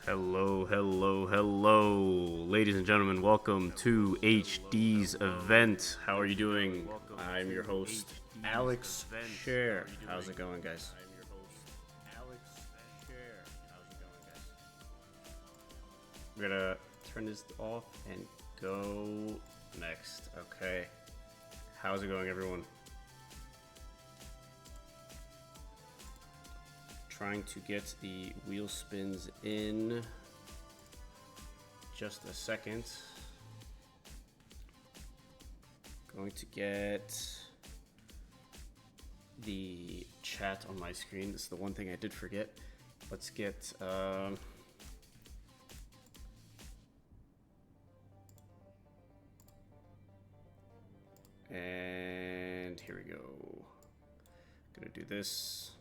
Hello, hello, hello. Ladies and gentlemen, welcome to HD's event. How are you doing? I'm your host, Alex Share. How's it going, guys? We're gonna turn this off and go next. Okay. How's it going, everyone? Trying to get the wheel spins in just a second. Going to get the chat on my screen. This is the one thing I did forget. Let's get and here we go. Gonna do this.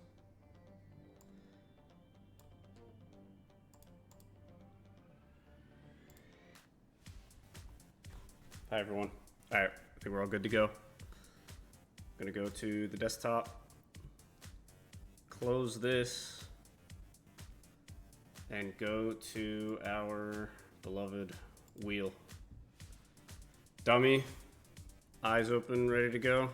Hi everyone. Alright, I think we're all good to go. I'm gonna go to the desktop, close this, and go to our beloved wheel. Dummy, eyes open, ready to go.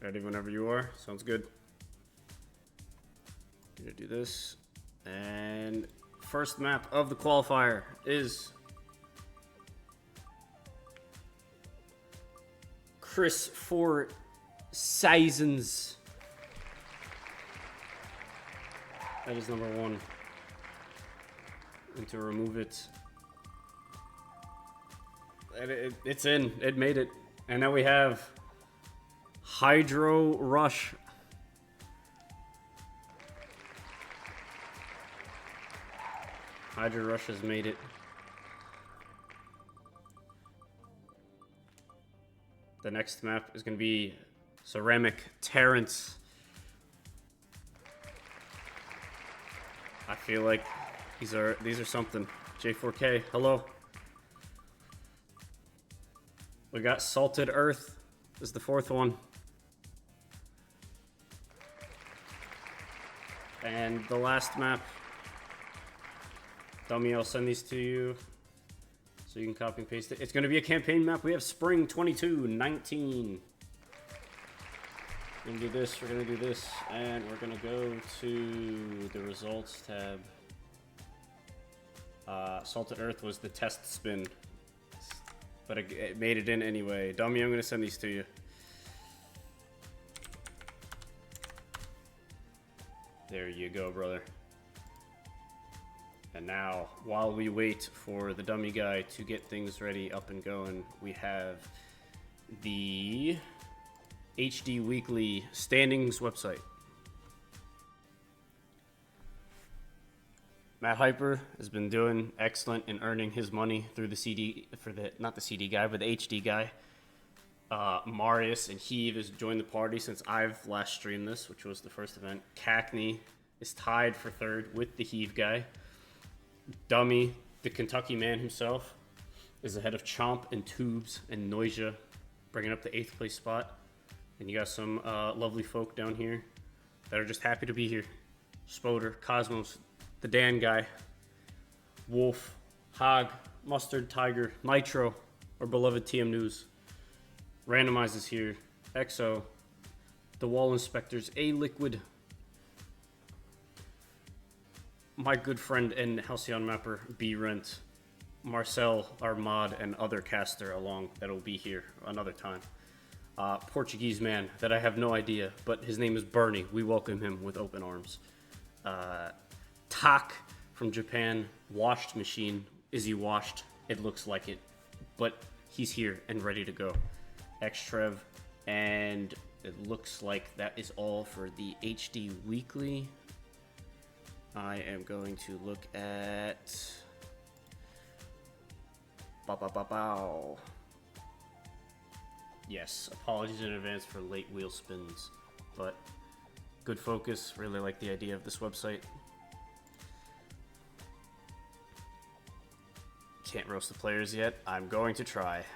Ready whenever you are, sounds good. Gonna do this. And first map of the qualifier is Chris for Seasons. That is number one. And to remove it. And it's in. It made it. And now we have Hydro Rush. Hydro Rush has made it. The next map is going to be Ceramic Terrence. I feel like these are something. J4K, hello. We got Salted Earth. This is the fourth one. And the last map. Dummy, I'll send these to you so you can copy and paste it. It's going to be a campaign map. We have Spring 22-19. We're going to do this, we're going to do this, and we're going to go to the results tab. Salted Earth was the test spin, but it made it in anyway. Dummy, I'm going to send these to you. There you go, brother. And now, while we wait for the dummy guy to get things ready, up and going, we have the HD Weekly standings website. Matt Hyper has been doing excellent in earning his money through the CD, not the CD guy, but the HD guy. Marius and Heave has joined the party since I've last streamed this, which was the first event. Cackney is tied for third with the Heave guy. Dummy, the Kentucky man himself, is ahead of Chomp and Tubes and Noisia, bringing up the 8th place spot. And you got some lovely folk down here that are just happy to be here. Spoder, Cosmos, the Dan guy, Wolf, Hog, Mustard, Tiger, Nitro, our beloved TM News. Randomize is here. EXO, the Wall Inspectors, A-Liquid, my good friend and Halcyon Mapper, B-Rent, Marcel, our mod, and other caster along that'll be here another time. Portuguese man that I have no idea, but his name is Bernie. We welcome him with open arms. Tak from Japan, Washed Machine. Is he washed? It looks like it, but he's here and ready to go. Xtrev, and it looks like that is all for the HD Weekly. I am going to look at bow. Yes, apologies in advance for late wheel spins, but good focus. Really like the idea of this website. Can't roast the players yet. I'm going to try.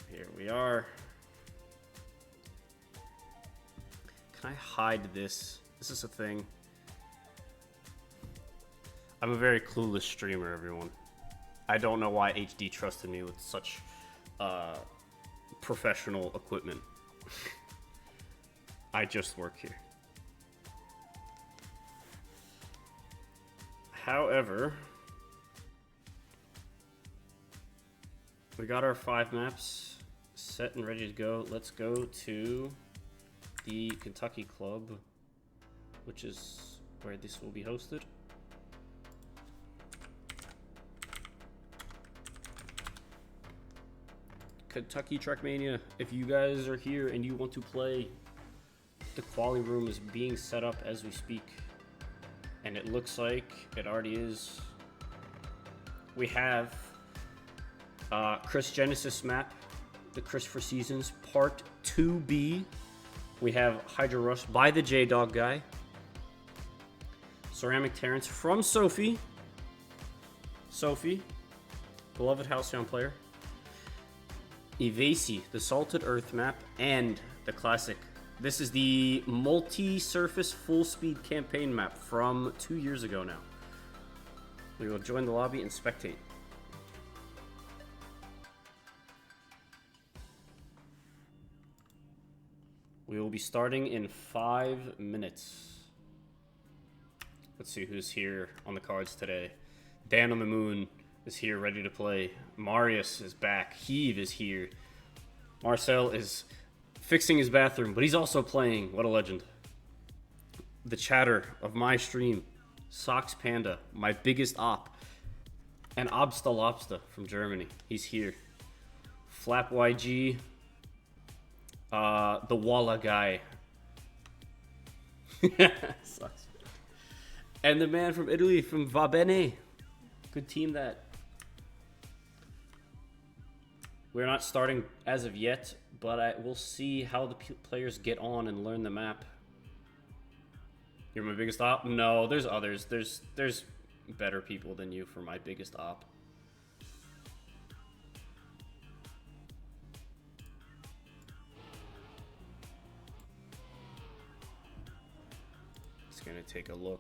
Here we are. Can I hide this? Is this a thing? I'm a very clueless streamer, everyone. I don't know why HD trusted me with such professional equipment. I just work here. However, we got our 5 maps set and ready to go. Let's go to the Kentucky Club, which is where this will be hosted. Kentucky Trackmania, if you guys are here and you want to play, the quality room is being set up as we speak. And it looks like it already is. We have Chris Genesis map, the Christopher Seasons Part 2B. We have Hydra Rush by the J-Dog guy. Ceramic Terrence from Sophie. Sophie, beloved Halcyon player. Evasi, the Salted Earth map, and the classic. This is the multi-surface full-speed campaign map from 2 years ago now. We will join the lobby and spectate. We will be starting in 5 minutes. Let's see who's here on the cards today. Dan on the Moon is here ready to play. Marius is back. Heave is here. Marcel is fixing his bathroom, but he's also playing. What a legend. The chatter of my stream. Sox Panda, my biggest op. And Obsta Lobsta from Germany. He's here. Flap YG. The Walla guy. Sucks. And the man from Italy, from Va Bene. Good team that. We're not starting as of yet, but we'll see how the players get on and learn the map. You're my biggest op? No, there's others. There's better people than you for my biggest op. Just gonna take a look.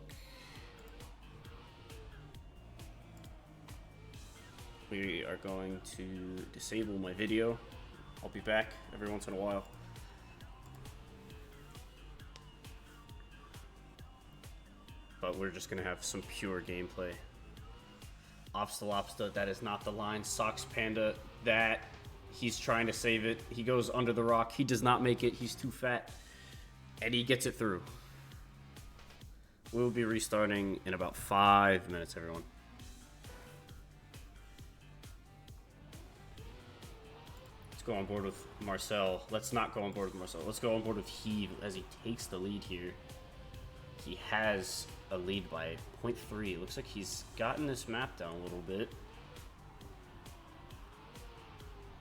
We are going to disable my video. I'll be back every once in a while. But we're just gonna have some pure gameplay. Obsta Lobsta, that is not the line. Sox Panda, that he's trying to save it. He goes under the rock. He does not make it. He's too fat. And he gets it through. We'll be restarting in about 5 minutes, everyone. Let's go on board with Marcel. Let's not go on board with Marcel. Let's go on board with Heave as he takes the lead here. He has a lead by 0.3. It looks like he's gotten this map down a little bit.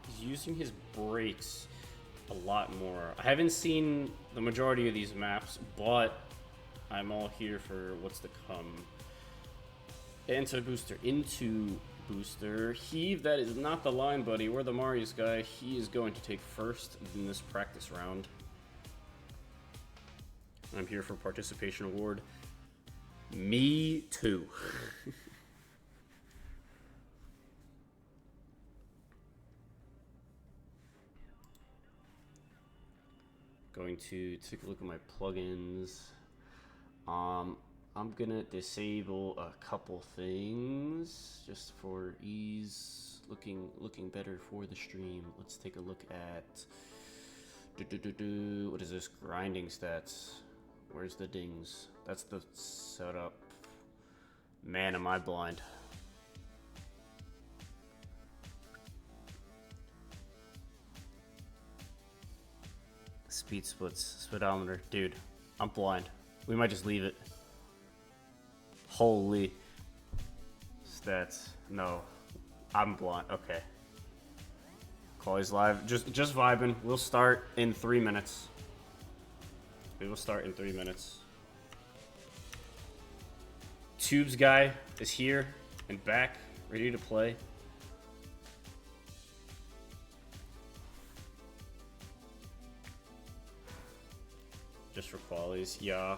He's using his brakes a lot more. I haven't seen the majority of these maps, but I'm all here for what's to come. Into booster, into booster. Heave, that is not the line, buddy. We're the Marius guy. He is going to take first in this practice round. I'm here for participation award. Me too. Going to take a look at my plugins. I'm gonna disable a couple things just for ease, looking better for the stream. Let's take a look at what is this? Grinding stats. Where's the dings? That's the setup. Man, am I blind. Speed splits, speedometer. Dude, I'm blind. We might just leave it. Holy. Stats. No. I'm blind. Okay. Quality's live. Just vibing. We'll start in 3 minutes. We will start in 3 minutes. Tubes guy is here and back, ready to play. Just for quality. qualies, yeah.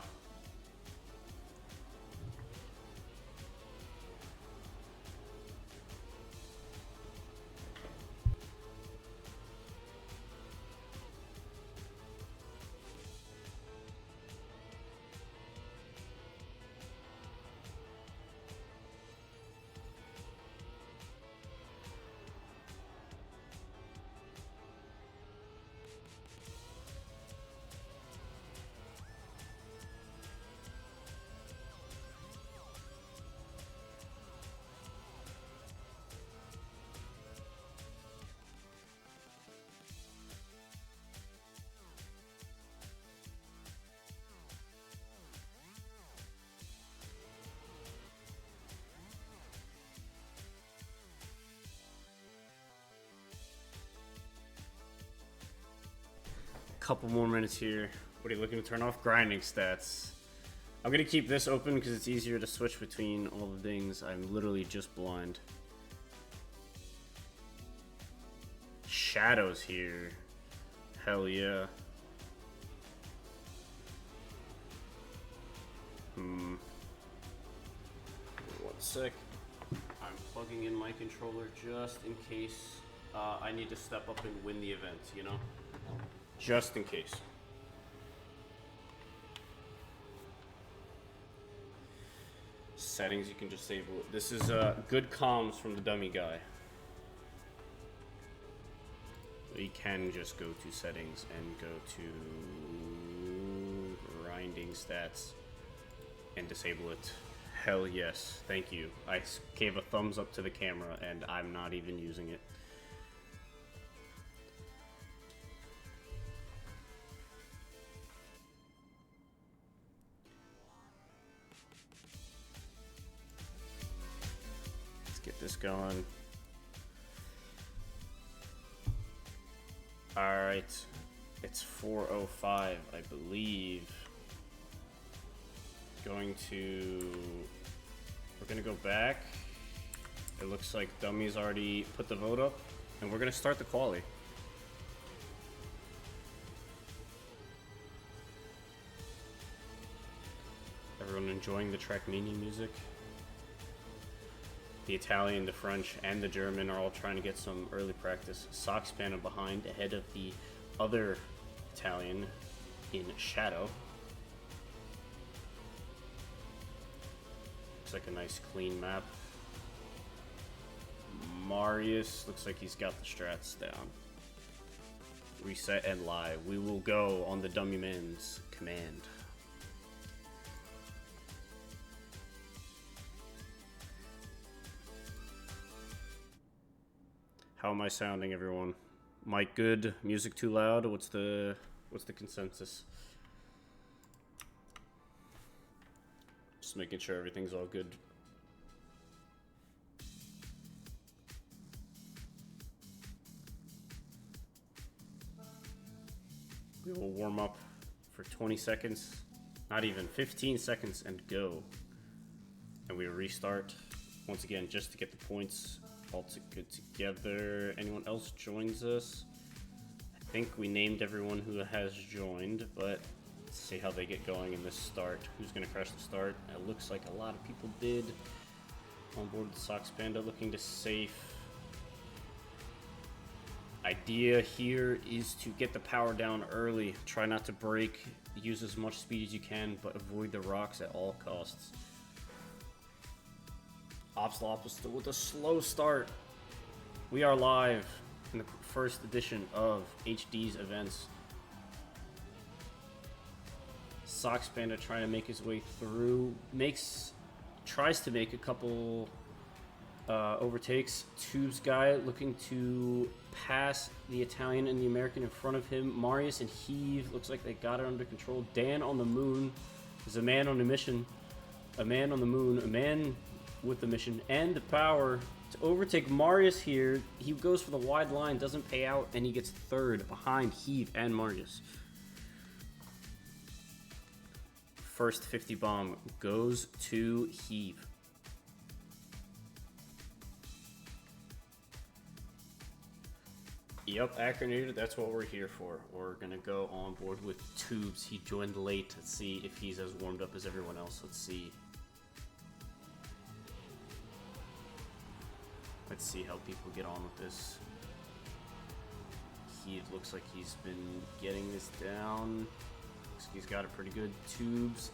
Couple more minutes here. What are you looking to turn off? Grinding stats. I'm gonna keep this open because it's easier to switch between all the things. I'm literally just blind. Shadows here. Hell yeah. 1 sec. I'm plugging in my controller just in case I need to step up and win the event, you know? Just in case. Settings, you can disable it. This is good comms from the dummy guy. We can just go to settings and go to grinding stats and disable it. Hell yes, thank you. I gave a thumbs up to the camera and I'm not even using it. Get this going. Alright, it's 4:05, I believe. We're gonna go back. It looks like Dummy's already put the vote up, and we're gonna start the quali. Everyone enjoying the Trackmania music? The Italian, the French, and the German are all trying to get some early practice. Sockspan behind, ahead of the other Italian in Shadow. Looks like a nice clean map. Marius looks like he's got the strats down. Reset and live. We will go on the dummy man's command. How am I sounding, everyone? Mic good? Music too loud? What's the consensus? Just making sure everything's all good. We will warm up for 20 seconds, not even 15 seconds, and go. And we restart once again just to get the points all good together. Anyone else joins us? I think we named everyone who has joined, but let's see how they get going in this start. Who's gonna crash the start? It looks like a lot of people did. On board the Sox Panda, looking to safe. Idea here is to get the power down early. Try not to break. Use as much speed as you can, but avoid the rocks at all costs. Opslop is still with a slow start. We are live in the first edition of HD's events. Sox Panda trying to make his way through. Tries to make a couple overtakes. Tubes guy looking to pass the Italian and the American in front of him. Marius and Heave looks like they got it under control. Dan on the moon is a man on a mission. A man on the moon. A man with the mission and the power to overtake Marius here. He goes for the wide line, doesn't pay out, and he gets third behind Heave and Marius. First 50 bomb goes to Heave. Yep, Acronated, that's what we're here for. We're gonna go on board with Tubes. He joined late. Let's see if he's as warmed up as everyone else. Let's see. Let's see how people get on with this. It looks like he's been getting this down. Looks like he's got it pretty good. Tubes.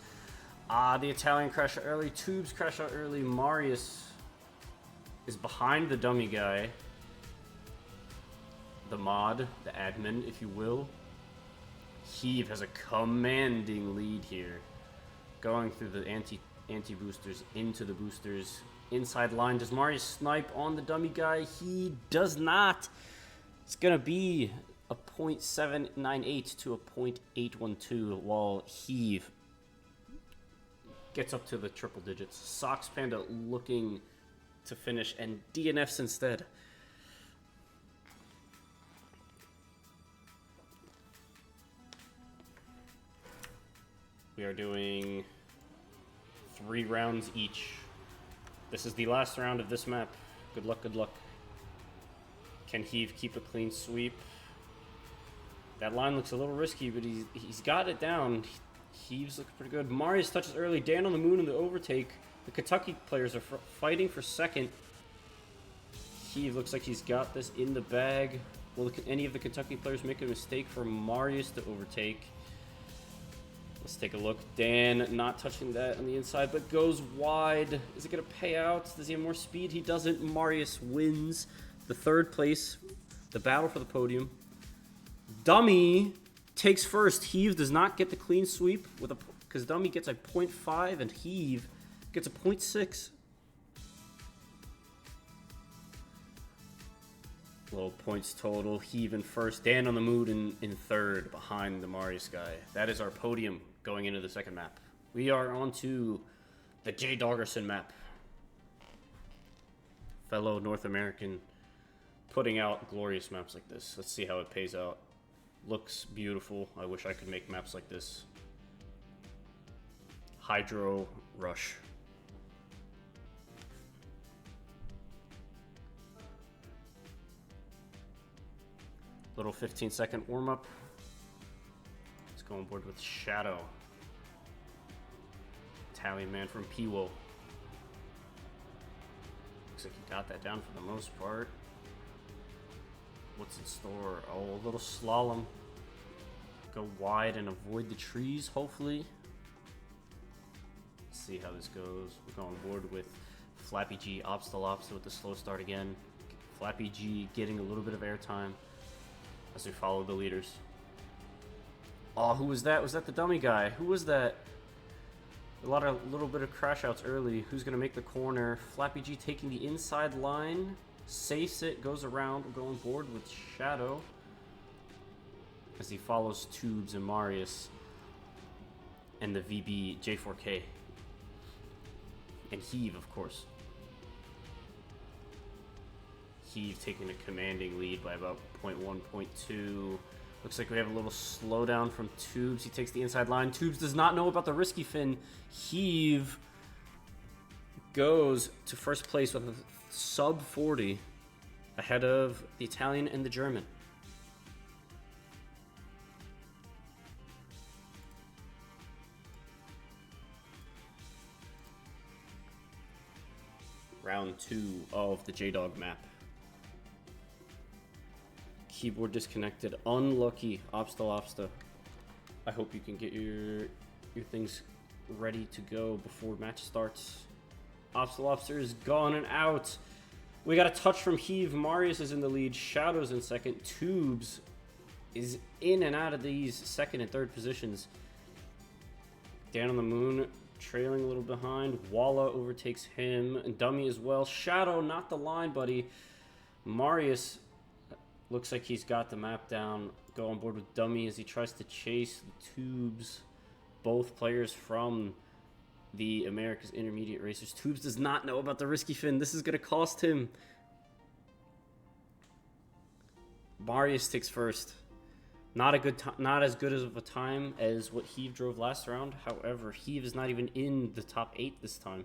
The Italian crash out early. Tubes crash out early. Marius is behind the dummy guy. The mod, the admin, if you will. Heave has a commanding lead here. Going through the anti-boosters into the boosters. Inside line, does Marius snipe on the dummy guy? He does not. It's going to be a 0.798 to a 0.812 while Heave gets up to the triple digits. Sox Panda looking to finish and DNFs instead. We are doing 3 rounds each. This is the last round of this map. Good luck, good luck. Can Heave keep a clean sweep? That line looks a little risky, but he's got it down. Heaves looking pretty good. Marius touches early. Dan on the moon in the overtake. The Kentucky players are fighting for second. Heave looks like he's got this in the bag. Will any of the Kentucky players make a mistake for Marius to overtake? Let's take a look. Dan not touching that on the inside, but goes wide. Is it going to pay out? Does he have more speed? He doesn't. Marius wins the 3rd place, the battle for the podium. Dummy takes first. Heave does not get the clean sweep with because Dummy gets a 0.5 and Heave gets a 0.6. Little points total. Heave in first. Dan on the mood in 3rd behind the Marius guy. That is our podium going into the 2nd map. We are on to the J. Doggerson map. Fellow North American putting out glorious maps like this. Let's see how it pays out. Looks beautiful. I wish I could make maps like this. Hydro Rush. Little 15-second warm-up. Let's go on board with Shadow. Italian man from Piwo. Looks like he got that down for the most part. What's in store? Oh, a little slalom. Go wide and avoid the trees, hopefully. Let's see how this goes. We're going board with Flappy G, Obsta Lobster with the slow start again. Flappy G getting a little bit of airtime as we follow the leaders. Oh, who was that? Was that the dummy guy? Who was that? A little bit of crash outs early. Who's going to make the corner? Flappy G taking the inside line. Safes it, goes around. We're going board with Shadow as he follows Tubes and Marius and the VB J4K. And Heave, of course. Heave taking a commanding lead by about 0.1, 0.2. Looks like we have a little slowdown from Tubes. He takes the inside line. Tubes does not know about the risky fin. Heave goes to first place with a sub 40 ahead of the Italian and the German. Round 2 of the J-Dog map. Keyboard disconnected. Unlucky. Obsta. I hope you can get your things ready to go before match starts. Obsta is gone and out. We got a touch from Heave. Marius is in the lead. Shadow's in second. Tubes is in and out of these 2nd and 3rd positions. Dan on the moon trailing a little behind. Walla overtakes him. And Dummy as well. Shadow, not the line, buddy. Marius looks like he's got the map down. Go on board with Dummy as he tries to chase the Tubes. Both players from the America's Intermediate Racers. Tubes does not know about the risky fin. This is going to cost him. Marius takes first. Not as good of a time as what Heave drove last round. However, Heave is not even in the top 8 this time.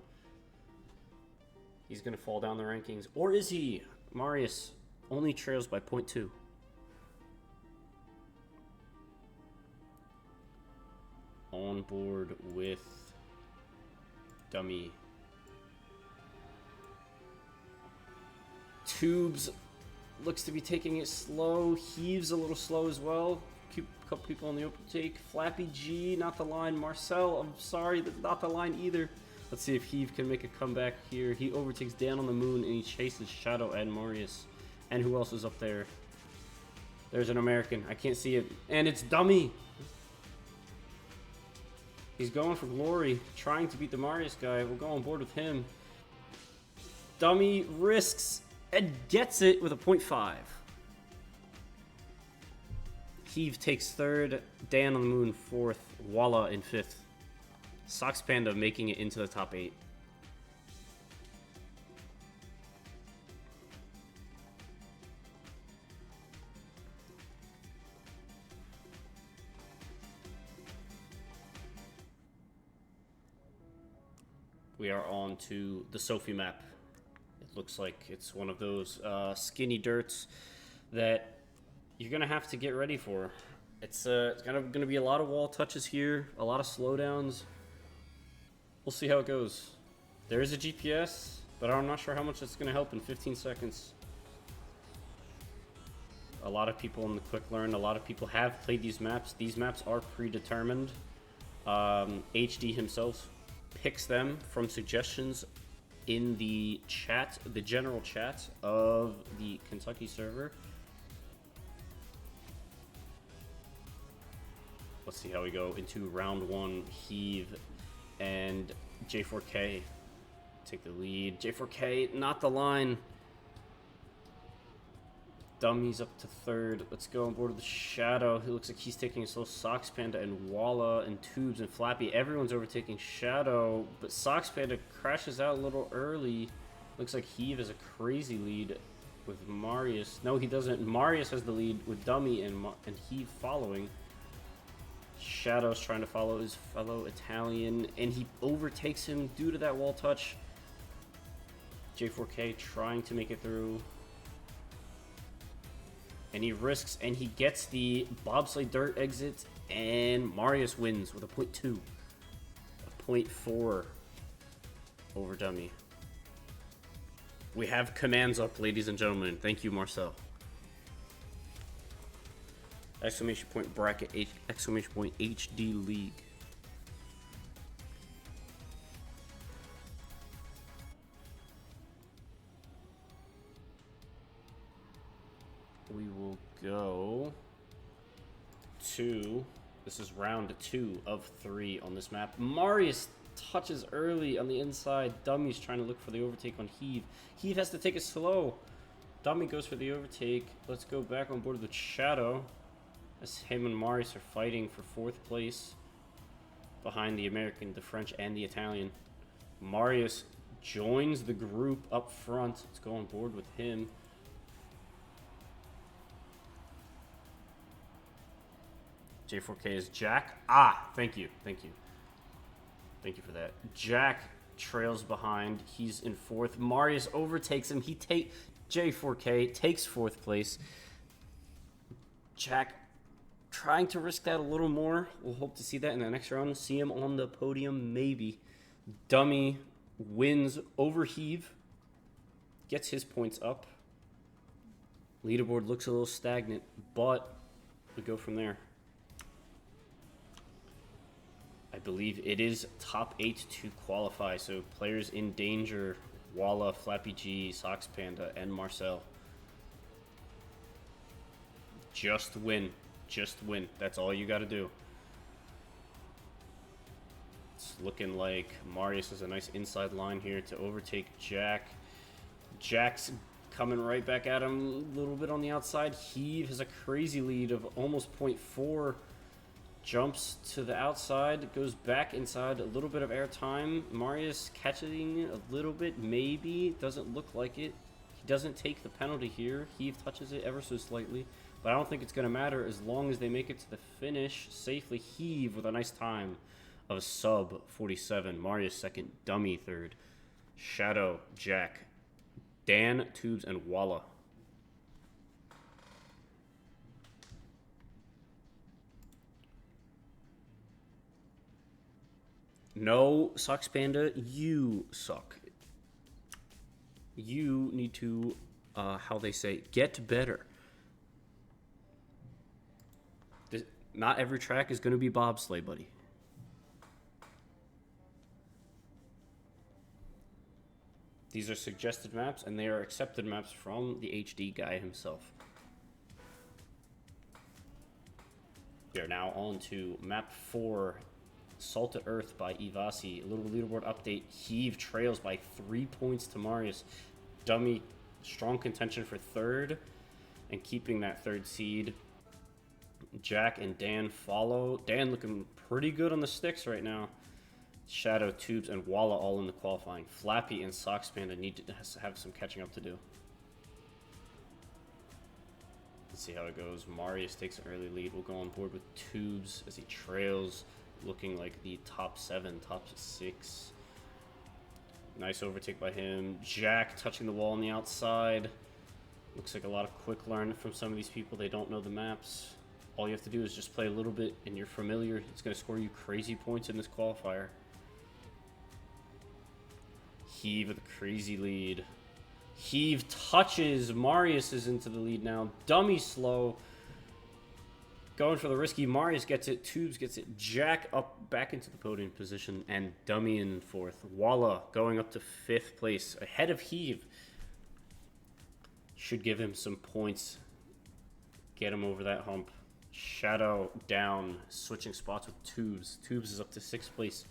He's going to fall down the rankings. Or is he? Marius only trails by 0.2. on board with Dummy. Tubes looks to be taking it slow. Heaves a little slow as well. Keep a couple people on the open take. Flappy G, not the line. Marcel, I'm sorry, that's not the line either. Let's see if Heave can make a comeback here. He overtakes Dan on the Moon and he chases Shadow and Marius. And who else is up there? There's an American. I can't see it. And it's Dummy. He's going for glory, trying to beat the Marius guy. We'll go on board with him. Dummy risks and gets it with a 0.5. Heave takes third. Dan on the Moon fourth. Walla in fifth. Sox Panda making it into the top 8. We are on to the Sophie map. It looks like it's one of those skinny dirts that you're gonna have to get ready for. It's gonna be a lot of wall touches here, a lot of slowdowns. We'll see how it goes. There is a GPS, but I'm not sure how much it's gonna help in 15 seconds. A lot of people in the quick learn, a lot of people have played these maps. These maps are predetermined. HD himself picks them from suggestions in the chat, the general chat of the Kentucky server. Let's see how we go into round 1. Heave and J4K take the lead. J4K, not the line. Dummy's up to third. Let's go on board with the Shadow. It looks like he's taking a slow. Sox Panda and Walla and Tubes and Flappy. Everyone's overtaking Shadow, but Sox Panda crashes out a little early. Looks like Heave has a crazy lead with Marius. No, he doesn't. Marius has the lead with Dummy and Heave following. Shadow's trying to follow his fellow Italian, and he overtakes him due to that wall touch. J4K trying to make it through. And he risks, and he gets the bobsleigh dirt exit, and Marius wins with a 0.2. A 0.4 over Dummy. We have commands up, ladies and gentlemen. Thank you, Marcel. Exclamation point bracket, exclamation point HD League. We will go to, this is round 2 of 3 on this map. Marius touches early on the inside. Dummy's trying to look for the overtake on Heave. Heave has to take it slow. Dummy goes for the overtake. Let's go back on board with Shadow, as him and Marius are fighting for 4th place behind the American, the French, and the Italian. Marius joins the group up front. Let's go on board with him. J4K is Jack. Ah, thank you. Thank you. Thank you for that. Jack trails behind. He's in 4th. Marius overtakes him. J4K takes 4th place. Jack trying to risk that a little more. We'll hope to see that in the next round. See him on the podium, maybe. Dummy wins over Heave. Gets his points up. Leaderboard looks a little stagnant, but we go from there. I believe it is top 8 to qualify, so players in danger: Walla, Flappy G, Sox Panda, and Marcel. Just win. Just win. That's all you got to do. It's looking like Marius has a nice inside line here to overtake Jack. Jack's coming right back at him a little bit on the outside. Heave has a crazy lead of almost 0.4. Jumps to the outside, goes back inside, a little bit of air time. Marius catching a little bit, maybe. Doesn't look like it. He doesn't take the penalty here. Heave touches it ever so slightly, but I don't think it's going to matter as long as they make it to the finish safely. Heave with a nice time of sub 47. Marius second, Dummy third. Shadow, Jack, Dan, Tubes, and Walla. No, Sucks Panda, you suck. You need to, how they say, get better. Not every track is going to be bobsleigh, buddy. These are suggested maps, and they are accepted maps from the HD guy himself. We are now on to map 4, Salted Earth by Ivasi. A little leaderboard update. Heave trails by 3 points to Marius. Dummy, strong contention for third and keeping that third seed. Jack and Dan follow. Dan looking pretty good on the sticks right now. Shadow, Tubes, and Walla all in the qualifying. Flappy and Socks Panda need to have some catching up to do. Let's see how it goes. Marius takes an early lead. We'll go on board with Tubes as he trails, looking like the top 7, top 6. Nice overtake by him. Jack touching the wall on the outside. Looks like a lot of quick learn from some of these people. They don't know the maps. All you have to do is just play a little bit and you're familiar. It's going to score you crazy points in this qualifier. Heave with a crazy lead. Heave touches. Marius is into the lead now. Dummy slow. Going for the risky. Marius gets it. Tubes gets it. Jack up back into the podium position. And Dummy in 4th. Walla going up to 5th place. Ahead of Heave. Should give him some points. Get him over that hump. Shadow down. Switching spots with Tubes. Tubes is up to 6th place.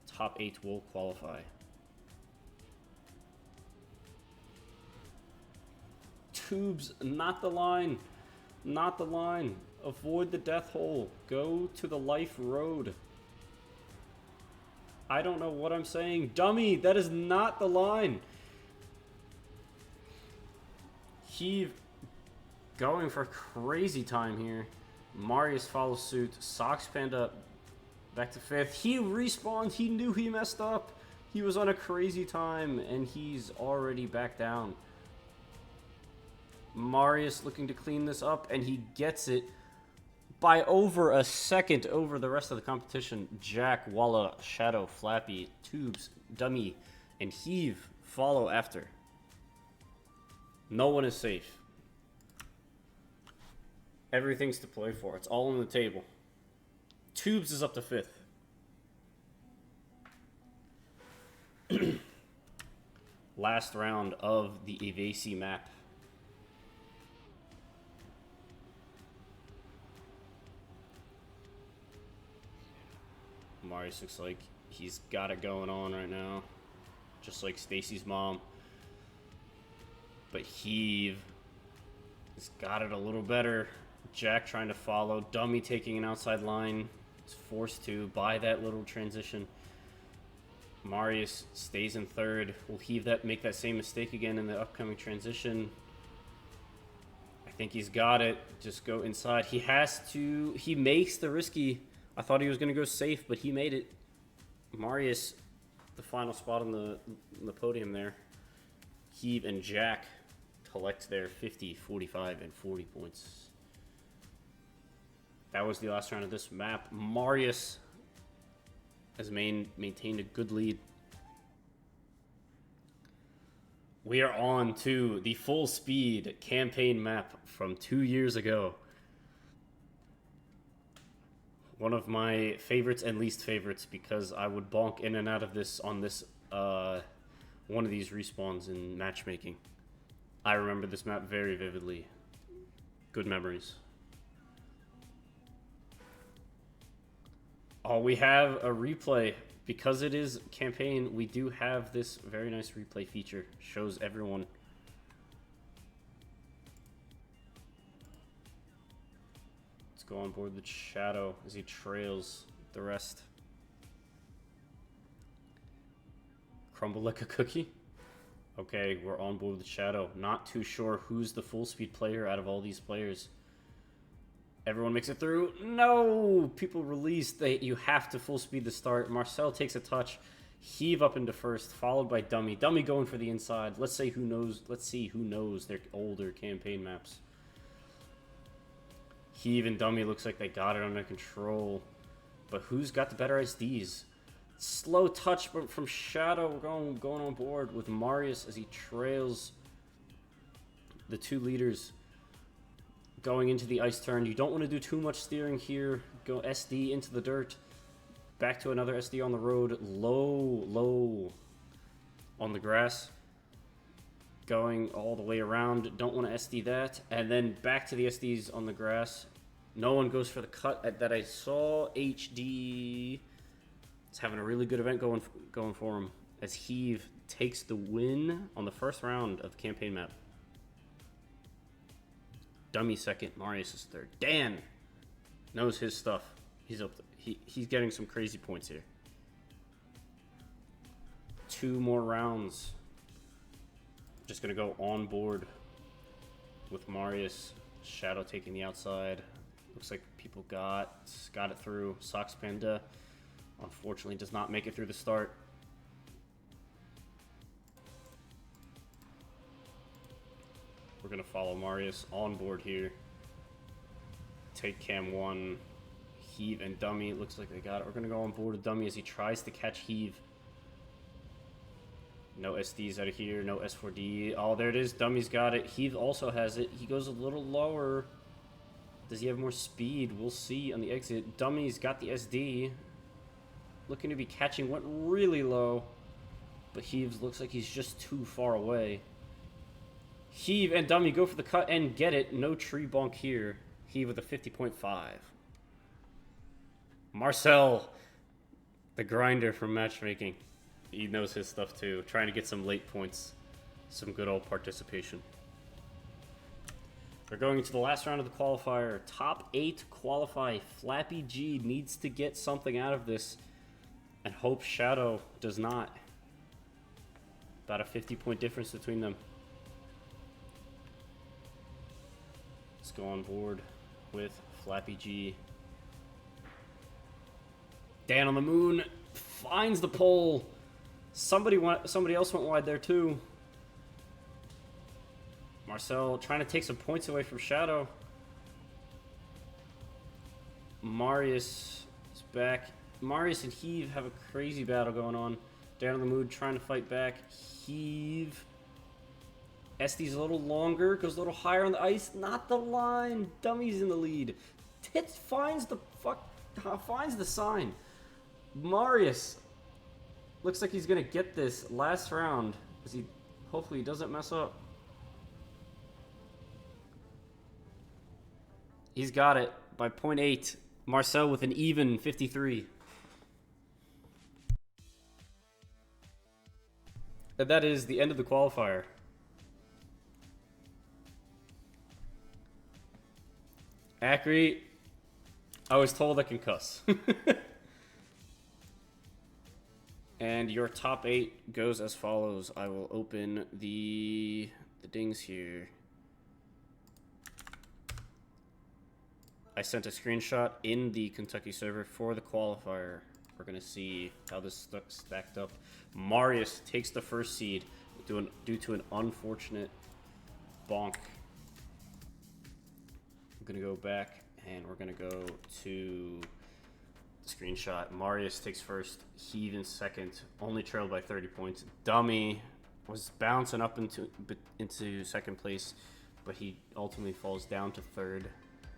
Top 8 will qualify. Tubes, not the line. Not the line. Avoid the death hole. Go to the life road. I don't know what I'm saying. Dummy, that is not the line. Heave going for crazy time here. Marius follows suit. Socks Panda back to 5th. He respawned. He knew he messed up. He was on a crazy time, and he's already back down. Marius looking to clean this up, and he gets it by over a second over the rest of the competition. Jack, Walla, Shadow, Flappy, Tubes, Dummy, and Heave follow after. No one is safe. Everything's to play for. It's all on the table. Tubes is up to 5th. Last round of the Evasi map. Marius looks like he's got it going on right now. Just like Stacy's mom. But Heave has got it a little better. Jack trying to follow. Dummy taking an outside line. Is forced to by that little transition. Marius stays in 3rd. Will Heave make that same mistake again in the upcoming transition? I think he's got it. Just go inside. He has to. He makes the risky. I thought he was going to go safe, but he made it. Marius, the final spot on the podium there. Heave and Jack collect their 50, 45, and 40 points. That was the last round of this map. Marius has maintained a good lead. We are on to the full speed campaign map from 2 years ago. One of my favorites and least favorites because I would bonk in and out of this on this one of these respawns in matchmaking. I remember this map very vividly. Good memories. Oh, we have a replay. Because it is campaign, we do have this very nice replay feature. Shows everyone. Let's go on board with Shadow as he trails the rest. Crumble like a cookie? Okay, we're on board with Shadow. Not too sure who's the full speed player out of all these players. Everyone makes it through. No! People release. You have to full speed the start. Marcel takes a touch. Heave up into 1st, followed by Dummy. Dummy going for the inside. Let's see who knows their older campaign maps. Heave and Dummy looks like they got it under control. But who's got the better ISDs? Slow touch from Shadow going on board with Marius as he trails the 2 leaders going into the ice turn. You don't want to do too much steering here. Go SD into the dirt. Back to another SD on the road. Low on the grass. Going all the way around. Don't want to SD that. And then back to the SDs on the grass. No one goes for the cut that I saw. HD is having a really good event going for him as Heave takes the win on the first round of the campaign map. Dummy second, Marius is third. Dan knows his stuff. He's up. He's getting some crazy points here. 2 more rounds. Just gonna go on board with Marius. Shadow taking the outside. Looks like people got it through. Sox Panda unfortunately does not make it through the start. We're gonna follow Marius on board here. Take cam 1. Heave and Dummy. It looks like they got it. We're gonna go on board with Dummy as he tries to catch Heave. No SDs out of here. No S4D. Oh, there it is. Dummy's got it. Heave also has it. He goes a little lower. Does he have more speed? We'll see on the exit. Dummy's got the SD. Looking to be catching. Went really low. But Heave looks like he's just too far away. Heave and Dummy go for the cut and get it. No tree bonk here. Heave with a 50.5. Marcel, the grinder from matchmaking. He knows his stuff too. Trying to get some late points. Some good old participation. We're going into the last round of the qualifier. Top 8 qualify. Flappy G needs to get something out of this. And hope Shadow does not. About a 50-point difference between them. Let's go on board with Flappy G. Dan on the moon finds the pole. Somebody else went wide there too. Marcel trying to take some points away from Shadow. Marius is back. Marius and Heave have a crazy battle going on. Dan on the moon trying to fight back. Heave. SD's a little longer, goes a little higher on the ice. Not the line. Dummy's in the lead. Tits finds the sign. Marius looks like he's gonna get this last round as he hopefully doesn't mess up. He's got it by 0.8. Marcel with an even 53. And that is the end of the qualifier. Acri, I was told I can cuss. And your top 8 goes as follows. I will open the dings here. I sent a screenshot in the Kentucky server for the qualifier. We're going to see how this stacked up. Marius takes the first seed due to an unfortunate bonk. I'm going to go back and we're going to go to screenshot. Marius takes first, Heave in second, only trailed by 30 points. Dummy was bouncing up into second place, but he ultimately falls down to third.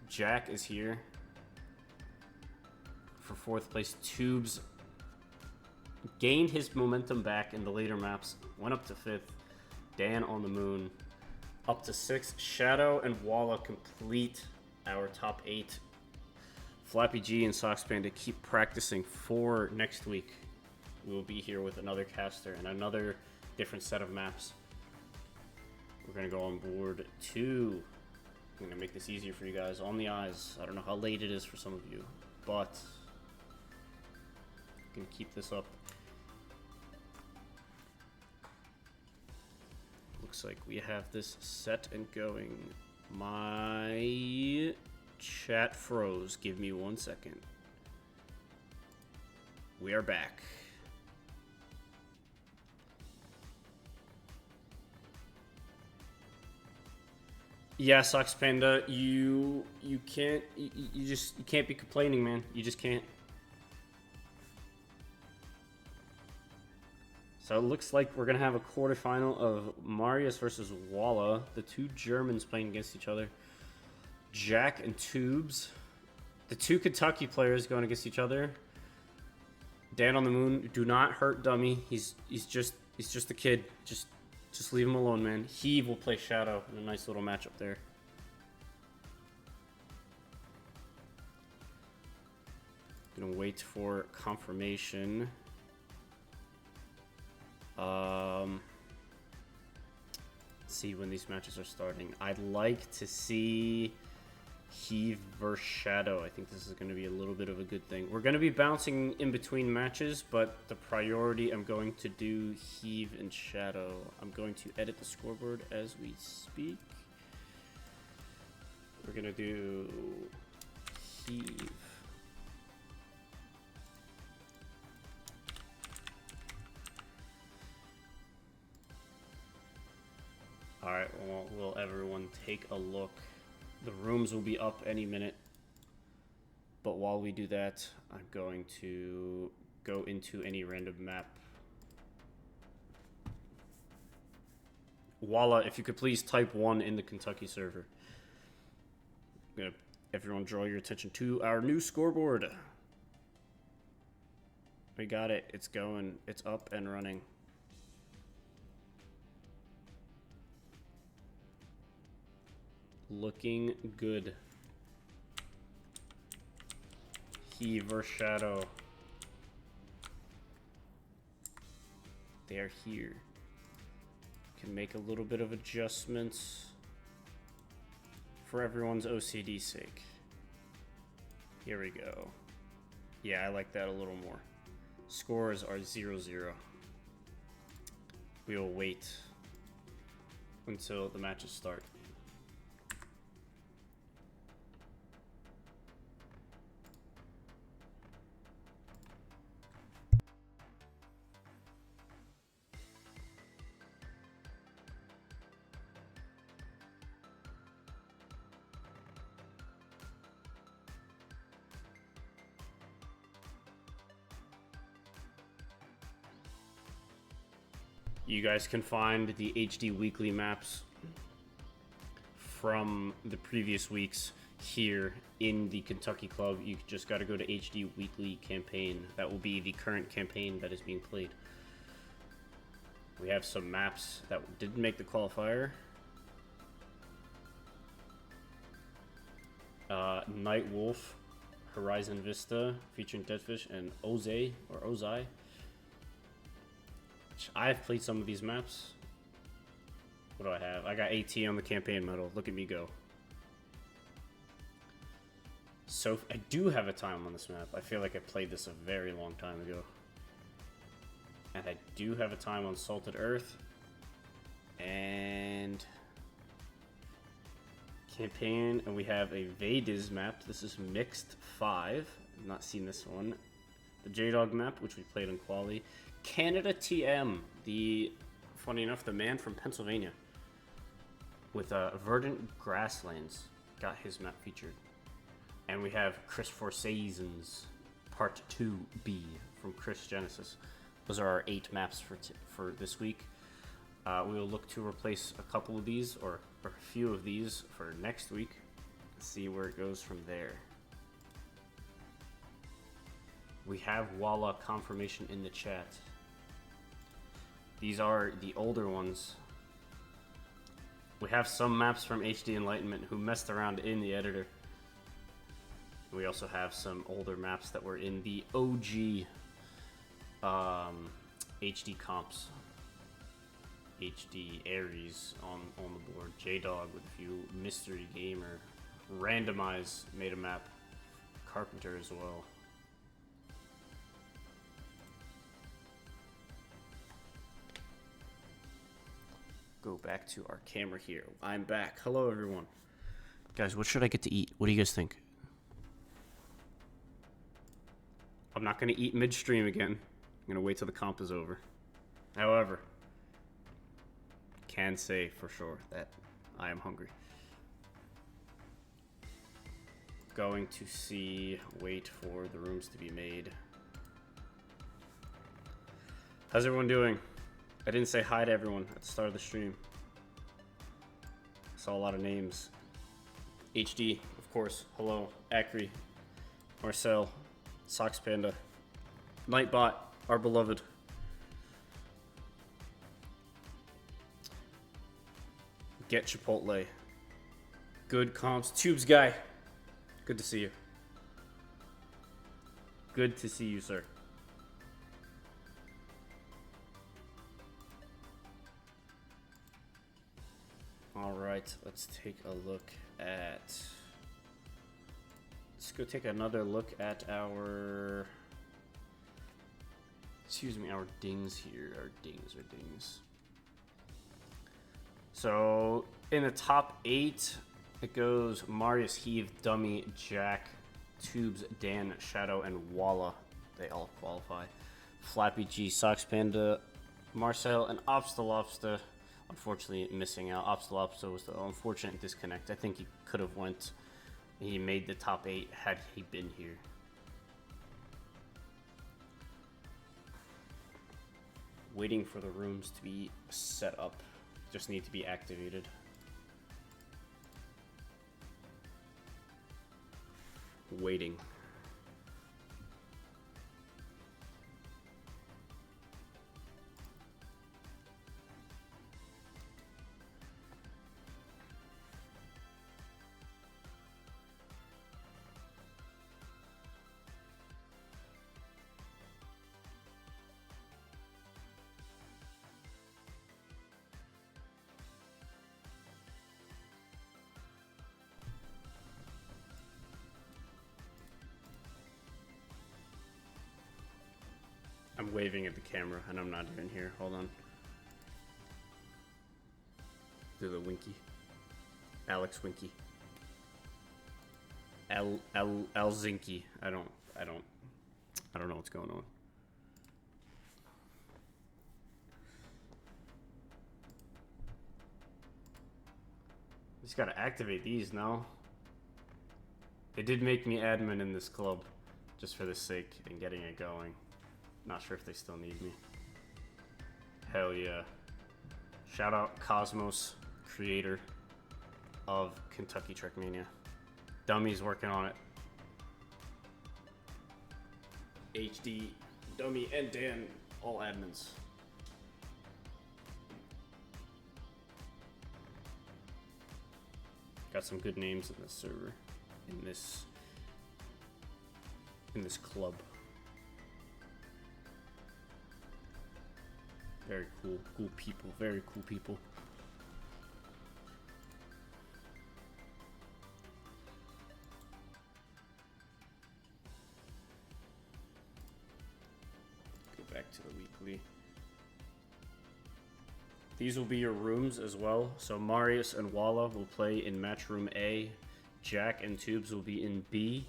Jack is here for fourth place. Tubes gained his momentum back in the later maps, went up to fifth. Dan on the moon up to sixth. Shadow and Walla complete our top 8. Flappy G and Sox Panda keep practicing for next week. We will be here with another caster and another different set of maps. We're going to go on board 2. I'm going to make this easier for you guys on the eyes. I don't know how late it is for some of you, but I'm going to keep this up. Looks like we have this set and going. My chat froze. Give me 1 second. We are back. Yeah, Sox Panda, you can't you can't be complaining, man. You just can't. So it looks like we're going to have a quarterfinal of Marius versus Walla. The two Germans playing against each other. Jack and Tubes. The two Kentucky players going against each other. Dan on the Moon, do not hurt Dummy. He's just a kid. Just leave him alone, man. Heave will play Shadow in a nice little matchup there. Gonna wait for confirmation. See when these matches are starting. I'd like to see Heave versus Shadow. I think this is going to be a little bit of a good thing. We're going to be bouncing in between matches, but the priority, I'm going to do Heave and Shadow. I'm going to edit the scoreboard as we speak. We're going to do Heave. Alright, well, will everyone take a look? The rooms will be up any minute. But while we do that, I'm going to go into any random map. Walla, if you could please type 1 in the Kentucky server. I'm gonna everyone draw your attention to our new scoreboard. We got it. It's going. It's up and running. Looking good. Heave versus Shadow. They're here. Can make a little bit of adjustments for everyone's OCD sake. Here we go. Yeah, I like that a little more. Scores are 0-0. We will wait until the matches start. You guys can find the HD weekly maps from the previous weeks here in the Kentucky Club. You just got to go to HD weekly campaign. That will be the current campaign that is being played. We have some maps that didn't make the qualifier. Night Wolf, Horizon Vista, featuring Deadfish, and Ozai, or Ozai. I've played some of these maps. What do I have? I got AT on the campaign medal. Look at me go. So I do have a time on this map. I feel like I played this a very long time ago. And I do have a time on Salted Earth. And campaign. And we have a Vadiz map. This is Mixed 5. I've not seen this one. The J-Dog map, which we played on Quali. Canada TM, funny enough, the man from Pennsylvania with Verdant Grasslands got his map featured. And we have Chris for Seasons Part 2B from Chris Genesis. Those are our 8 maps for this week. We will look to replace a couple of these, or a few of these, for next week. See where it goes from there. We have Walla confirmation in the chat. These are the older ones. We have some maps from HD Enlightenment who messed around in the editor. We also have some older maps that were in the OG HD comps. HD Aries on the board. J-Dog with a few. Mystery Gamer. Randomize made a map. Carpenter as well. Go back to our camera here. I'm back. Hello, everyone. Guys, what should I get to eat? What do you guys think? I'm not going to eat midstream again. I'm going to wait till the comp is over. However, can say for sure that I am hungry. Going to wait for the rooms to be made. How's everyone doing? I didn't say hi to everyone at the start of the stream. I saw a lot of names. HD, of course. Hello. Acri. Marcel. Sox Panda. Nightbot, our beloved. Get Chipotle. Good comps. Tubes guy. Good to see you. Good to see you, sir. All right, let's take a look at. Let's go take another look at our. Excuse me, our dings here. Our dings. So in the top 8, it goes Marius, Heave, Dummy, Jack, Tubes, Dan, Shadow, and Walla. They all qualify. Flappy G, Sox Panda, Marcel, and Obstalopsta. Unfortunately, missing out. Obstalopsta was the unfortunate disconnect. I think he could have went. He made the top 8 had he been here. Waiting for the rooms to be set up. Just need to be activated. Waiting. I'm waving at the camera and I'm not even here. Hold on. Do the winky. Alex Winky. Zinky. I don't know what's going on. Just gotta activate these now. They did make me admin in this club just for the sake and getting it going. Not sure if they still need me. Hell yeah. Shout out Cosmos, creator of Kentucky Trackmania. Dummy's working on it. HD, Dummy, and Dan, all admins. Got some good names in this server, in this club. Very cool, cool people, very cool people. Go back to the weekly. These will be your rooms as well. So Marius and Walla will play in match room A. Jack and Tubes will be in B.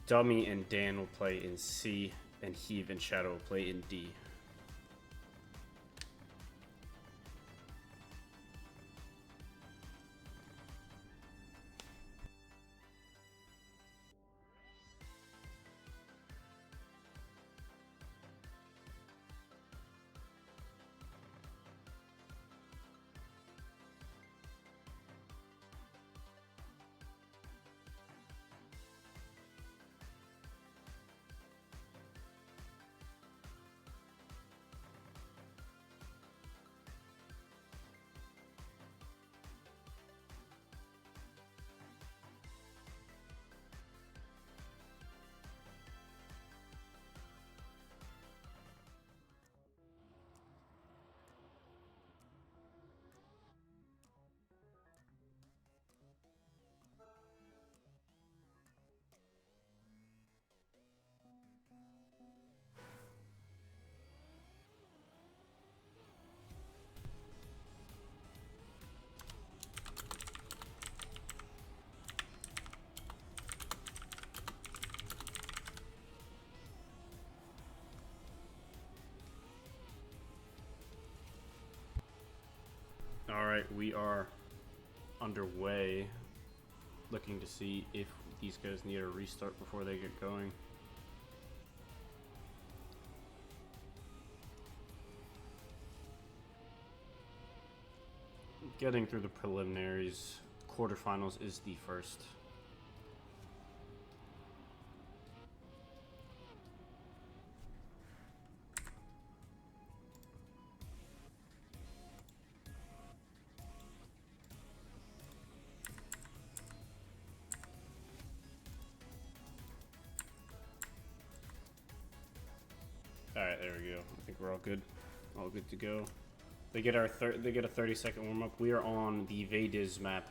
Dummy and Dan will play in C. And Heave and Shadow will play in D. Alright, we are underway. Looking to see if these guys need a restart before they get going. Getting through the preliminaries. Quarterfinals is the first. Alright, there we go. I think we're all good. All good to go. They get a 30-second warm-up. We are on the Vadiz map.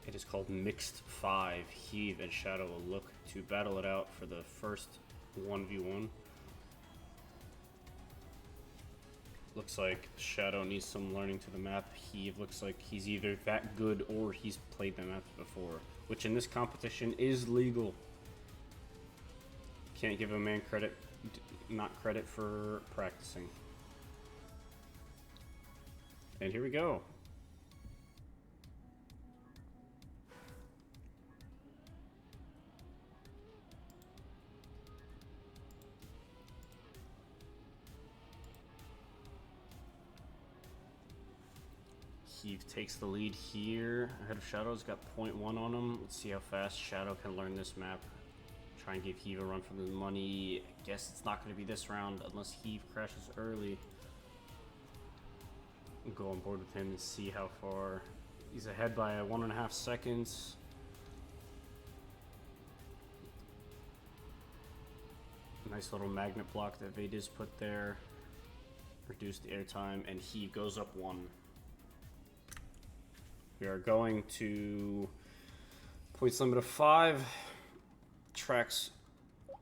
It is called Mixed 5. Heave and Shadow will look to battle it out for the first 1v1. Looks like Shadow needs some learning to the map. Heave looks like he's either that good or he's played the maps before, which in this competition is legal. Can't give a man credit, not credit for practicing. And here we go. Heave takes the lead here. Ahead of Shadow's got 0.1 on him. Let's see how fast Shadow can learn this map. Try and give Heave a run for the money. I guess it's not going to be this round unless Heave crashes early. Go on board with him and see how far. He's ahead by 1.5 seconds. Nice little magnet block that Vadiz put there. Reduced the airtime, and he goes up 1. We are going to points limit of 5, tracks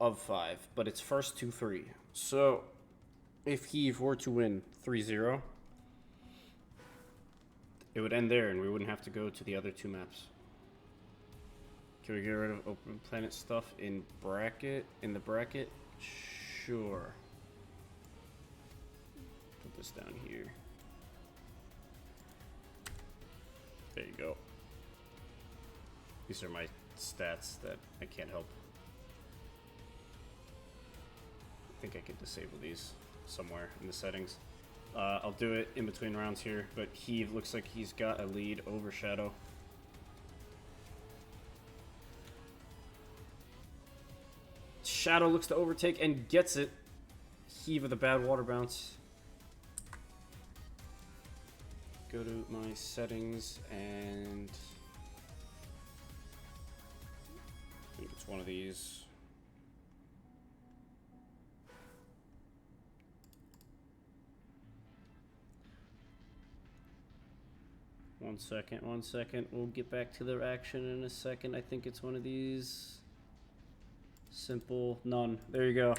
of 5, but it's first to 3. So if Heave were to win 3-0, it would end there and we wouldn't have to go to the other 2 maps. Can we get rid of open planet stuff in the bracket? Sure. Put this down here. There you go. These are my stats that I can't help. I think I can disable these somewhere in the settings. I'll do it in between rounds here, but Heave looks like he's got a lead over Shadow. Shadow looks to overtake and gets it. Heave with a bad water bounce. Go to my settings and I think it's one of these. One second. We'll get back to the action in a second. I think it's one of these. Simple, none. There you go.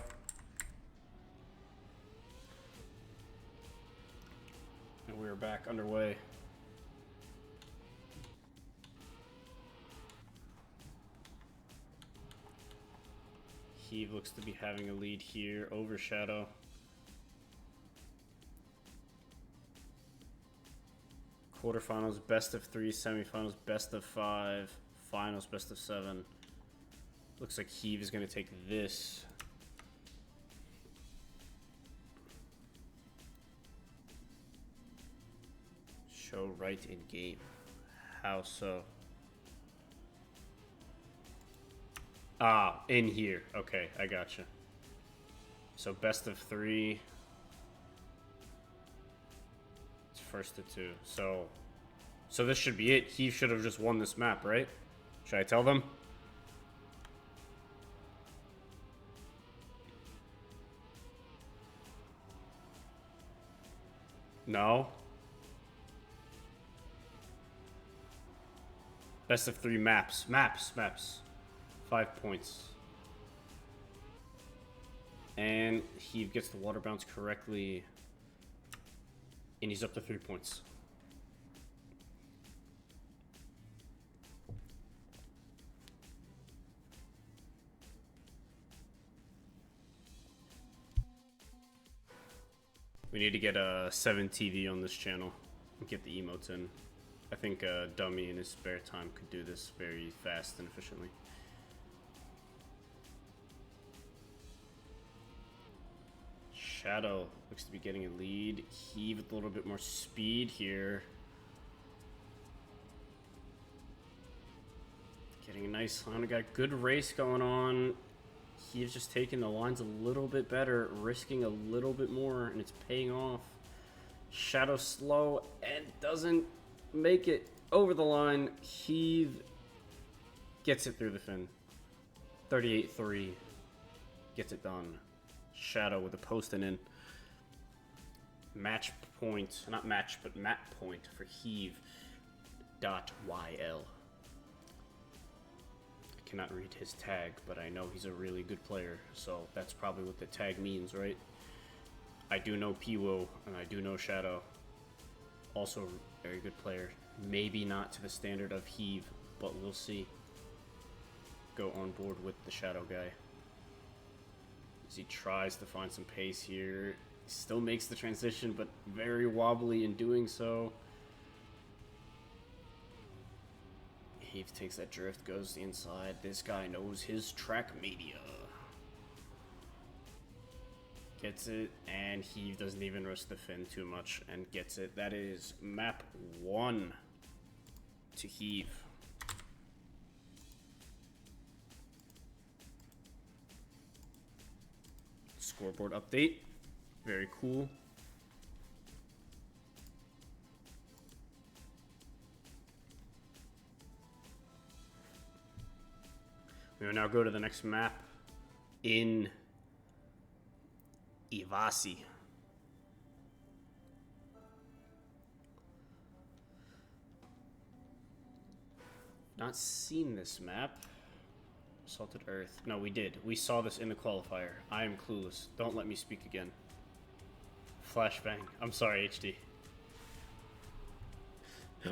And we're back underway. Heave looks to be having a lead here over Shadow. Quarterfinals, best of 3, semifinals, best of 5, finals, best of 7. Looks like Heave is going to take this. Show right in game. How so? Ah, in here. Okay, I gotcha. So best of 3. It's first to 2. So this should be it. Heave should have just won this map, right? Should I tell them? No. Best of 3 maps. Maps. 5 points. And Heave gets the water bounce correctly. And he's up to 3 points. We need to get a 7 TV on this channel and get the emotes in. I think Dummy in his spare time could do this very fast and efficiently. Shadow looks to be getting a lead. Heave with a little bit more speed here. Getting a nice line. We got good race going on. He's just taking the lines a little bit better, risking a little bit more, and it's paying off. Shadow slow and doesn't make it over the line. Heave gets it through the fin. 38-3. Gets it done. Shadow with a post and in. Match point. Not match, but map point for Heave. .YL. I cannot read his tag, but I know he's a really good player. So that's probably what the tag means, right? I do know Piwo, and I do know Shadow. Also a very good player. Maybe not to the standard of Heave, but we'll see. Go on board with the Shadow guy. As he tries to find some pace here. Still makes the transition, but very wobbly in doing so. Heave takes that drift, goes inside. This guy knows his track media. Gets it, and he doesn't even risk the fin too much and gets it. That is map 1 to Heave. Scoreboard update. Very cool. We will now go to the next map in Ivasi. Not seen this map. Salted Earth. No, we did. We saw this in the qualifier. I am clueless. Don't let me speak again. Flashbang. I'm sorry, HD.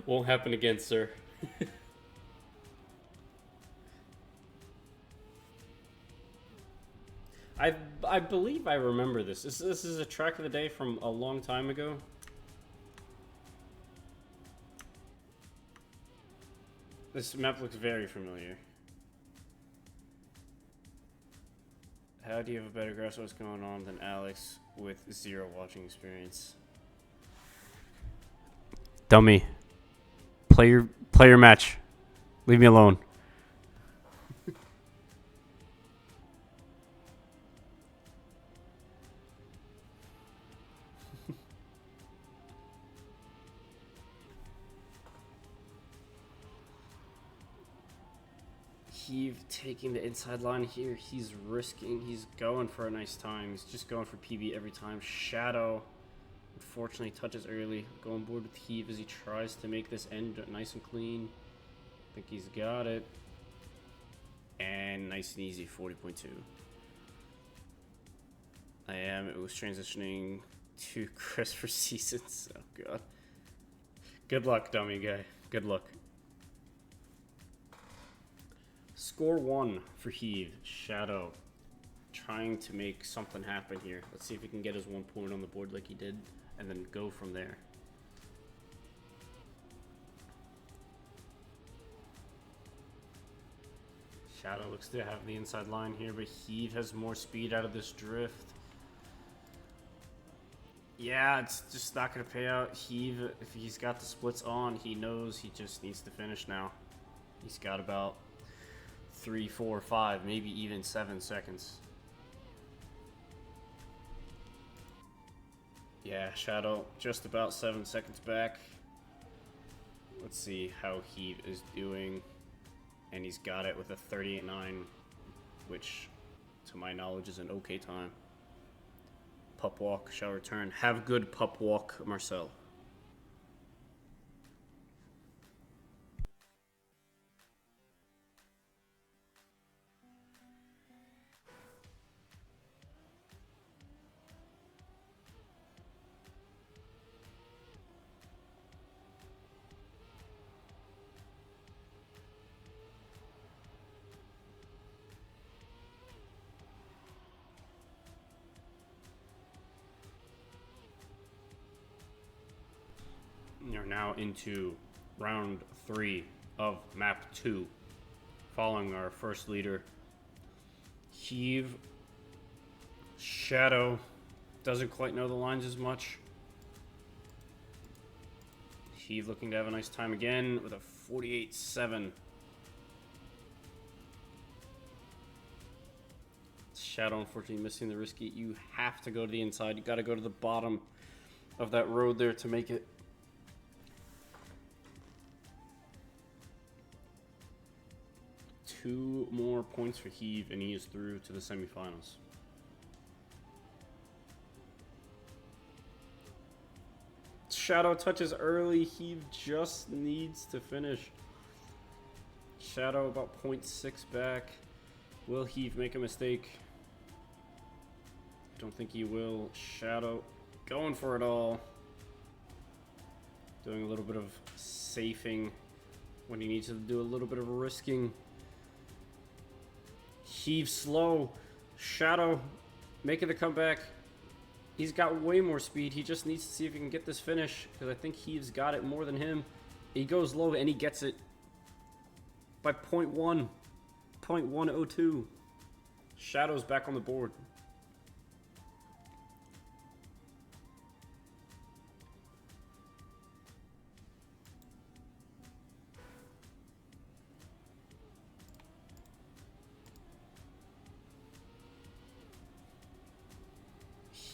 Won't happen again, sir. I believe I remember this. This is a track of the day from a long time ago. This map looks very familiar. How do you have a better grasp of what's going on than Alex with 0 watching experience? Dummy. Play your match. Leave me alone. Heave taking the inside line here. He's risking. He's going for a nice time. He's just going for PB every time. Shadow, unfortunately, touches early. Go on board with Heave as he tries to make this end nice and clean. I think he's got it. And nice and easy, 40.2. It was transitioning to Christopher Seasons. Oh, God. Good luck, dummy guy. Good luck. Score 1 for Heave. Shadow trying to make something happen here. Let's see if he can get his 1 point on the board like he did, and then go from there. Shadow looks to have the inside line here, but Heave has more speed out of this drift. Yeah, it's just not going to pay out. Heave, if he's got the splits on, he knows he just needs to finish now. He's got about 3, 4, 5, maybe even 7 seconds. Yeah, Shadow just about 7 seconds back. Let's see how Heave is doing. And he's got it with a 38.9, which to my knowledge is an okay time. Pup walk shall return. Have good pup walk, Marcel. We're now into round 3 of map 2, following our first leader. Heave. Shadow doesn't quite know the lines as much. Heave looking to have a nice time again with a 48.7. Shadow, unfortunately, missing the risky. You have to go to the inside. You got to go to the bottom of that road there to make it. Two more points for Heave, and he is through to the semifinals. Shadow touches early. Heave just needs to finish. Shadow about 0.6 back. Will Heave make a mistake? Don't think he will. Shadow going for it all. Doing a little bit of safing when he needs to do a little bit of risking. Heave slow. Shadow making the comeback. He's got way more speed. He just needs to see if he can get this finish, because I think Heave's got it more than him. He goes low and he gets it by 0.102. Shadow's back on the board.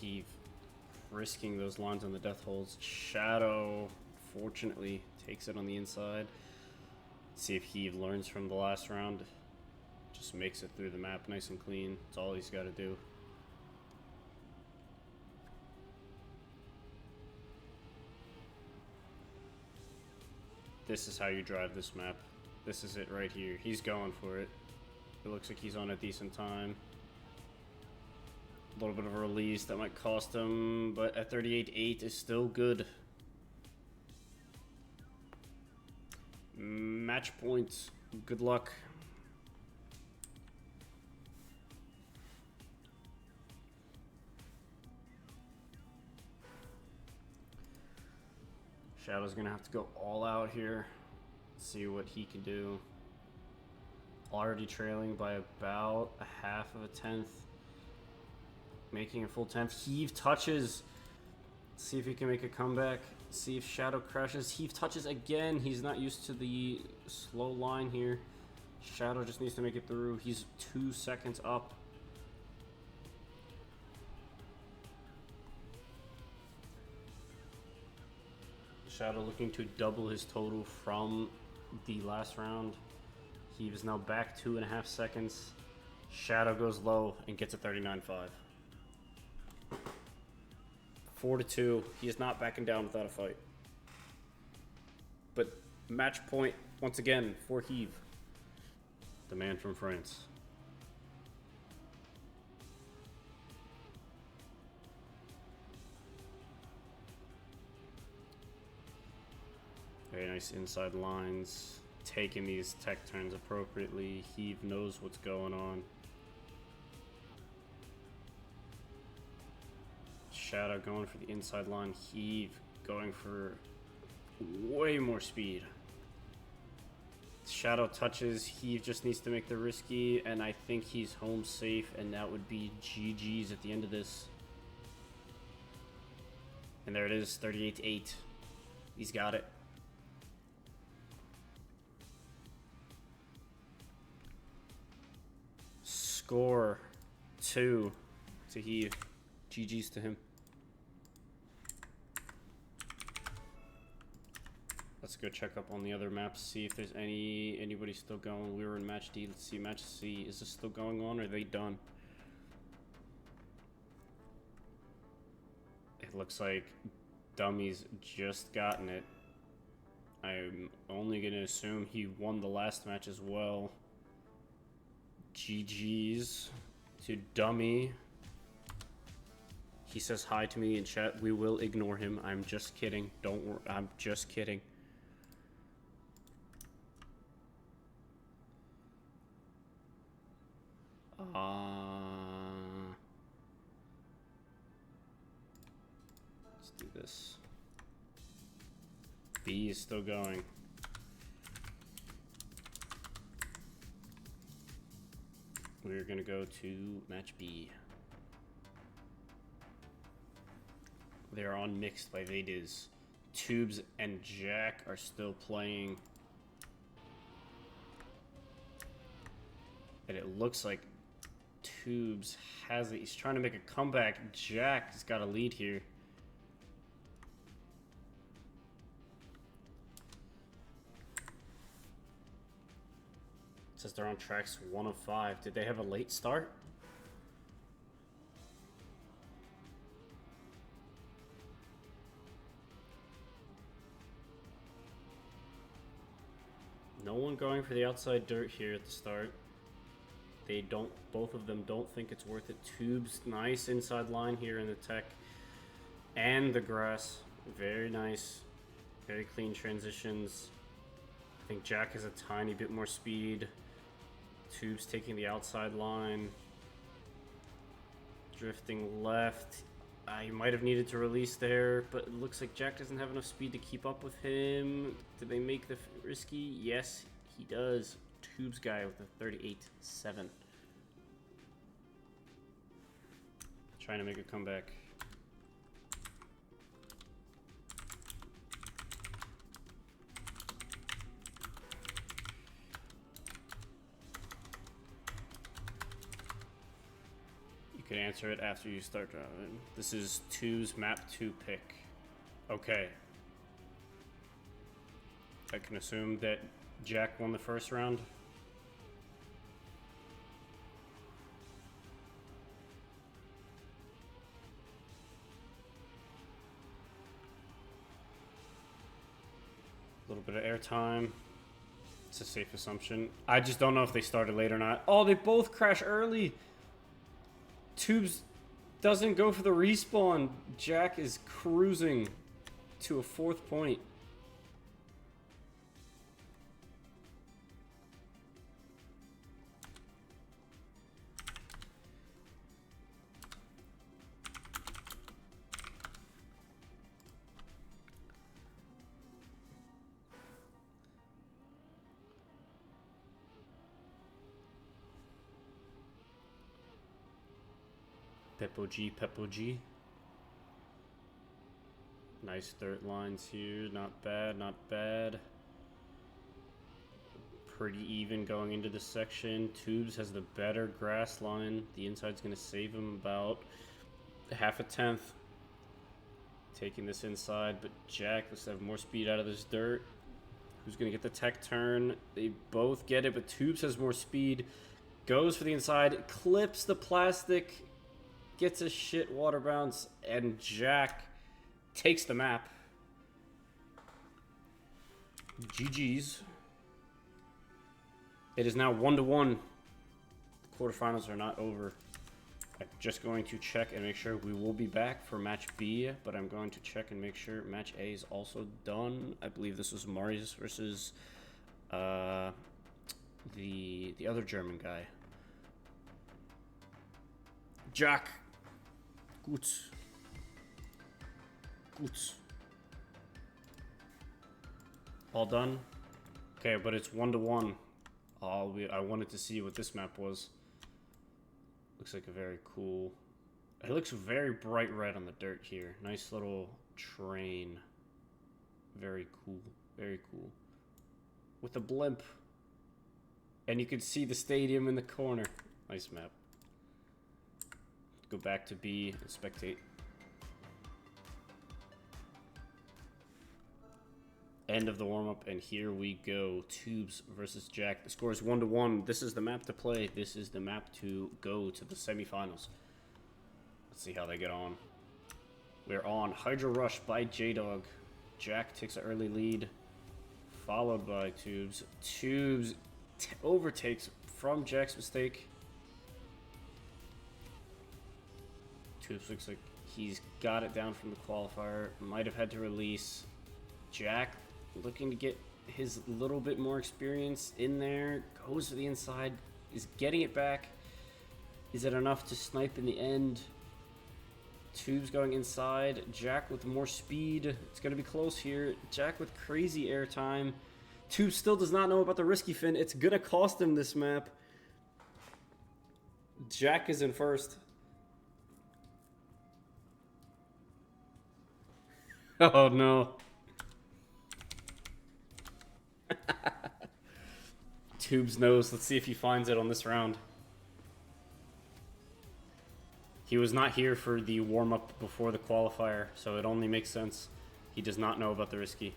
Heave risking those lines on the death holds. Shadow, fortunately, takes it on the inside. See if Heave learns from the last round. Just makes it through the map nice and clean. That's all he's got to do. This is how you drive this map. This is it right here. He's going for it. It looks like he's on a decent time. A little bit of a release that might cost him, but at 38.8 is still good. Match points. Good luck. Shadow's gonna have to go all out here. See what he can do. Already trailing by about a half of a tenth. Making a full 10th. Heave touches. See if he can make a comeback. See if Shadow crashes. Heave touches again. He's not used to the slow line here. Shadow just needs to make it through. He's 2 seconds up. Shadow looking to double his total from the last round. Heave is now back 2.5 seconds. Shadow goes low and gets a 39.5. 4-2. He is not backing down without a fight. But match point once again for Heave, the man from France. Very nice inside lines. Taking these tech turns appropriately. Heave knows what's going on. Shadow going for the inside line. Heave going for way more speed. Shadow touches. Heave just needs to make the risky, and I think he's home safe, and that would be GG's at the end of this. And there it is, 38-8. He's got it. Score 2 to Heave. GG's to him. Let's go check up on the other maps, see if there's anybody still going. We were in match D. Let's see, match C. Is this still going on, or are they done? It looks like Dummy's just gotten it. I'm only gonna assume he won the last match as well. GG's to Dummy. He says hi to me in chat. We will ignore him. I'm just kidding. Don't worry. I'm just kidding. Let's do this. B is still going. We're gonna go to match B. They're on mixed by Vadiz. Tubes and Jack are still playing. And it looks like Tubes has it. He's trying to make a comeback. Jack has got a lead here. It says they're on tracks 1 of 5. Did they have a late start? No one going for the outside dirt here at the start. They don't, both of them don't think it's worth it. Tubes, nice inside line here in the tech. And the grass, very nice. Very clean transitions. I think Jack has a tiny bit more speed. Tubes taking the outside line. Drifting left. He might have needed to release there, but it looks like Jack doesn't have enough speed to keep up with him. Did they make the risky? Yes, he does. Tubes guy with a 38.7. Trying to make a comeback. You can answer it after you start driving. This is 2's map 2 pick. Okay. I can assume that Jack won the first round. A little bit of airtime. It's a safe assumption. I just don't know if they started late or not. Oh, they both crash early. Tubes doesn't go for the respawn. Jack is cruising to a 4th point. Peppo G, Peppo G. Nice dirt lines here. Not bad, not bad. Pretty even going into this section. Tubes has the better grass line. The inside's going to save him about half a tenth. Taking this inside, but Jack looks to have more speed out of this dirt. Who's going to get the tech turn? They both get it, but Tubes has more speed. Goes for the inside, clips the plastic. Gets a shit water bounce, and Jack takes the map. GG's. It is now 1-1. The quarterfinals are not over. I'm just going to check and make sure we will be back for match B, but I'm going to check and make sure match A is also done. I believe this was Marius versus the other German guy. Jack. Gut. All done? Okay, but it's 1-1. I wanted to see what this map was. Looks like a very cool... It looks very bright red on the dirt here. Nice little train. Very cool. Very cool. With a blimp. And you can see the stadium in the corner. Nice map. Go back to B and spectate. End of the warm-up, and here we go. Tubes versus Jack. The score is 1-1. This is the map to play. This is the map to go to the semifinals. Let's see how they get on. We're on Hydro Rush by J-Dog. Jack takes an early lead, followed by Tubes. Tubes overtakes from Jack's mistake. Tubes looks like he's got it down from the qualifier. Might have had to release. Jack looking to get his little bit more experience in there. Goes to the inside. Is getting it back. Is it enough to snipe in the end? Tubes going inside. Jack with more speed. It's going to be close here. Jack with crazy airtime. Tubes still does not know about the risky fin. It's going to cost him this map. Jack is in first. Oh no. Tubes knows. Let's see if he finds it on this round. He was not here for the warm-up before the qualifier, so it only makes sense. He does not know about the risky.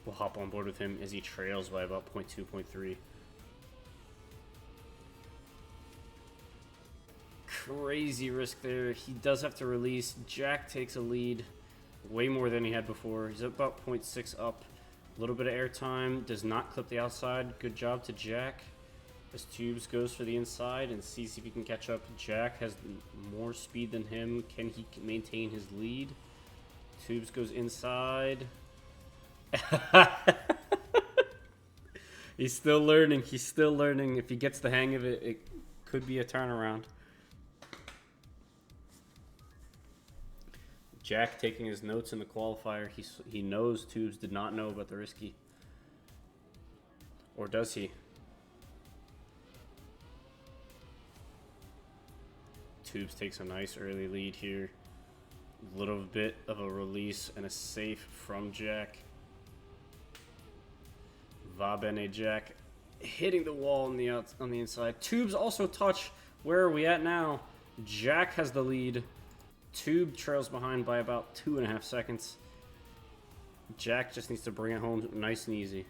We'll hop on board with him as he trails by about 0.2, 0.3. Crazy risk there. He does have to release. Jack takes a lead. Way more than he had before. He's about 0.6 up. A little bit of air time. Does not clip the outside. Good job to Jack. As Tubes goes for the inside and sees if he can catch up. Jack has more speed than him. Can he maintain his lead? Tubes goes inside. He's still learning. He's still learning. If he gets the hang of it, it could be a turnaround. Jack taking his notes in the qualifier. He knows Tubes did not know about the risky. Or does he? Tubes takes a nice early lead here. A little bit of a release and a safe from Jack. Va bene Jack hitting the wall on the inside. Tubes also touch. Where are we at now? Jack has the lead. Tube trails behind by about 2.5 seconds. Jack just needs to bring it home nice and easy.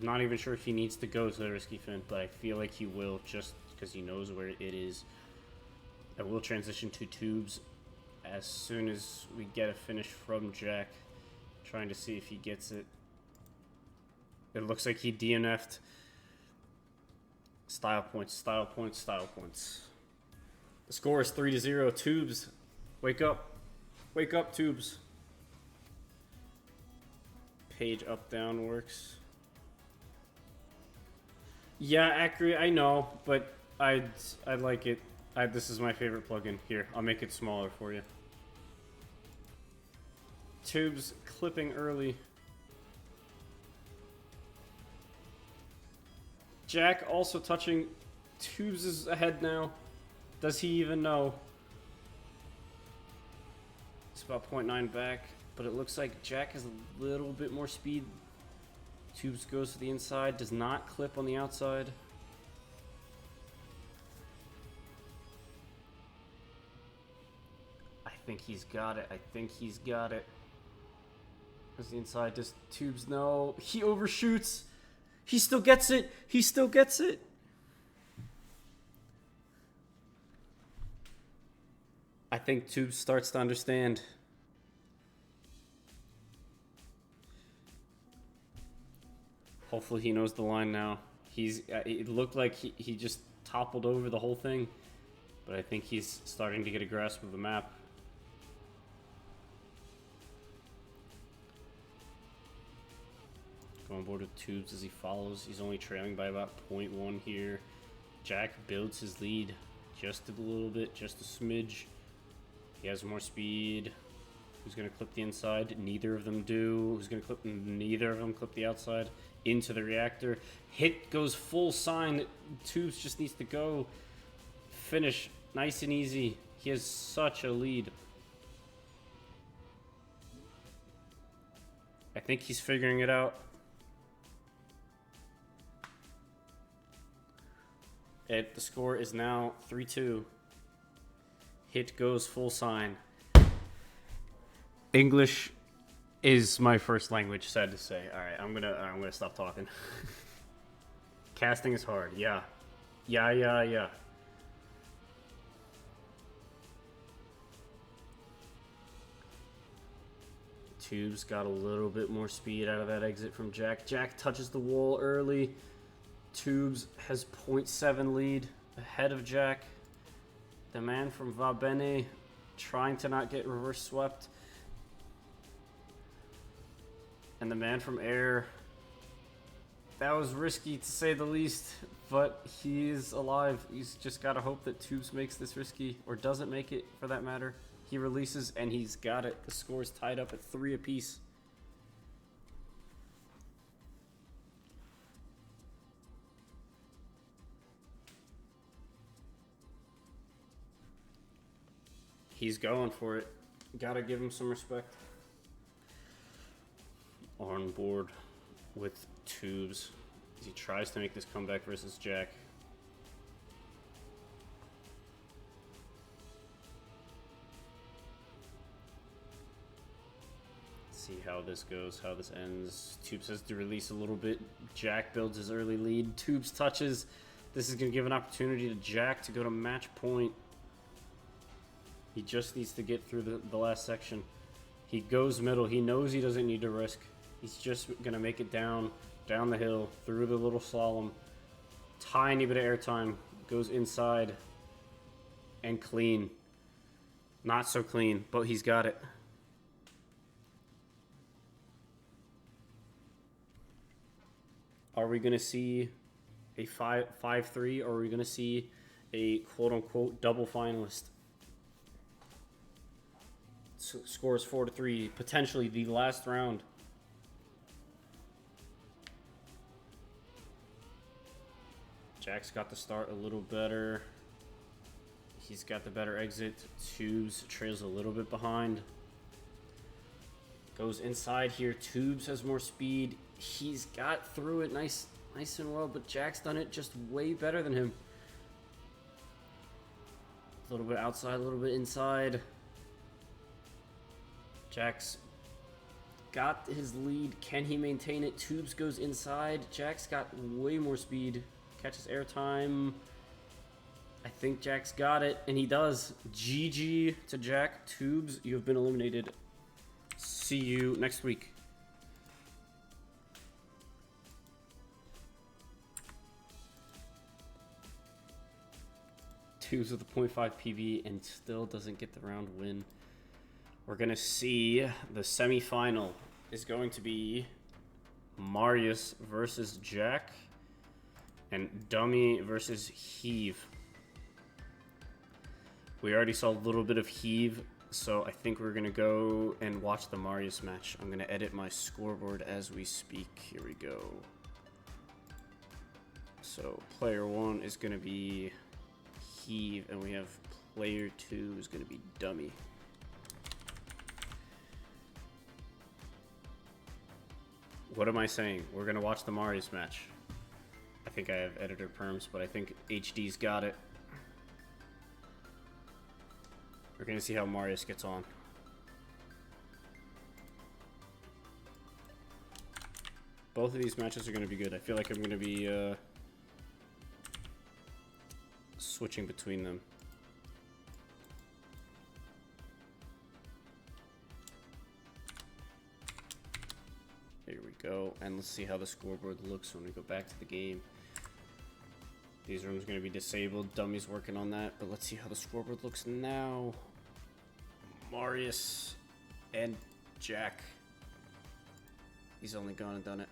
Not even sure if he needs to go to the risky fin, but I feel like he will just because he knows where it is. I will transition to Tubes as soon as we get a finish from Jack. Trying to see if he gets it. It looks like he DNF'd. Style points, style points, style points. The score is 3-0. Tubes, wake up. Wake up, Tubes. Page up, down works. Yeah, accurate, I know, but I like it. This is my favorite plugin. Here, I'll make it smaller for you. Tubes clipping early. Jack also touching. Tubes is ahead now. Does he even know? It's about 0.9 back, but it looks like Jack has a little bit more speed. Tubes goes to the inside, does not clip on the outside. I think he's got it. I think he's got it. Goes to the inside. Does Tubes know? He overshoots. He still gets it. He still gets it. I think Tubes starts to understand. Hopefully he knows the line now. It looked like he just toppled over the whole thing, but I think he's starting to get a grasp of the map. Go on board with Tubes as he follows. He's only trailing by about 0.1 here. Jack builds his lead just a little bit, just a smidge. He has more speed. Who's going to clip the inside? Neither of them do. Who's going to clip? Neither of them clip the outside. Into the reactor. Hit goes full sign. Tubes just needs to go. Finish. Nice and easy. He has such a lead. I think he's figuring it out. The score is now 3-2. Hit goes full sign. English is my first language, sad to say. All right, I'm gonna stop talking. Casting is hard. Yeah. Tubes got a little bit more speed out of that exit from Jack. Jack touches the wall early. Tubes has 0.7 lead ahead of Jack. The man from Va Bene trying to not get reverse swept. And the man from Air, that was risky to say the least, but he is alive. He's just got to hope that Tubes makes this risky, or doesn't make it for that matter. He releases and he's got it. The score is tied up at 3 apiece. He's going for it. Gotta give him some respect. On board with Tubes as he tries to make this comeback versus Jack. See how this goes, how this ends. Tubes has to release a little bit. Jack builds his early lead. Tubes touches. This is going to give an opportunity to Jack to go to match point. He just needs to get through the last section. He goes middle. He knows he doesn't need to risk. He's just going to make it down the hill, through the little slalom. Tiny bit of airtime. Goes inside. And clean. Not so clean, but he's got it. Are we going to see a 5-3, or are we going to see a quote-unquote double finalist? Scores 4-3, potentially the last round. Jack's got the start a little better. He's got the better exit. Tubes trails a little bit behind. Goes inside here. Tubes has more speed. He's got through it nice and well, but Jack's done it just way better than him. A little bit outside, a little bit inside. Jack's got his lead. Can he maintain it? Tubes goes inside. Jack's got way more speed. Catches airtime. I think Jack's got it, and he does. GG to Jack. Tubes, you have been eliminated. See you next week. Tubes with a 0.5 PB and still doesn't get the round win. We're going to see the semifinal is going to be Marius versus Jack and Dummy versus Heave. We already saw a little bit of Heave, so I think we're going to go and watch the Marius match. I'm going to edit my scoreboard as we speak. Here we go. So player 1 is going to be Heave, and we have player 2 is going to be Dummy. What am I saying? We're going to watch the Marius match. I think I have editor perms, but I think HD's got it. We're going to see how Marius gets on. Both of these matches are going to be good. I feel like I'm going to be switching between them. There we go. And let's see how the scoreboard looks when we go back to the game. These rooms are going to be disabled. Dummy's working on that, but let's see how the scoreboard looks now. Marius and Jack. He's only gone and done it.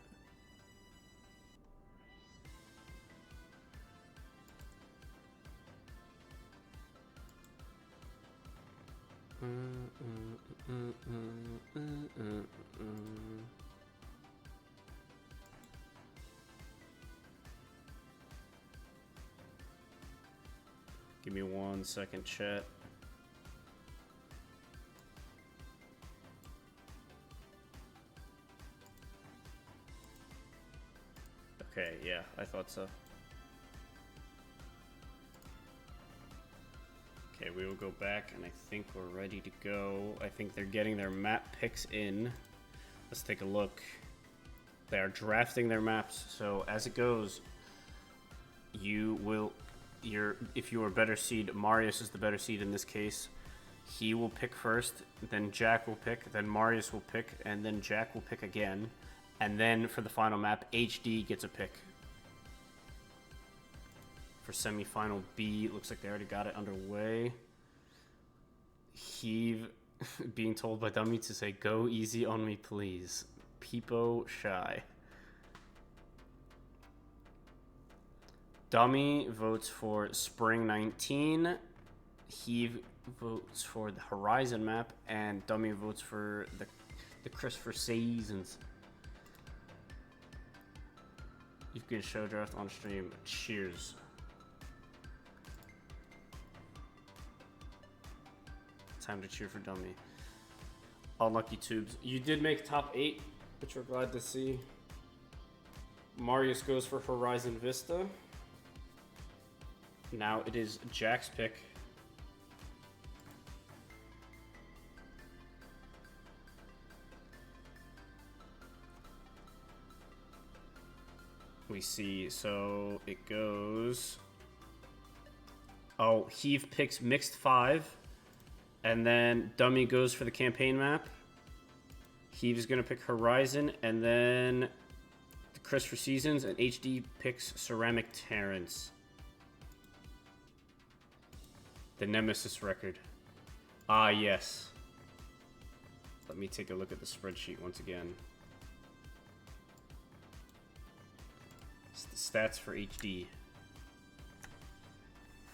Give me 1 second, chat. Okay, yeah, I thought so. Okay, we will go back, and I think we're ready to go. I think they're getting their map picks in. Let's take a look. They are drafting their maps, so as it goes, you will... if you are better seed, Marius is the better seed in this case. He will pick first, then Jack will pick, then Marius will pick, and then Jack will pick again. And then for the final map, HD gets a pick. For semifinal B, it looks like they already got it underway. Heave being told by Dummy to say, "Go easy on me, please." Peepo shy. Dummy votes for Spring 19. Heave votes for the Horizon map, and Dummy votes for the Christopher Seasons. You can show draft on stream. Cheers. Time to cheer for Dummy. Unlucky Tubes. You did make top 8, which we're glad to see. Marius goes for Horizon Vista. Now it is Jack's pick. we see. So it goes. Oh, Heave picks mixed 5. And then Dummy goes for the campaign map. Heave is going to pick Horizon. And then Chris for Seasons. And HD picks Ceramic Terrence. The Nemesis record. Ah, yes. Let me take a look at the spreadsheet once again. It's the stats for HD.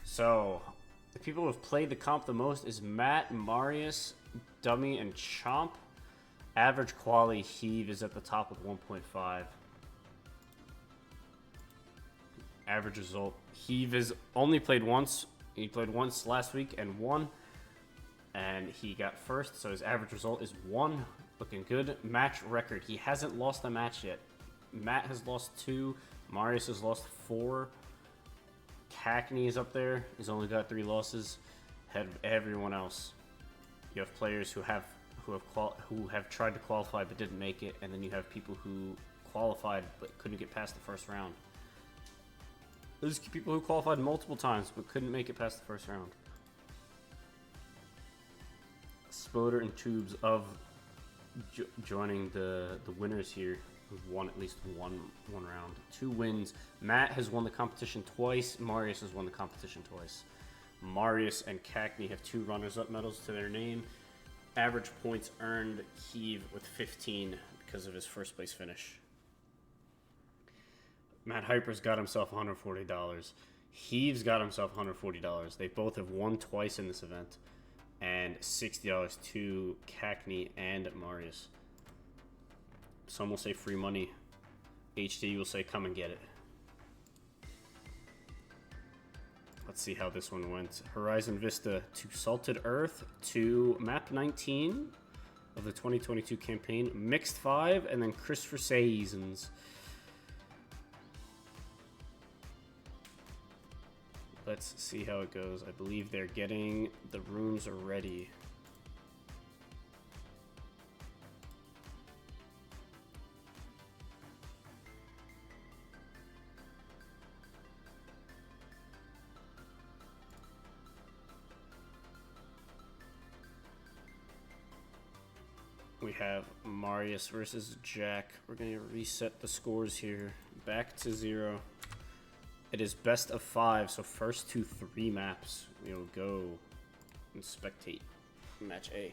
So, the people who have played the comp the most is Matt, Marius, Dummy, and Chomp. Average quality Heave is at the top with 1.5. Average result. Heave has only played once. He played once last week and won. And he got first, so his average result is 1. Looking good. Match record. He hasn't lost a match yet. Matt has lost 2. Marius has lost 4. Cackney is up there. He's only got 3 losses. Ahead of everyone else. You have players who have tried to qualify but didn't make it, and then you have people who qualified but couldn't get past the first round. There's people who qualified multiple times but couldn't make it past the first round. Spoder and Tubes of joining the winners here, who've won at least one round. 2 wins. Matt has won the competition twice. Marius has won the competition twice. Marius and Cackney have 2 runners-up medals to their name. Average points earned, Heave with 15 because of his first place finish. Matt Hyper's got himself $140. Heave's got himself $140. They both have won twice in this event. And $60 to Cackney and Marius. Some will say free money. HD will say come and get it. Let's see how this one went. Horizon Vista to Salted Earth to map 19 of the 2022 campaign. Mixed 5 and then Chris for Seasons. Let's see how it goes. I believe they're getting the rooms ready. We have Marius versus Jack. We're going to reset the scores here. Back to 0. It is best of 5, so first to 3 maps. We'll go and spectate match A.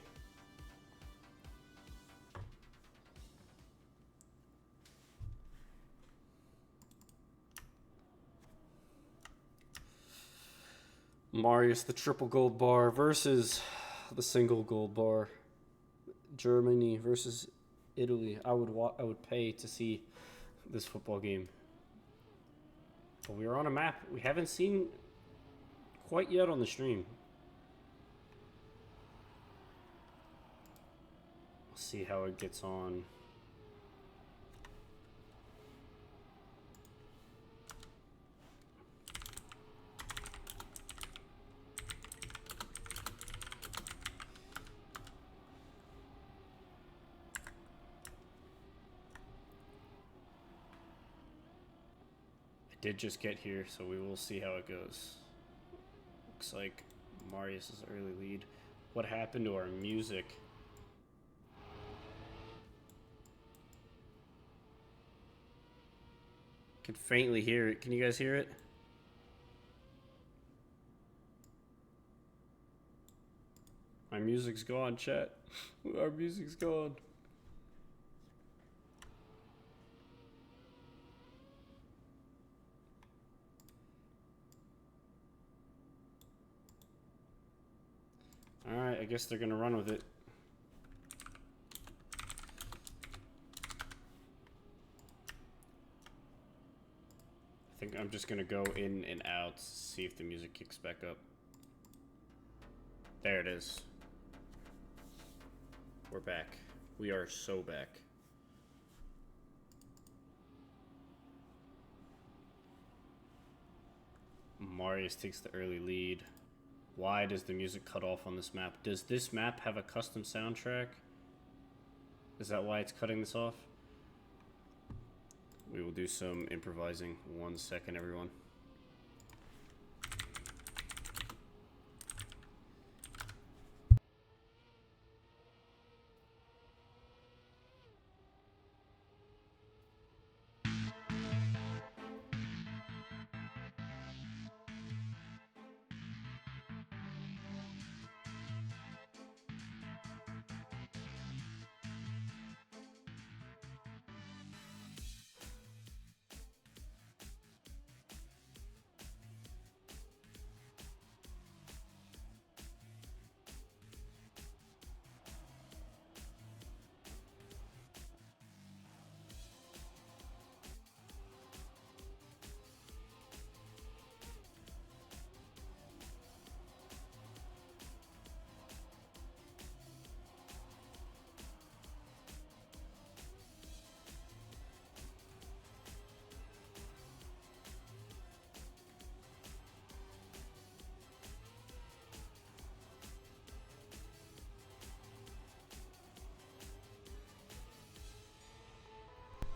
Marius, the triple gold bar versus the single gold bar. Germany versus Italy. I would pay to see this football game. But we are on a map we haven't seen quite yet on the stream. We'll see how it gets on. Did just get here, so we will see how it goes. Looks like Marius' early lead. What happened to our music? Can faintly hear it. Can you guys hear it? My music's gone, chat. Our music's gone. Alright, I guess they're gonna run with it. I think I'm just gonna go in and out, see if the music kicks back up. There it is. We're back. We are so back. Marius takes the early lead. Why does the music cut off on this map? Does this map have a custom soundtrack? Is that why it's cutting this off? We will do some improvising. 1 second, everyone.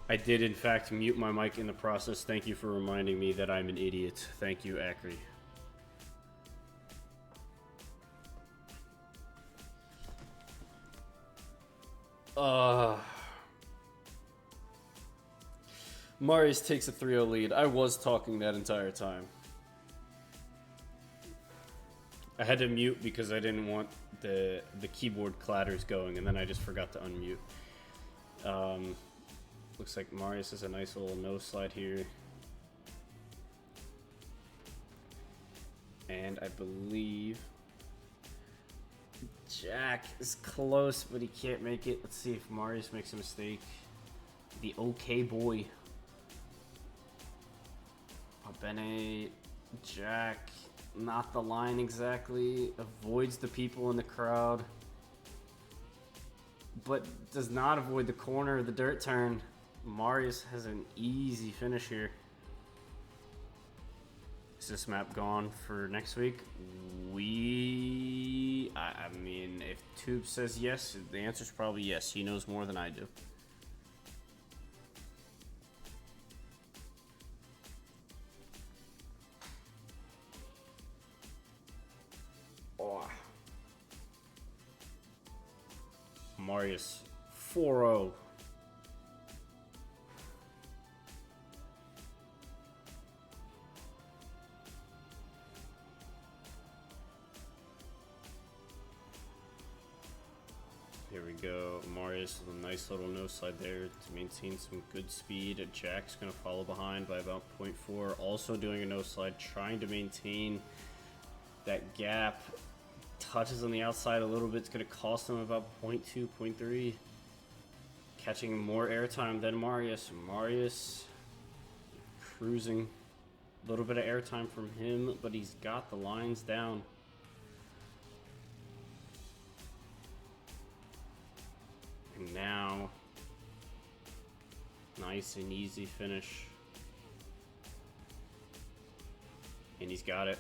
I did, in fact, mute my mic in the process. Thank you for reminding me that I'm an idiot. Thank you, Acri. Marius takes a 3-0 lead. I was talking that entire time. I had to mute because I didn't want the keyboard clatters going, and then I just forgot to unmute. Looks like Marius has a nice little nose slide here. And I believe Jack is close, but he can't make it. Let's see if Marius makes a mistake. The okay boy. Bene, Jack, not the line exactly. Avoids the people in the crowd. But does not avoid the corner of the dirt turn. Marius has an easy finish here. Is this map gone for next week? I mean, if Tube says yes, the answer is probably yes. He knows more than I do. Oh. Marius, 4-0. Here we go. Marius with a nice little nose slide there to maintain some good speed. Jack's going to follow behind by about 0.4. Also doing a nose slide, trying to maintain that gap. Touches on the outside a little bit. It's going to cost him about 0.2, 0.3. Catching more airtime than Marius. Marius cruising. A little bit of airtime from him, but he's got the lines down. And now, nice and easy finish. And he's got it.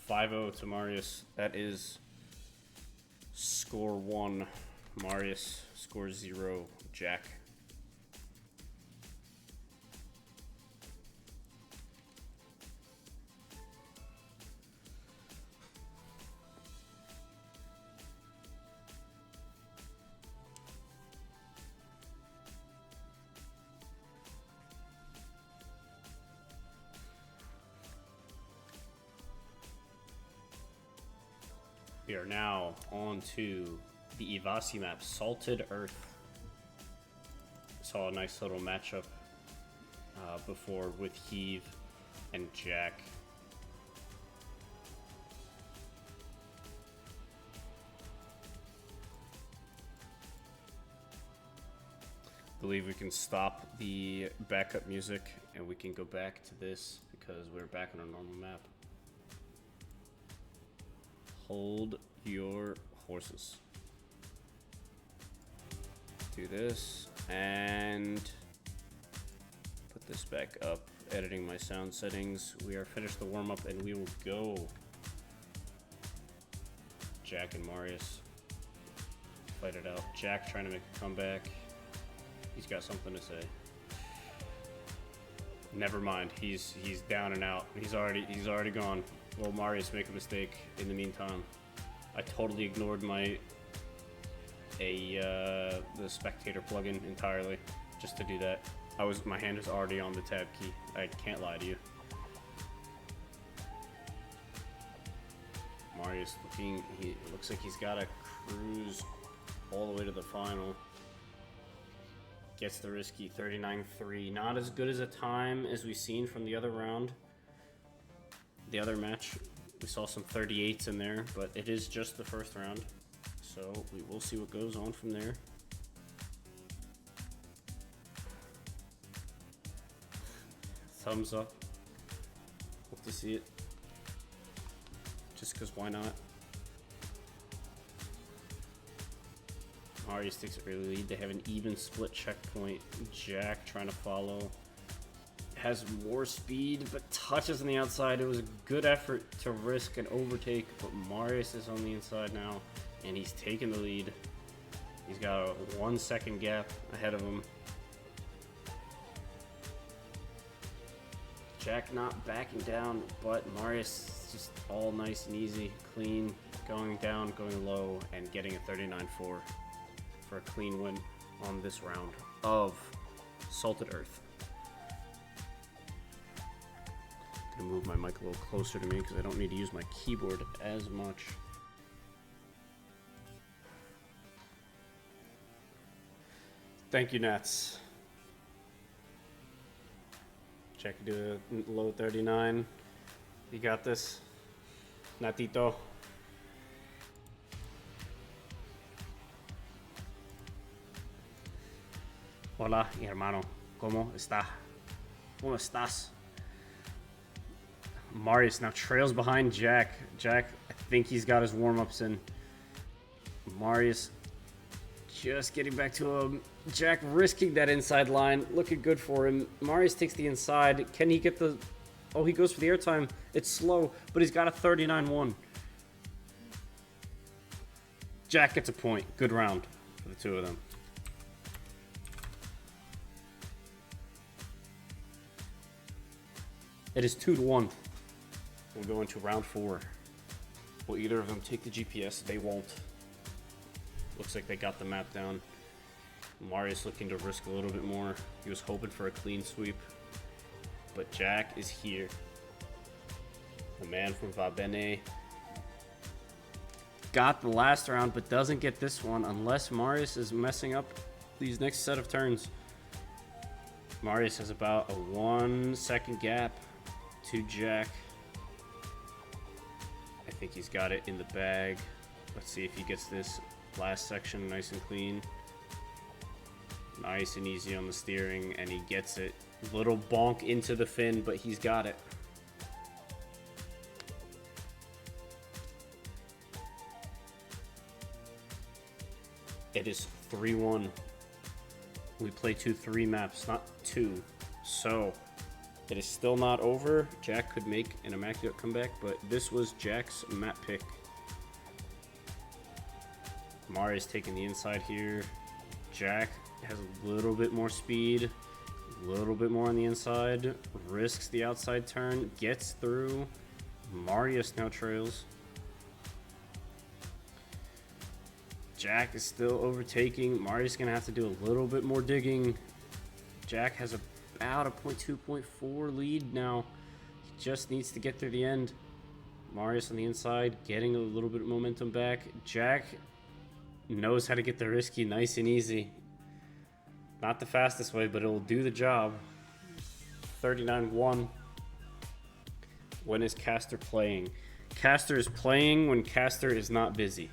5-0 to Marius. That is score 1. Marius, score 0. Jack. We are now on to the Ivasi map, Salted Earth. Saw a nice little matchup before with Heave and Jack. I believe we can stop the backup music and we can go back to this because we're back on our normal map. Hold your horses. Do this and put this back up. Editing my sound settings. We are finished the warm-up and we will go. Jack and Marius fight it out. Jack trying to make a comeback. He's got something to say. Never mind. He's down and out. He's already gone. Will Marius make a mistake in the meantime? I totally ignored the spectator plugin entirely just to do that. My hand was already on the tab key. I can't lie to you. Marius it looks like he's got to cruise all the way to the final. Gets the risky 39-3. Not as good as a time as we've seen from the other round. The other match, we saw some 38s in there, but it is just the first round. So we will see what goes on from there. Thumbs up. Hope to see it. Just because why not? Marius takes an early lead. They have an even split checkpoint. Jack trying to follow. Has more speed, but touches on the outside. It was a good effort to risk an overtake, but Marius is on the inside now, and he's taking the lead. He's got a 1 second gap ahead of him. Jack not backing down, but Marius just all nice and easy, clean, going down, going low, and getting a 39-4 for a clean win on this round of Salted Earth. Gonna move my mic a little closer to me because I don't need to use my keyboard as much. Thank you, Nats. Check, do a low 39. You got this, Natito. Hola, hermano. ¿Cómo está? ¿Cómo estás? Marius now trails behind Jack. Jack, I think he's got his warm-ups in. Marius just getting back to him. Jack risking that inside line. Looking good for him. Marius takes the inside. Can he get the... Oh, he goes for the airtime. It's slow, but he's got a 39-1. Jack gets a point. Good round for the two of them. It is 2-1. We'll go into round 4. Will either of them take the GPS? They won't. Looks like they got the map down. Marius looking to risk a little bit more. He was hoping for a clean sweep. But Jack is here. The man from Va Bene. Got the last round, but doesn't get this one unless Marius is messing up these next set of turns. Marius has about a 1 second gap to Jack. I think he's got it in the bag. Let's see if he gets this last section nice and clean. Nice and easy on the steering, and he gets it. Little bonk into the fin, but he's got it. It is 3-1. We play 2-3 maps, not 2. So it is still not over. Jack could make an immaculate comeback, but this was Jack's map pick. Marius taking the inside here. Jack has a little bit more speed, a little bit more on the inside, risks the outside turn, gets through. Marius now trails. Jack is still overtaking. Marius gonna have to do a little bit more digging. Jack has about a 0.2, 0.4 lead now. He just needs to get through the end. Marius on the inside, getting a little bit of momentum back. Jack knows how to get the risky nice and easy. Not the fastest way, but it'll do the job. 39-1. When is Caster playing? Caster is playing when Caster is not busy.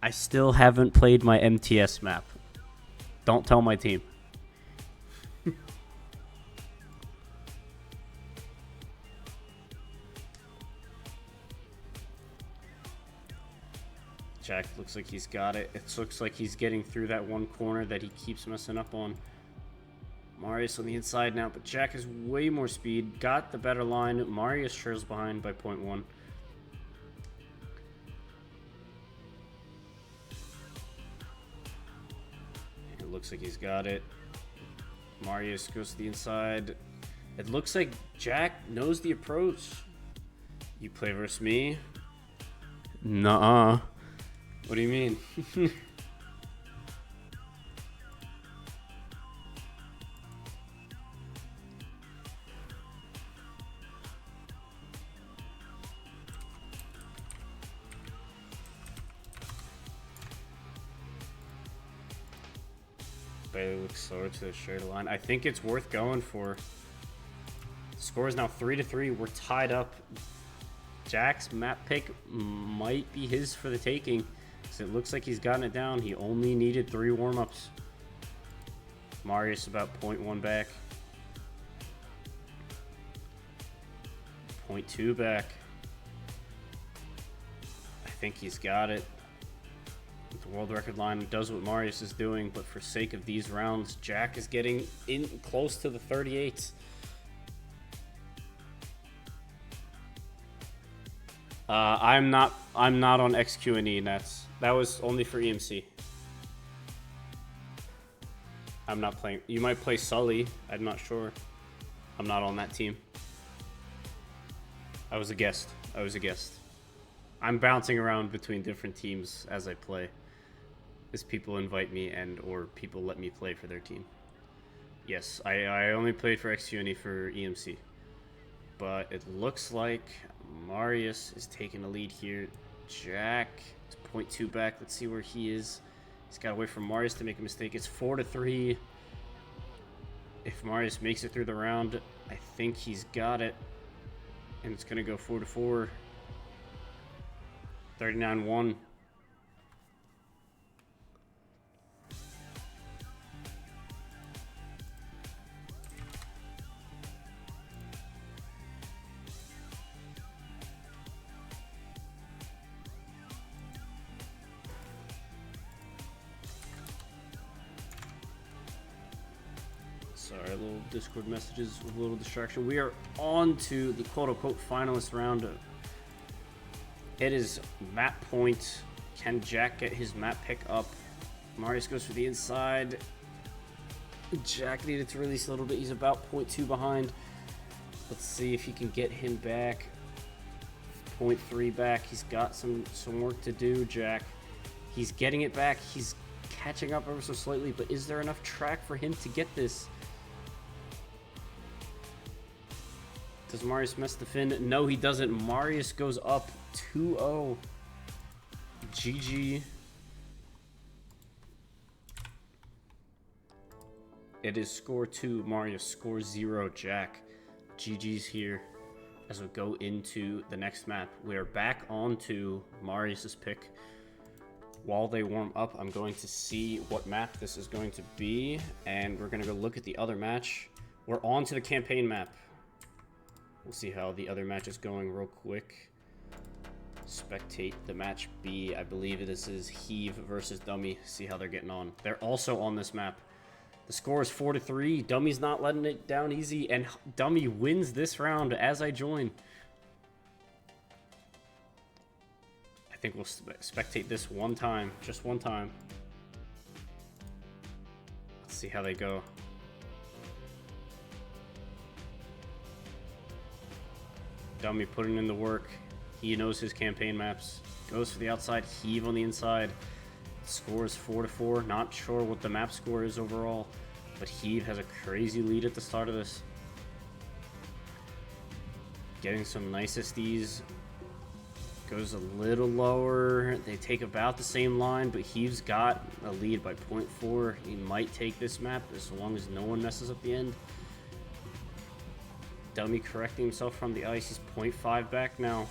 I still haven't played my MTS map. Don't tell my team. Jack looks like he's got it. It looks like he's getting through that one corner that he keeps messing up on. Marius on the inside now, but Jack has way more speed. Got the better line. Marius trails behind by 0.1. looks like he's got it. Marius goes to the inside. It looks like Jack knows the approach. You play versus me? Nuh-uh. What do you mean? Bailey looks slower to the straight line. I think it's worth going for. The score is now 3-3. We're tied up. Jack's map pick might be his for the taking, because it looks like he's gotten it down. He only needed 3 warm-ups. Marius about 0.1 back. 0.2 back. I think he's got it. The world record line does what Marius is doing, but for sake of these rounds, Jack is getting in close to the 38. I'm not on XQ&E nets. That was only for EMC. I'm not playing. You might play Sully. I'm not sure. I'm not on that team. I was a guest. I'm bouncing around between different teams as I play, as people invite me or people let me play for their team. Yes, I only played for XQ&E for EMC. But it looks like Marius is taking a lead here. Jack is 0.2 back. Let's see where he is. He's got to wait for Marius to make a mistake. It's 4-3. If Marius makes it through the round, I think he's got it. And it's going to go 4-4. 39-1. Sorry, little Discord messages with a little distraction. We are on to the quote-unquote finalist round. It is map point. Can Jack get his map pick up? Marius goes for the inside. Jack needed to release a little bit. He's about 0.2 behind. Let's see if he can get him back. 0.3 back. He's got some work to do, Jack. He's getting it back. He's catching up ever so slightly, but is there enough track for him to get this? Does Marius miss the fin? No, he doesn't. Marius goes up 2-0. GG. It is score 2. Marius score 0. Jack. GG's here as we go into the next map. We are back on to Marius's pick. While they warm up, I'm going to see what map this is going to be, and we're going to go look at the other match. We're on to the campaign map. We'll see how the other match is going real quick. Spectate the match B. I believe this is Heave versus Dummy. See how they're getting on. They're also on this map. The score is 4-3. Dummy's not letting it down easy, and Dummy wins this round as I join. I think we'll spectate this one time. Just one time. Let's see how they go. Dummy putting in the work. He knows his campaign maps. Goes for the outside. Heave on the inside. Score is 4-4. Not sure what the map score is overall, but Heave has a crazy lead at the start of this. Getting some nice SDs. Goes a little lower. They take about the same line, but Heave's got a lead by 0.4. He might take this map as long as no one messes up the end. Dummy correcting himself from the ice. He's 0.5 back now.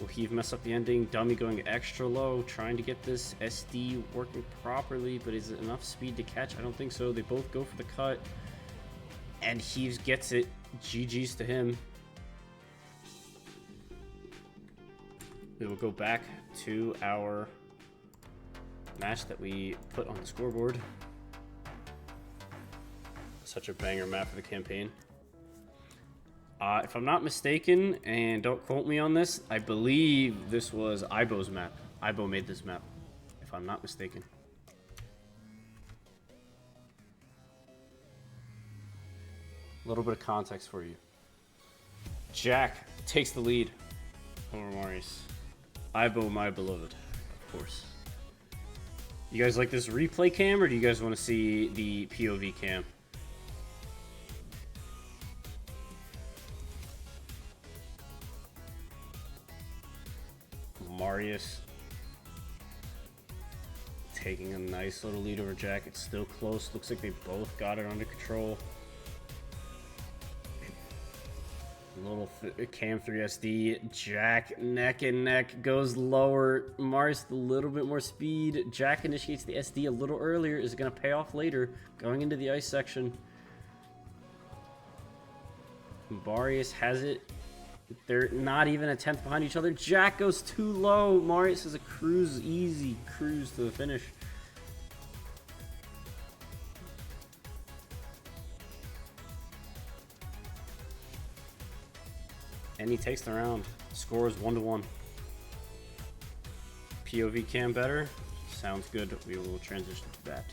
Will Heave mess up the ending? Dummy going extra low, trying to get this SD working properly, but is it enough speed to catch? I don't think so. They both go for the cut, and Heaves gets it. GG's to him. We will go back to our match that we put on the scoreboard. Such a banger map for the campaign. If I'm not mistaken, and don't quote me on this, I believe this was Ibo's map. Ibo made this map, if I'm not mistaken. A little bit of context for you. Jack takes the lead over Marius. Ibo, my beloved, of course. You guys like this replay cam, or do you guys want to see the POV cam? Marius taking a nice little lead over Jack. It's still close. Looks like they both got it under control. Little cam 3 SD. Jack neck and neck goes lower. Marius a little bit more speed. Jack initiates the SD a little earlier. Is it going to pay off later? Going into the ice section. Marius has it. They're not even a tenth behind each other. Jack goes too low. Marius has a cruise, easy cruise to the finish. And he takes the round. Score is 1-1. POV cam better? Sounds good. We will transition to that.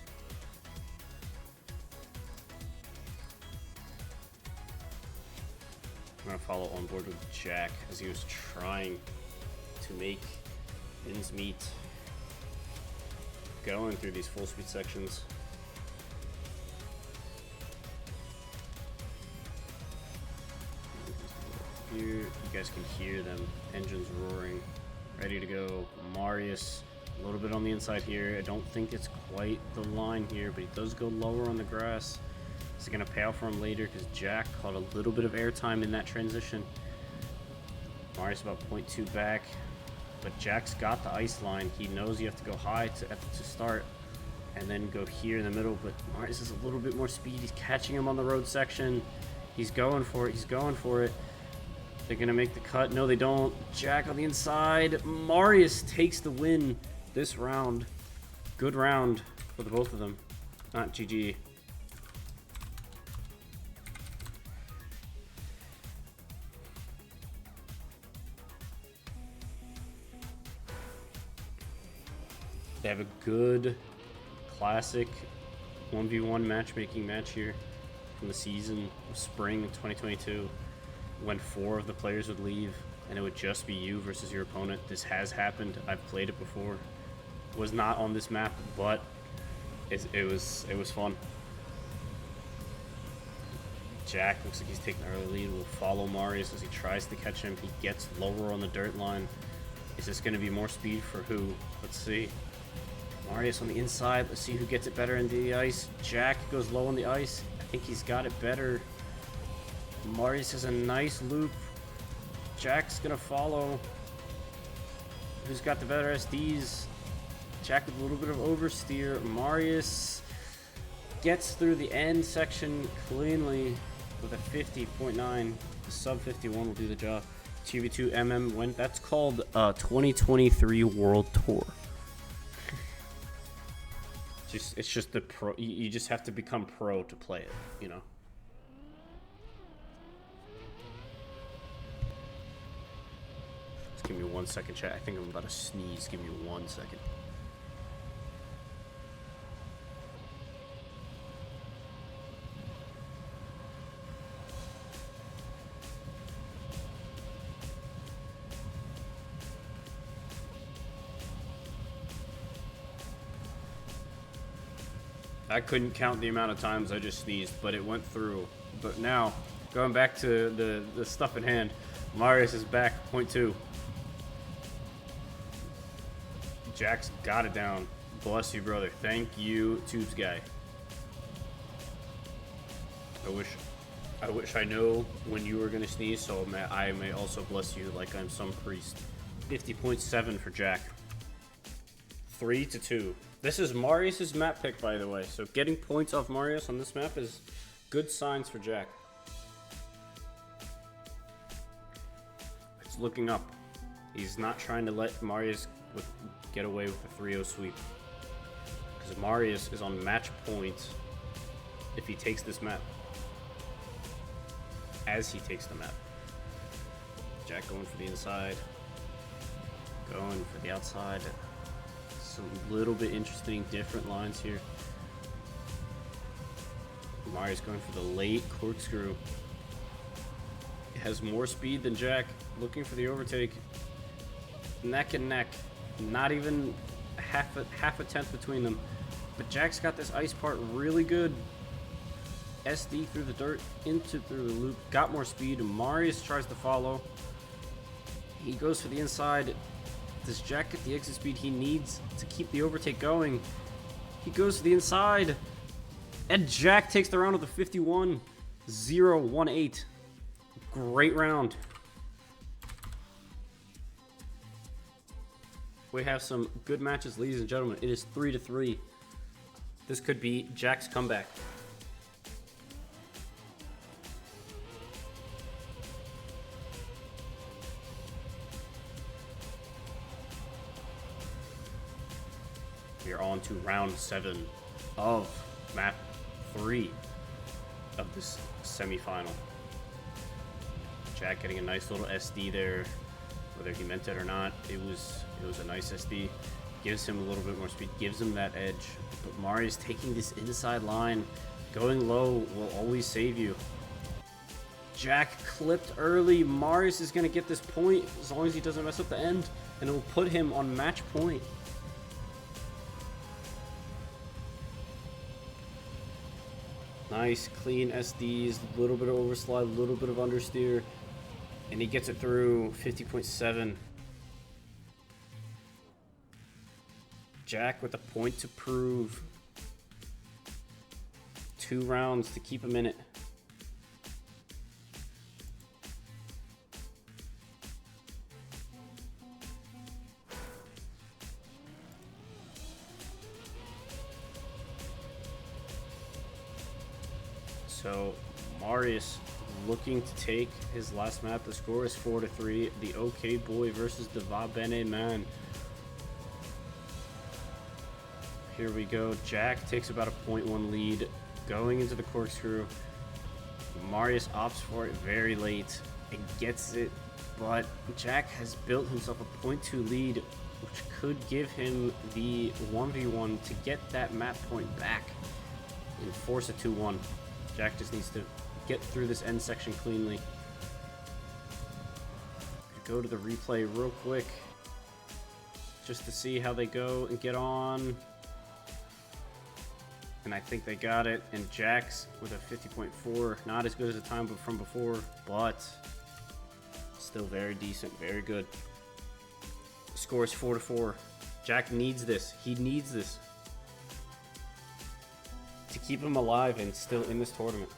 I'm going to follow on board with Jack as he was trying to make ends meet going through these full speed sections. Here, you guys can hear them, engines roaring, ready to go. Marius, a little bit on the inside here. I don't think it's quite the line here, but he does go lower on the grass. It's going to pay off for him later because Jack caught a little bit of airtime in that transition. Marius about 0.2 back, but Jack's got the ice line. He knows you have to go high to start and then go here in the middle, but Marius has a little bit more speed. He's catching him on the road section. He's going for it. He's going for it. They're going to make the cut. No, they don't. Jack on the inside. Marius takes the win this round. Good round for the both of them. Not GG. They have a good classic 1v1 matchmaking match here from the season of spring 2022 when 4 of the players would leave and it would just be you versus your opponent. This has happened. I've played it before. Was not on this map, but it was fun. Jack looks like he's taking the early lead. We'll follow Marius as he tries to catch him. He gets lower on the dirt line. Is this going to be more speed for who? Let's see. Marius on the inside. Let's see who gets it better into the ice. Jack goes low on the ice. I think he's got it better. Marius has a nice loop. Jack's going to follow. Who's got the better SDs? Jack with a little bit of oversteer. Marius gets through the end section cleanly with a 50.9. The sub 51 will do the job. 2v2 MM win. That's called 2023 World Tour. It's just the pro. You just have to become pro to play it, you know. Just give me 1 second, chat. I think I'm about to sneeze. Give me 1 second. I couldn't count the amount of times I just sneezed, but it went through. But now, going back to the stuff in hand, Marius is back, 0.2. Jack's got it down. Bless you, brother. Thank you, Tubes guy. I wish I know when you were gonna sneeze, so I may also bless you like I'm some priest. 50.7 for Jack. 3-2. This is Marius's map pick, by the way, so getting points off Marius on this map is good signs for Jack. It's looking up. He's not trying to let Marius get away with a 3-0 sweep. Because Marius is on match point if he takes this map. As he takes the map. Jack going for the inside. Going for the outside. Some little bit interesting, different lines here. Marius going for the late corkscrew. Has more speed than Jack. Looking for the overtake. Neck and neck. Not even half a tenth between them. But Jack's got this ice part really good. SD through the dirt, through the loop. Got more speed. Marius tries to follow. He goes for the inside. Does Jack get the exit speed he needs to keep the overtake going? He goes to the inside. And Jack takes the round with a 51-0-1-8. Great round. We have some good matches, ladies and gentlemen. It is 3-3. This could be Jack's comeback. We are on to round 7 of map 3 of this semifinal. Jack getting a nice little SD there, whether he meant it or not. It was a nice SD. Gives him a little bit more speed, gives him that edge. But Marius taking this inside line, going low will always save you. Jack clipped early. Marius is going to get this point as long as he doesn't mess up the end, and it will put him on match point. Nice, clean SDs, a little bit of overslide, a little bit of understeer, and he gets it through 50.7. Jack with a point to prove. 2 rounds to keep him in it. So Marius looking to take his last map. The score is 4-3. The OK Boy versus the Va Bene Man. Here we go. Jack takes about a 0.1 lead going into the corkscrew. Marius opts for it very late and gets it, but Jack has built himself a 0.2 lead, which could give him the 1v1 to get that map point back and force a 2-1. Jack just needs to get through this end section cleanly. Go to the replay real quick just to see how they go and get on. And I think they got it. And Jack's with a 50.4. Not as good as the time from before, but still very decent, very good. Score is 4-4. Jack needs this. He needs this to keep him alive and still in this tournament.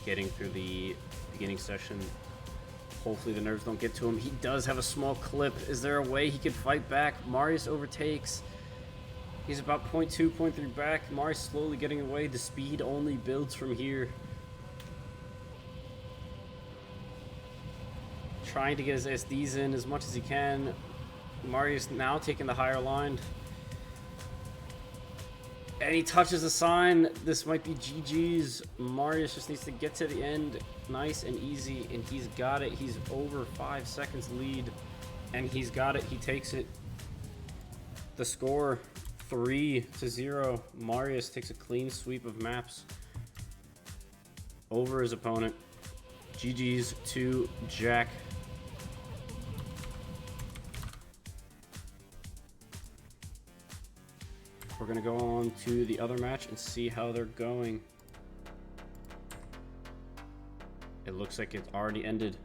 Getting through the beginning session. Hopefully the nerves don't get to him. He does have a small clip. Is there a way he could fight back? Marius overtakes. He's about 0.2, 0.3 back. Marius slowly getting away. The speed only builds from here. Trying to get his SDs in as much as he can. Marius now taking the higher line. And he touches the sign. This might be GG's. Marius just needs to get to the end nice and easy, and he's got it. He's over 5 seconds lead, and he's got it. He takes it. The score 3-0. Marius takes a clean sweep of maps over his opponent. GG's to Jack. We're going to go on to the other match and see how they're going. It looks like it's already ended.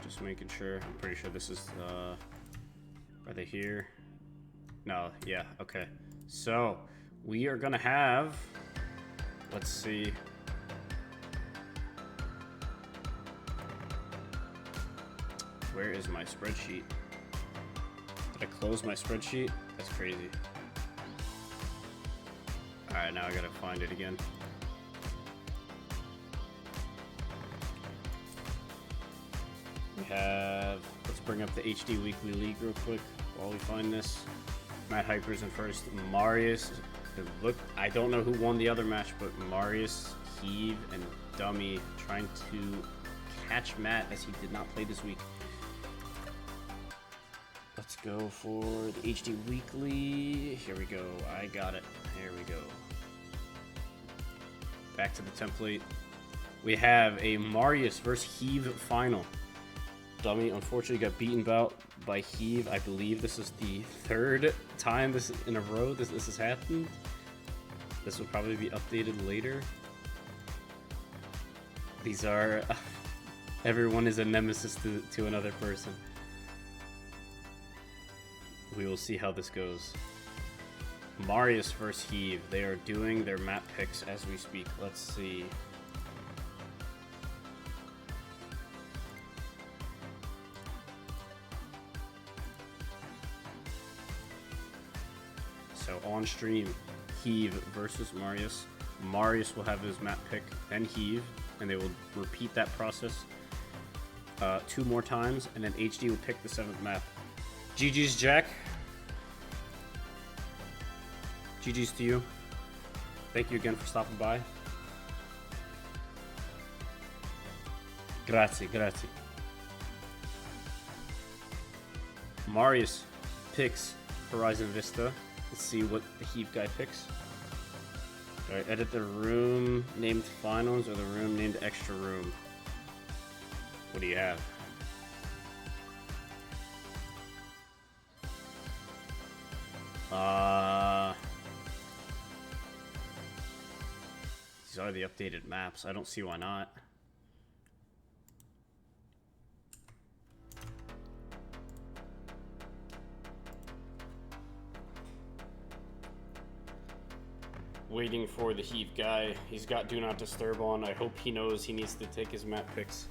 Just making sure. I'm pretty sure this is are they here? No, yeah, okay. So, we are going to have, let's see. Where is my spreadsheet? Did I close my spreadsheet? That's crazy. Alright, now I gotta find it again. We have, let's bring up the HD Weekly League real quick while we find this. Matt Hyper's in first. Marius I don't know who won the other match, but Marius, Heave, and Dummy trying to catch Matt as he did not play this week. Let's go for the HD Weekly. Here we go. I got it. Here we go. Back to the template. We have a Marius versus Heave final. Dummy unfortunately got beaten by Heave. I believe this is the third time this in a row this has happened. This will probably be updated later. These are everyone is a nemesis to another person. We will see how this goes. Marius versus Heave. They are doing their map picks as we speak. Let's see. So on stream, Heave versus Marius. Marius will have his map pick, then Heave, and they will repeat that process 2 more times, and then HD will pick the 7th map. GG's, Jack. GG's to you. Thank you again for stopping by. Grazie, grazie. Marius picks Horizon Vista. Let's see what the Heave guy picks. Alright, edit the room named Finals or the room named Extra Room. What do you have? These are the updated maps. I don't see why not. Waiting for the Heave guy. He's got Do Not Disturb on. I hope he knows he needs to take his map picks.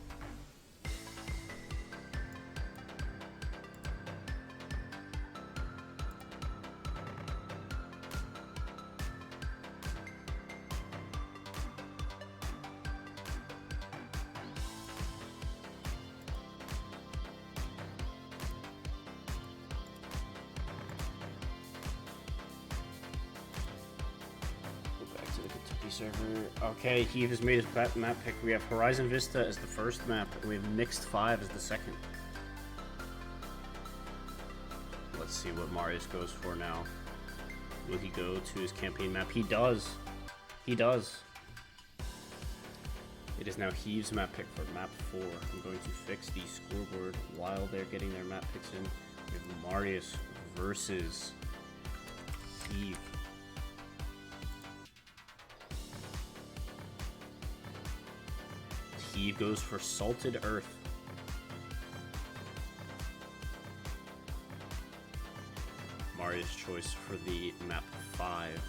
Server. Okay, Heave has made his map pick. We have Horizon Vista as the first map, and we have Mixed 5 as the second. Let's see what Marius goes for now. Will he go to his campaign map? He does. He does. It is now Heave's map pick for map 4. I'm going to fix the scoreboard while they're getting their map picks in. We have Marius versus Heave. Heave goes for Salted Earth. Marius' choice for the map 5.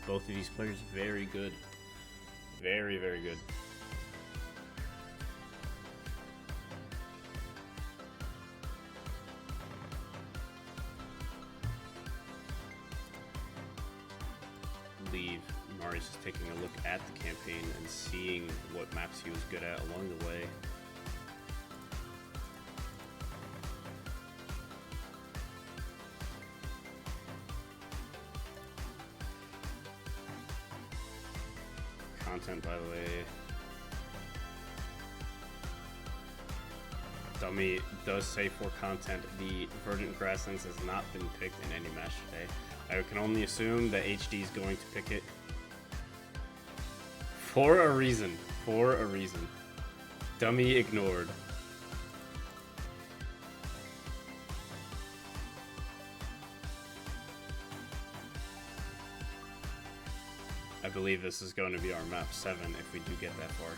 Both of these players very good. Very, very good. Leave. Marius is taking a look at the campaign and seeing what maps he was good at along the way. Content, by the way. Dummy does say for content, the Verdant Grasslands has not been picked in any match today. I can only assume that HD is going to pick it for a reason. For a reason. Dummy ignored. I believe this is going to be our map 7 if we do get that far.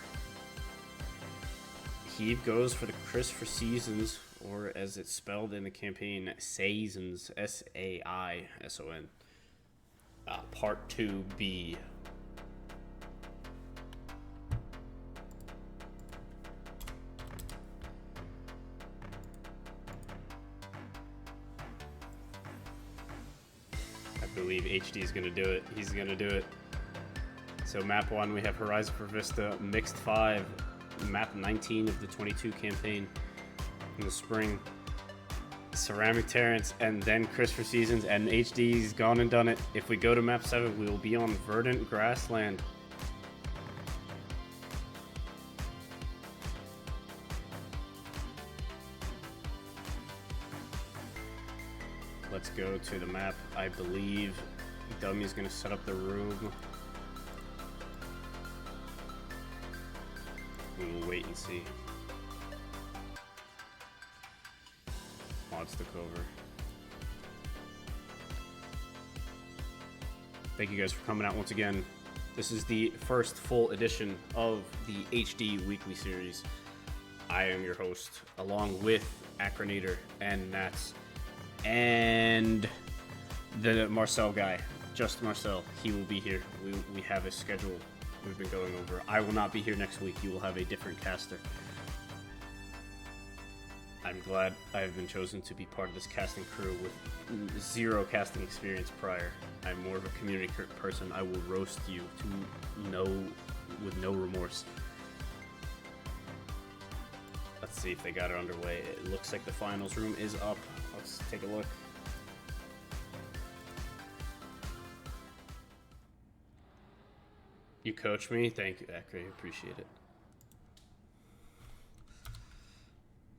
Heave goes for the Chris for Seasons, or as it's spelled in the campaign, Saisons, S-A-I-S-O-N. Part 2B. I believe HD is going to do it. He's going to do it. So map 1, we have Horizon for Vista, Mixed 5, map 19 of the 22 campaign in the spring. Ceramic Terrence, and then Christopher Seasons, and HD's gone and done it. If we go to map 7, we will be on verdant grassland. Let's go to the map. I believe Dummy's gonna set up the room. We will wait and see. Mods took over. Thank you guys for coming out once again. This is the first full edition of the HD Weekly Series. I am your host, along with Acronator and Nats, and the Marcel guy, just Marcel. He will be here. We have a schedule we've been going over. I will not be here next week. You will have a different caster. I'm glad I have been chosen to be part of this casting crew with zero casting experience prior. I'm more of a community person. I will roast you with no remorse. Let's see if they got it underway. It looks like the finals room is up. Let's take a look. You coach me? Thank you, Akre. Appreciate it.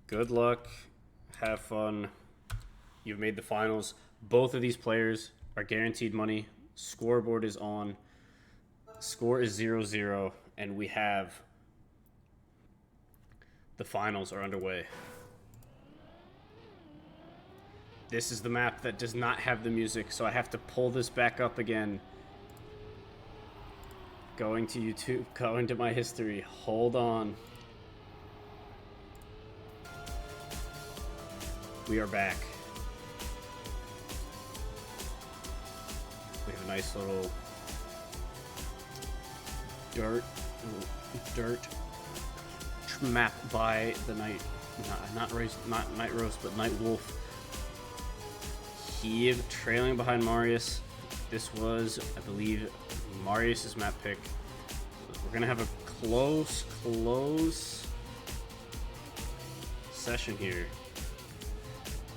Good luck. Have fun. You've made the finals. Both of these players are guaranteed money. Scoreboard is on. Score is 0-0, and we have the finals are underway. This is the map that does not have the music, so I have to pull this back up again. Going to YouTube, going to my history. Hold on. We are back. We have a nice little dirt map by the night, not Night Roast, but Night Wolf. Heave trailing behind Marius. This was, I believe, Marius's map pick. We're gonna have a close session here.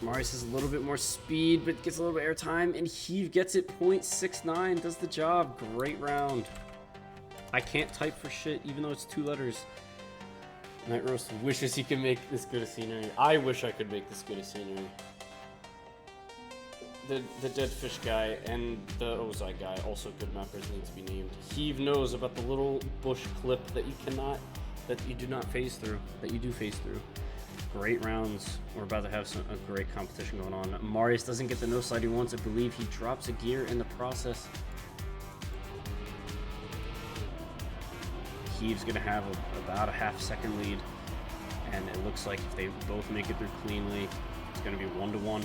Marius has a little bit more speed, but gets a little bit of airtime, and Heave gets it 0.69, does the job. Great round. I can't type for shit, even though it's 2 letters. Night Roast wishes he could make this good a scenery. I wish I could make this good a scenery. The dead fish guy and the Ozai guy, also good mappers, need to be named. Heave knows about the little bush clip that you do not phase through, that you do phase through. Great rounds. We're about to have a great competition going on. Marius doesn't get the no slide he wants. I believe he drops a gear in the process. Heave's gonna have about a half-second lead, and it looks like if they both make it through cleanly, it's gonna be 1-1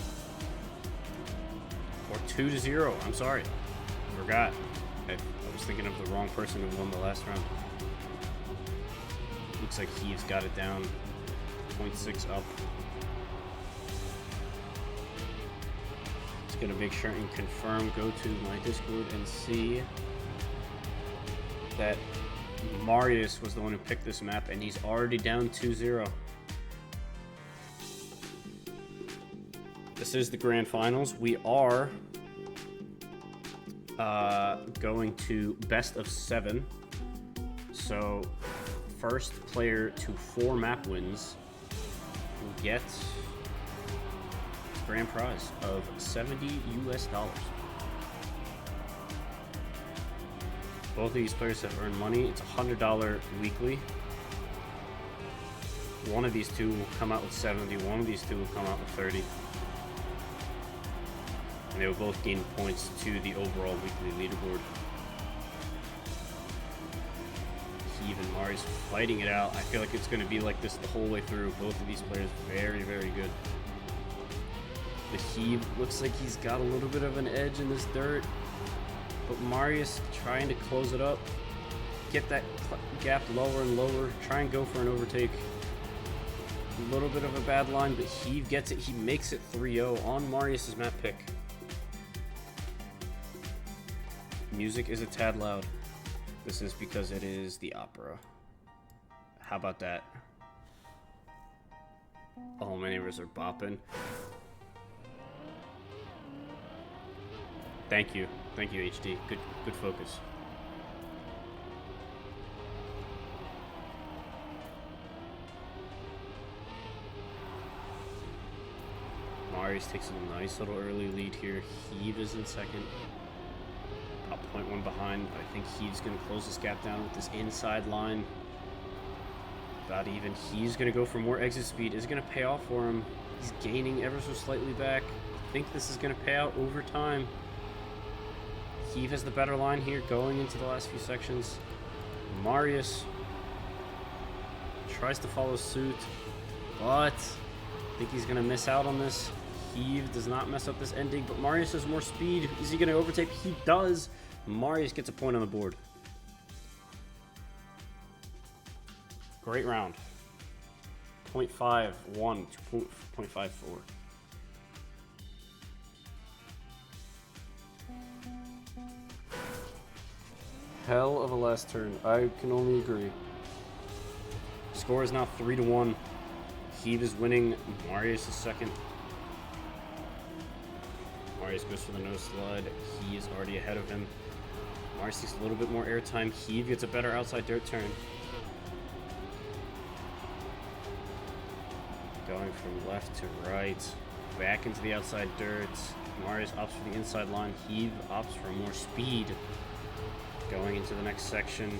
or 2-0. I'm sorry, I forgot. I was thinking of the wrong person who won the last round. Looks like Heave's got it down. 0.6 up. Just gonna make sure and confirm, go to my Discord and see that Marius was the one who picked this map, and he's already down 2-0. This is the grand finals. We are going to best of 7. So first player to 4 map wins will get a grand prize of $70 US. Both of these players have earned money. It's $100 weekly. One of these two will come out with 70. One of these two will come out with 30. And they will both gain points to the overall weekly leaderboard. Heave and Marius fighting it out. I feel like it's going to be like this the whole way through. Both of these players very, very good. The Heave looks like he's got a little bit of an edge in this dirt. But Marius trying to close it up, get that gap lower and lower, try and go for an overtake. A little bit of a bad line, but Heave gets it. He makes it 3-0 on Marius's map pick. Music is a tad loud. This is because it is the opera. How about that? All my neighbors are bopping. Thank you, HD. Good focus. Marius takes a nice little early lead here. Heave is in second. About 0.1 behind. I think Heave's going to close this gap down with this inside line. About even. He's going to go for more exit speed. Is it going to pay off for him? He's gaining ever so slightly back. I think this is going to pay out over time. Heave has the better line here going into the last few sections. Marius tries to follow suit, but I think he's going to miss out on this. Heave does not mess up this ending, but Marius has more speed. Is he going to overtake? He does. Marius gets a point on the board. Great round. 0.51 to 0.54. Hell of a last turn. I can only agree. Score is now 3-1. Heave is winning. Marius is second. Marius goes for the no slide. He is already ahead of him. Marius takes a little bit more airtime. Heave gets a better outside dirt turn. Going from left to right. Back into the outside dirt. Marius opts for the inside line. Heave opts for more speed. Going into the next section.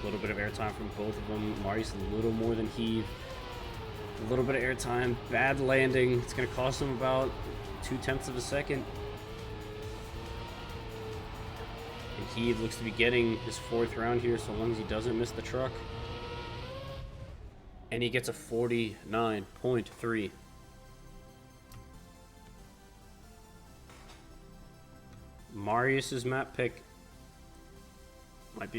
A little bit of airtime from both of them. Marius a little more than Heave. A little bit of airtime. Bad landing. It's going to cost him about 0.2 of a second. And Heave looks to be getting his 4th round here, so long as he doesn't miss the truck. And he gets a 49.3. Marius's map pick might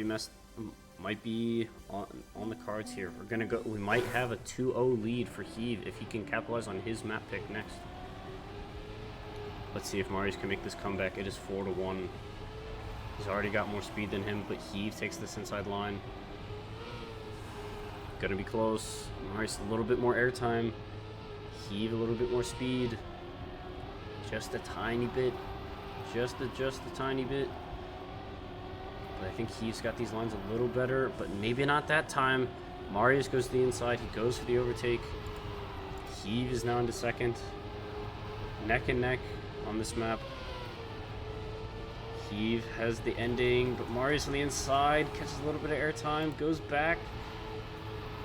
be on the cards here. We're gonna go. We might have a 2-0 lead for Heave if he can capitalize on his map pick next. Let's see if Marius can make this comeback. It is 4-1. He's already got more speed than him, but Heave takes this inside line. Gonna be close. Marius a little bit more airtime. Heave a little bit more speed. Just a tiny bit. Just a tiny bit. But I think Heave's got these lines a little better, but maybe not that time. Marius goes to the inside. He goes for the overtake. Heave is now into second. Neck and neck on this map. Heave has the ending, but Marius on the inside catches a little bit of airtime, goes back.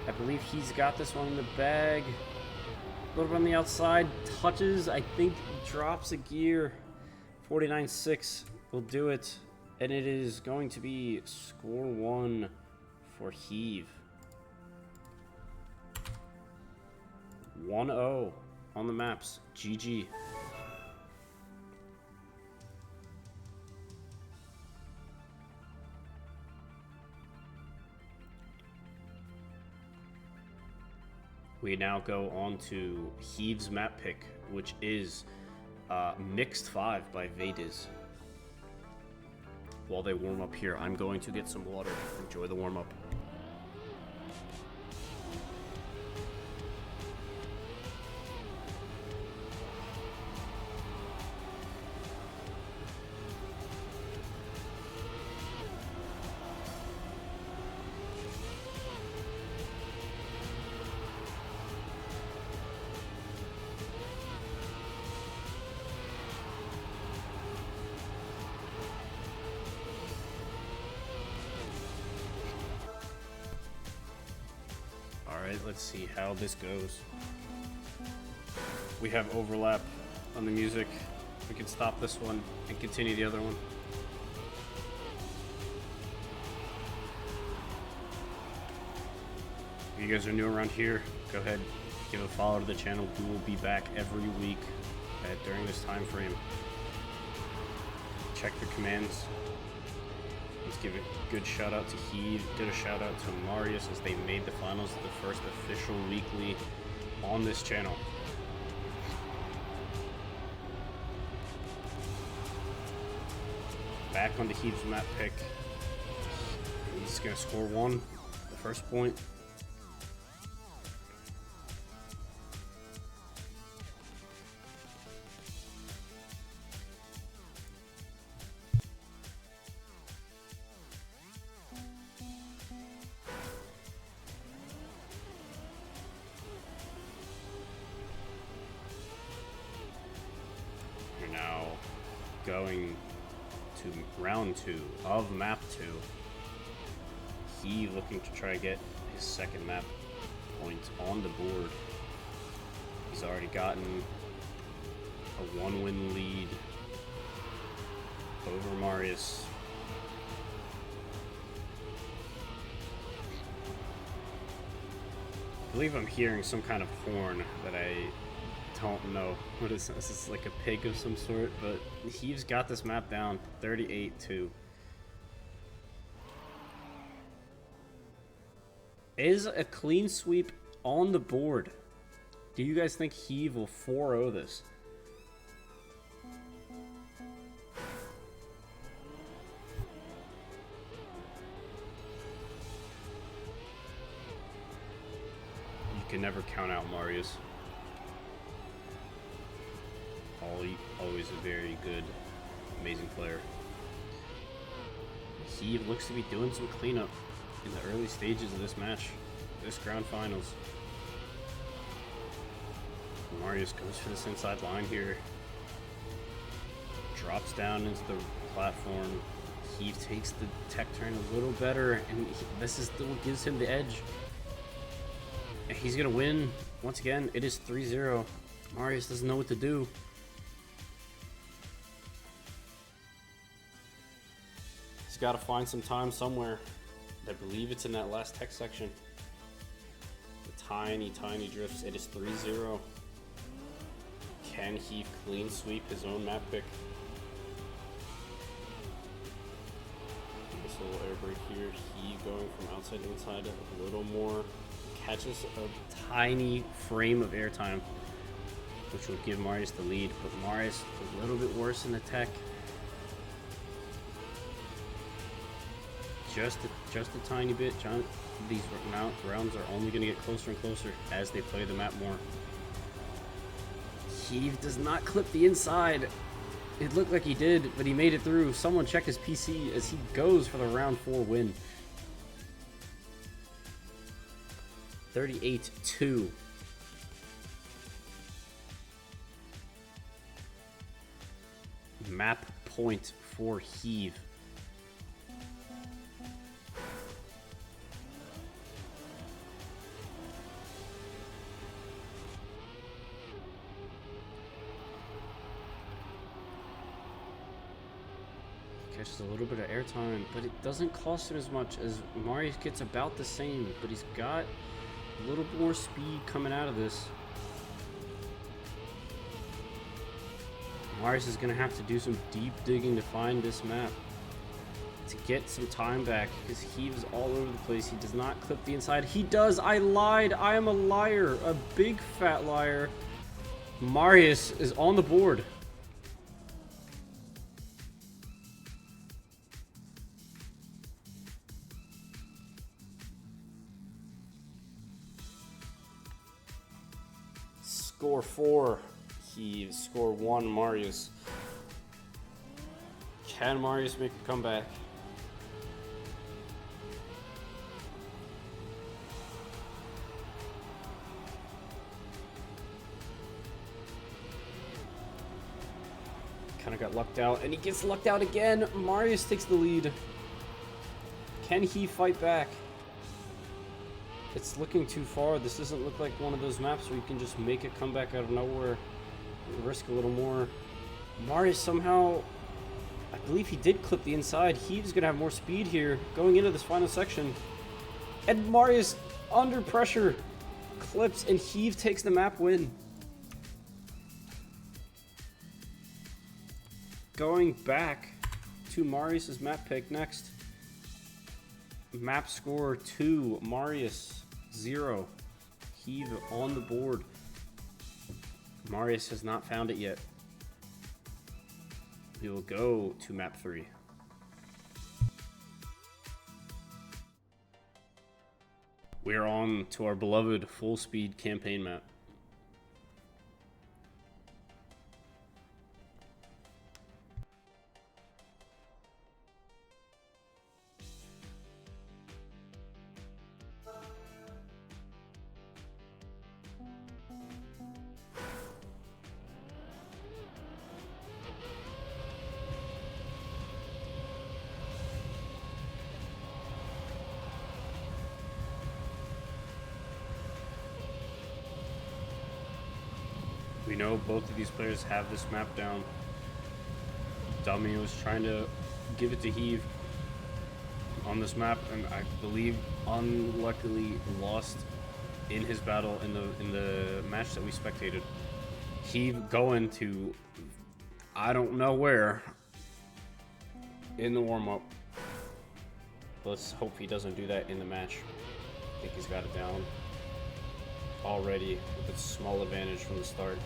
I believe he's got this one in the bag. A little bit on the outside, touches, I think drops a gear. 49.6 will do it. And it is going to be score 1 for Heave. 1-0 on the maps. GG. We now go on to Heave's map pick, which is Mixed 5 by Vadiz. While they warm up here, I'm going to get some water. Enjoy the warm up. Alright, let's see how this goes. We have overlap on the music. We can stop this one and continue the other one. If you guys are new around here, go ahead, give a follow to the channel. We will be back every week during this time frame. Check your commands. Let's give a good shout out to Heave. Did a shout out to Marius as they made the finals of the first official weekly on this channel. Back on the Heave's map pick. He's gonna score 1, the first point. going to round 2 of map 2. He looking to try to get his second map point on the board. He's already gotten a 1-win lead over Marius. I believe I'm hearing some kind of horn that I don't know what is. This is like a pig of some sort, but he's got this map down 38-2. Is a clean sweep on the board? Do you guys think Heave will 4-0 this? You can never count out Marius. Always a very good, amazing player. Heave looks to be doing some cleanup in the early stages of this match, this grand finals. Marius goes for this inside line here. Drops down into the platform. Heave takes the tech turn a little better, and this is what gives him the edge. And he's gonna win. Once again, it is 3-0. Marius doesn't know what to do. He's got to find some time somewhere. I believe it's in that last tech section. The tiny drifts. It is 3-0. Can he clean sweep his own map pick? This little air brake here. He going from outside to inside a little more. Catches a tiny frame of airtime, which will give Marius the lead. But Marius a little bit worse in the tech. Just a tiny bit. These rounds are only going to get closer and closer as they play the map more. Heave does not clip the inside. It looked like he did, but he made it through. Someone check his PC as he goes for the round 4 win. 38-2. Map point for Heave. Catches a little bit of airtime, but it doesn't cost him as much as Marius gets about the same, but he's got a little more speed coming out of this. Marius is going to have to do some deep digging to find this map to get some time back because Heave's all over the place. He does not clip the inside. He does. I lied. I am a liar. A big fat liar. Marius is on the board. Score 4, Heave. Score 1, Marius. Can Marius make a comeback? Kind of got lucked out, and he gets lucked out again. Marius takes the lead. Can he fight back? It's looking too far. This doesn't look like one of those maps where you can just make a comeback out of nowhere and risk a little more. Marius somehow, I believe he did clip the inside. He's going to have more speed here going into this final section. And Marius, under pressure, clips, and Heave takes the map win. Going back to Marius's map pick next. Map score 2, Marius 0. Heave on the board. Marius has not found it yet. We will go to map 3. We are on to our beloved full speed campaign map. We know both of these players have this map down. Dummy was trying to give it to Heave on this map, and I believe unluckily lost in his battle in the match that we spectated. Heave going to I don't know where in the warm-up. Let's hope he doesn't do that in the match. I think he's got it down already with a small advantage from the start.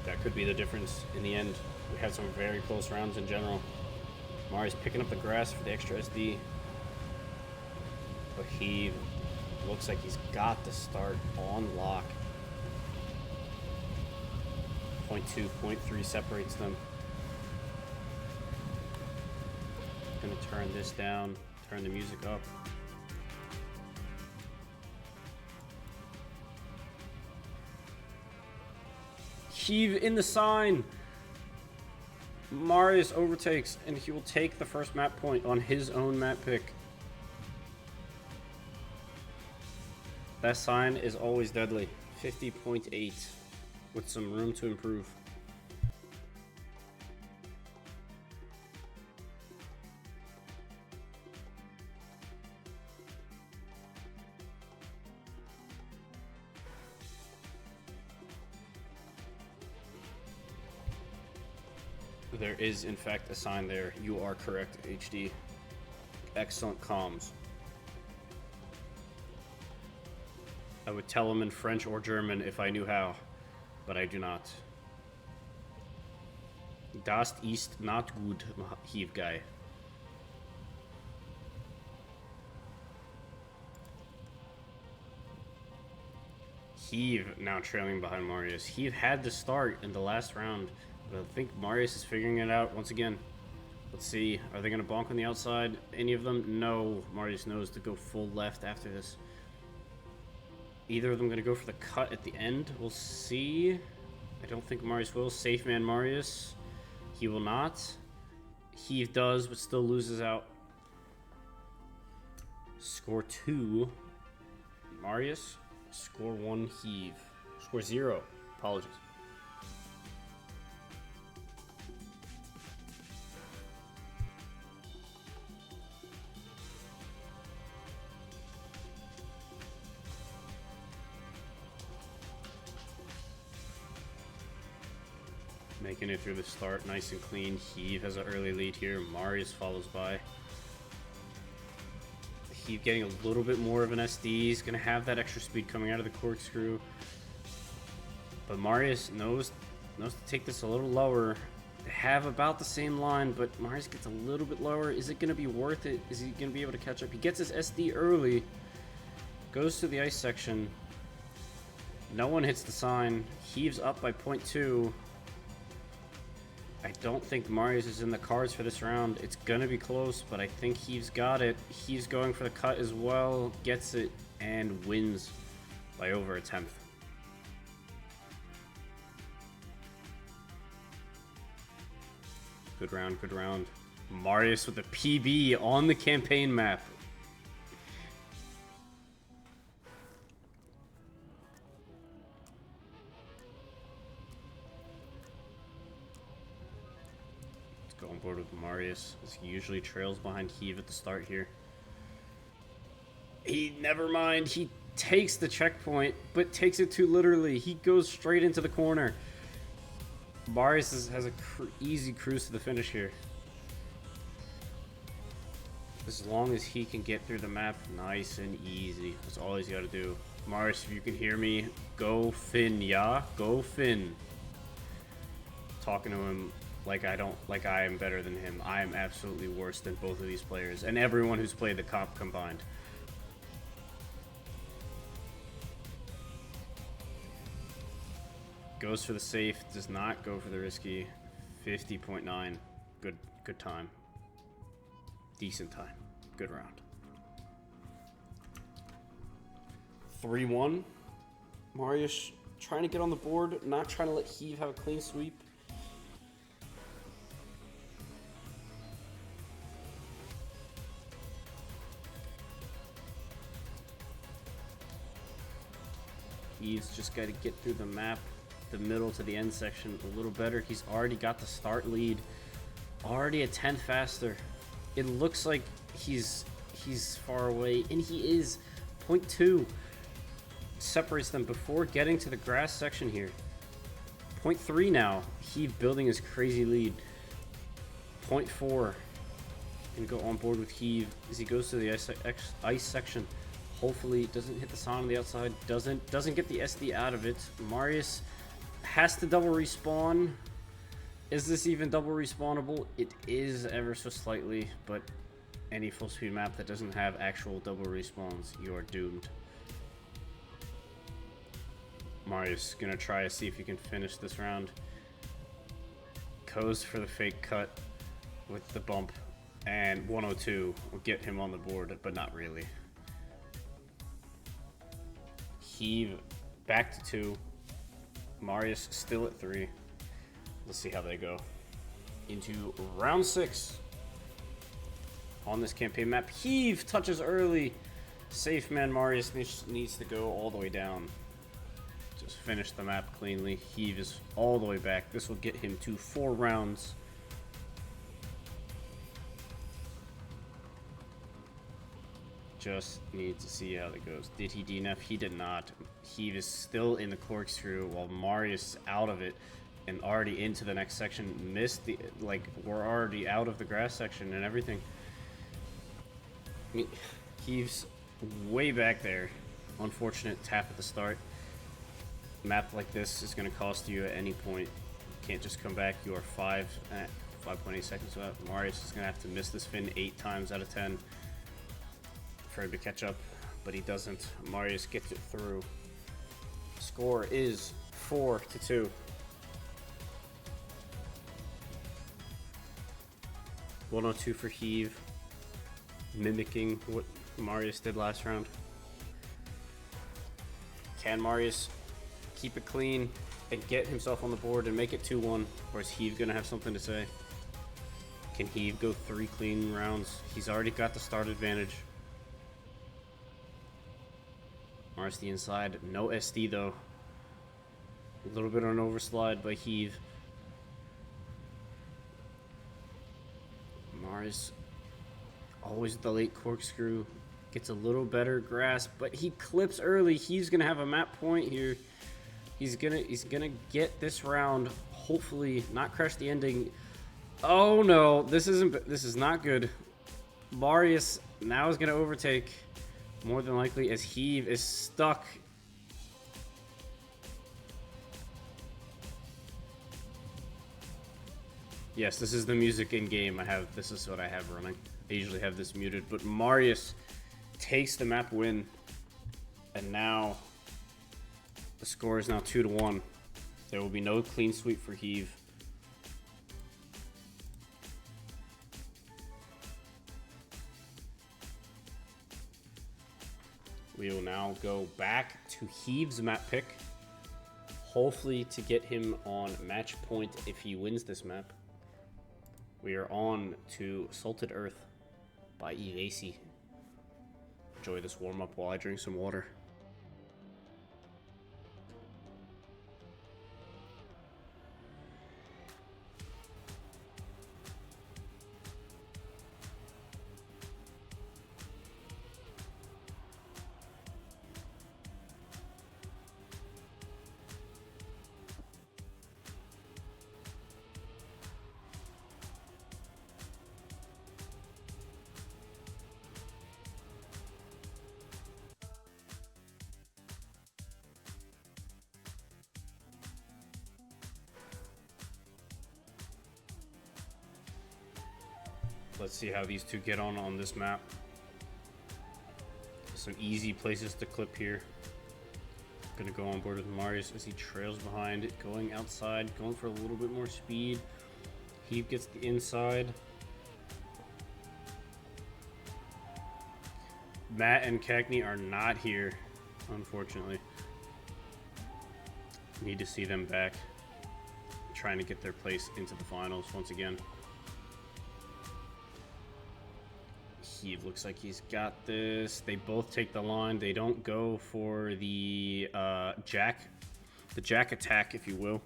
That could be the difference in the end. We had some very close rounds in general. Mari's picking up the grass for the extra SD. But he looks like he's got the start on lock. 0.2, 0.3 separates them. Gonna turn this down, turn the music up. Heave in the sign. Marius overtakes, and he will take the first map point on his own map pick. That sign is always deadly. 50.8 with some room to improve. There is, in fact, a sign there. You are correct, HD. Excellent comms. I would tell him in French or German if I knew how, but I do not. Das ist not gut, Heave guy. Heave now trailing behind Marius. Heave had to start in the last round, but I think Marius is figuring it out once again. Let's see. Are they going to bonk on the outside? Any of them? No. Marius knows to go full left after this. Either of them going to go for the cut at the end. We'll see. I don't think Marius will. Safe man Marius. He will not. Heave does, but still loses out. Score 2. Marius. Score 1. Heave. Score 0. Apologies. Making it through the start nice and clean. Heave has an early lead here. Marius follows by. Heave getting a little bit more of an SD. He's going to have that extra speed coming out of the corkscrew. But Marius knows to take this a little lower. They have about the same line, but Marius gets a little bit lower. Is it going to be worth it? Is he going to be able to catch up? He gets his SD early. Goes to the ice section. No one hits the sign. Heave's up by 0.2. I don't think Marius is in the cards for this round. It's going to be close, but I think Heave's got it. Heave's going for the cut as well. Gets it and wins by over a tenth. Good round, good round. Marius with a PB on the campaign map. Go on board with Marius, as he usually trails behind Heave at the start here. Never mind, he takes the checkpoint, but takes it too literally. He goes straight into the corner. Marius has a easy cruise to the finish here. As long as he can get through the map nice and easy. That's all he's got to do. Marius, if you can hear me, go Finn, yeah? Go Finn. Talking to him like I am better than him. I am absolutely worse than both of these players and everyone who's played the comp combined. Goes for the safe, does not go for the risky. 50.9. Good time. Decent time. Good round. 3-1. Marius trying to get on the board, not trying to let Heave have a clean sweep. He's just got to get through the map the middle to the end section a little better. He's already got the start lead, already a tenth faster. It looks like he's far away, and he is. 0.2 separates them before getting to the grass section here. 0.3 now. Heave building his crazy lead. 0.4 can go on board with Heave as he goes to the ice section. Hopefully doesn't hit the sign on the outside. Doesn't get the SD out of it. Marius has to double respawn. Is this even double respawnable? It is ever so slightly, but any full speed map that doesn't have actual double respawns, you are doomed. Marius gonna try to see if he can finish this round. Goes for the fake cut with the bump, and 102 will get him on the board, but not really. Heave back to 2. Marius still at 3. Let's see how they go. Into round 6 on this campaign map. Heave touches early. Safe man Marius needs to go all the way down. Just finish the map cleanly. Heave is all the way back. This will get him to 4 rounds. Just need to see how that goes. Did he DNF? He did not. Heave is still in the corkscrew while Marius is out of it and already into the next section. Missed the, like, we're already out of the grass section and everything. I mean, Heave's way back there. Unfortunate tap at the start. Map like this is going to cost you at any point. You can't just come back. You are 5.8 seconds out. Marius is going to have to miss this fin 8 times out of 10 for him to catch up, but he doesn't. Marius gets it through. Score is 4-2. 102 for Heave, mimicking what Marius did last round. Can Marius keep it clean and get himself on the board and make it 2-1, or is Heave gonna have something to say? Can Heave go 3 clean rounds? He's already got the start advantage. Marius the inside, no SD though. A little bit of an overslide by Heave. Marius, always with the late corkscrew, gets a little better grasp, but he clips early. He's gonna have a map point here. He's gonna get this round. Hopefully, not crash the ending. Oh no, this is not good. Marius now is gonna overtake, more than likely, as Heave is stuck. Yes, this is the music in game. This is what I have running. I usually have this muted, but Marius takes the map win, and now the score is now 2-1. There will be no clean sweep for Heave. We will now go back to Heave's map pick, hopefully to get him on match point if he wins this map. We are on to Salted Earth by Evasi. Enjoy this warm-up while I drink some water. Let's see how these two get on this map. Some easy places to clip here. Gonna go on board with Marius as he trails behind, going outside, going for a little bit more speed. Heave gets the inside. Matt and Cagney are not here, unfortunately. Need to see them back. Trying to get their place into the finals once again. Heave looks like he's got this. They both take the line. They don't go for the jack the jack attack, if you will,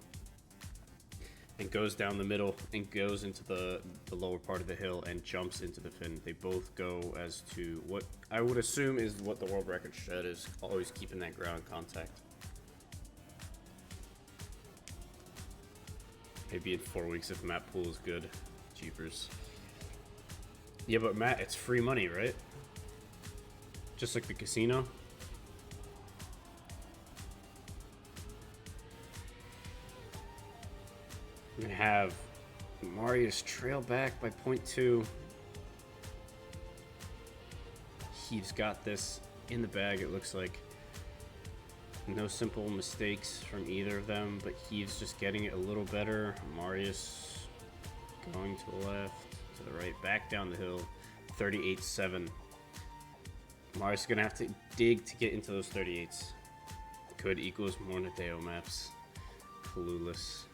and goes down the middle and goes into the lower part of the hill and jumps into the fin. They both go as to what I would assume is what the world record shed is, always keeping that ground contact. Maybe in 4 weeks if Matt Poole is good. Jeepers. Yeah, but Matt, it's free money, right? Just like the casino. We have Marius trail back by 0.2. He's got this in the bag, it looks like. No simple mistakes from either of them, but Heaves just getting it a little better. Marius going to the left, to the right, back down the hill. 38.7. Marius is going to have to dig to get into those 38s. Could equals more Nadeo maps. Clueless.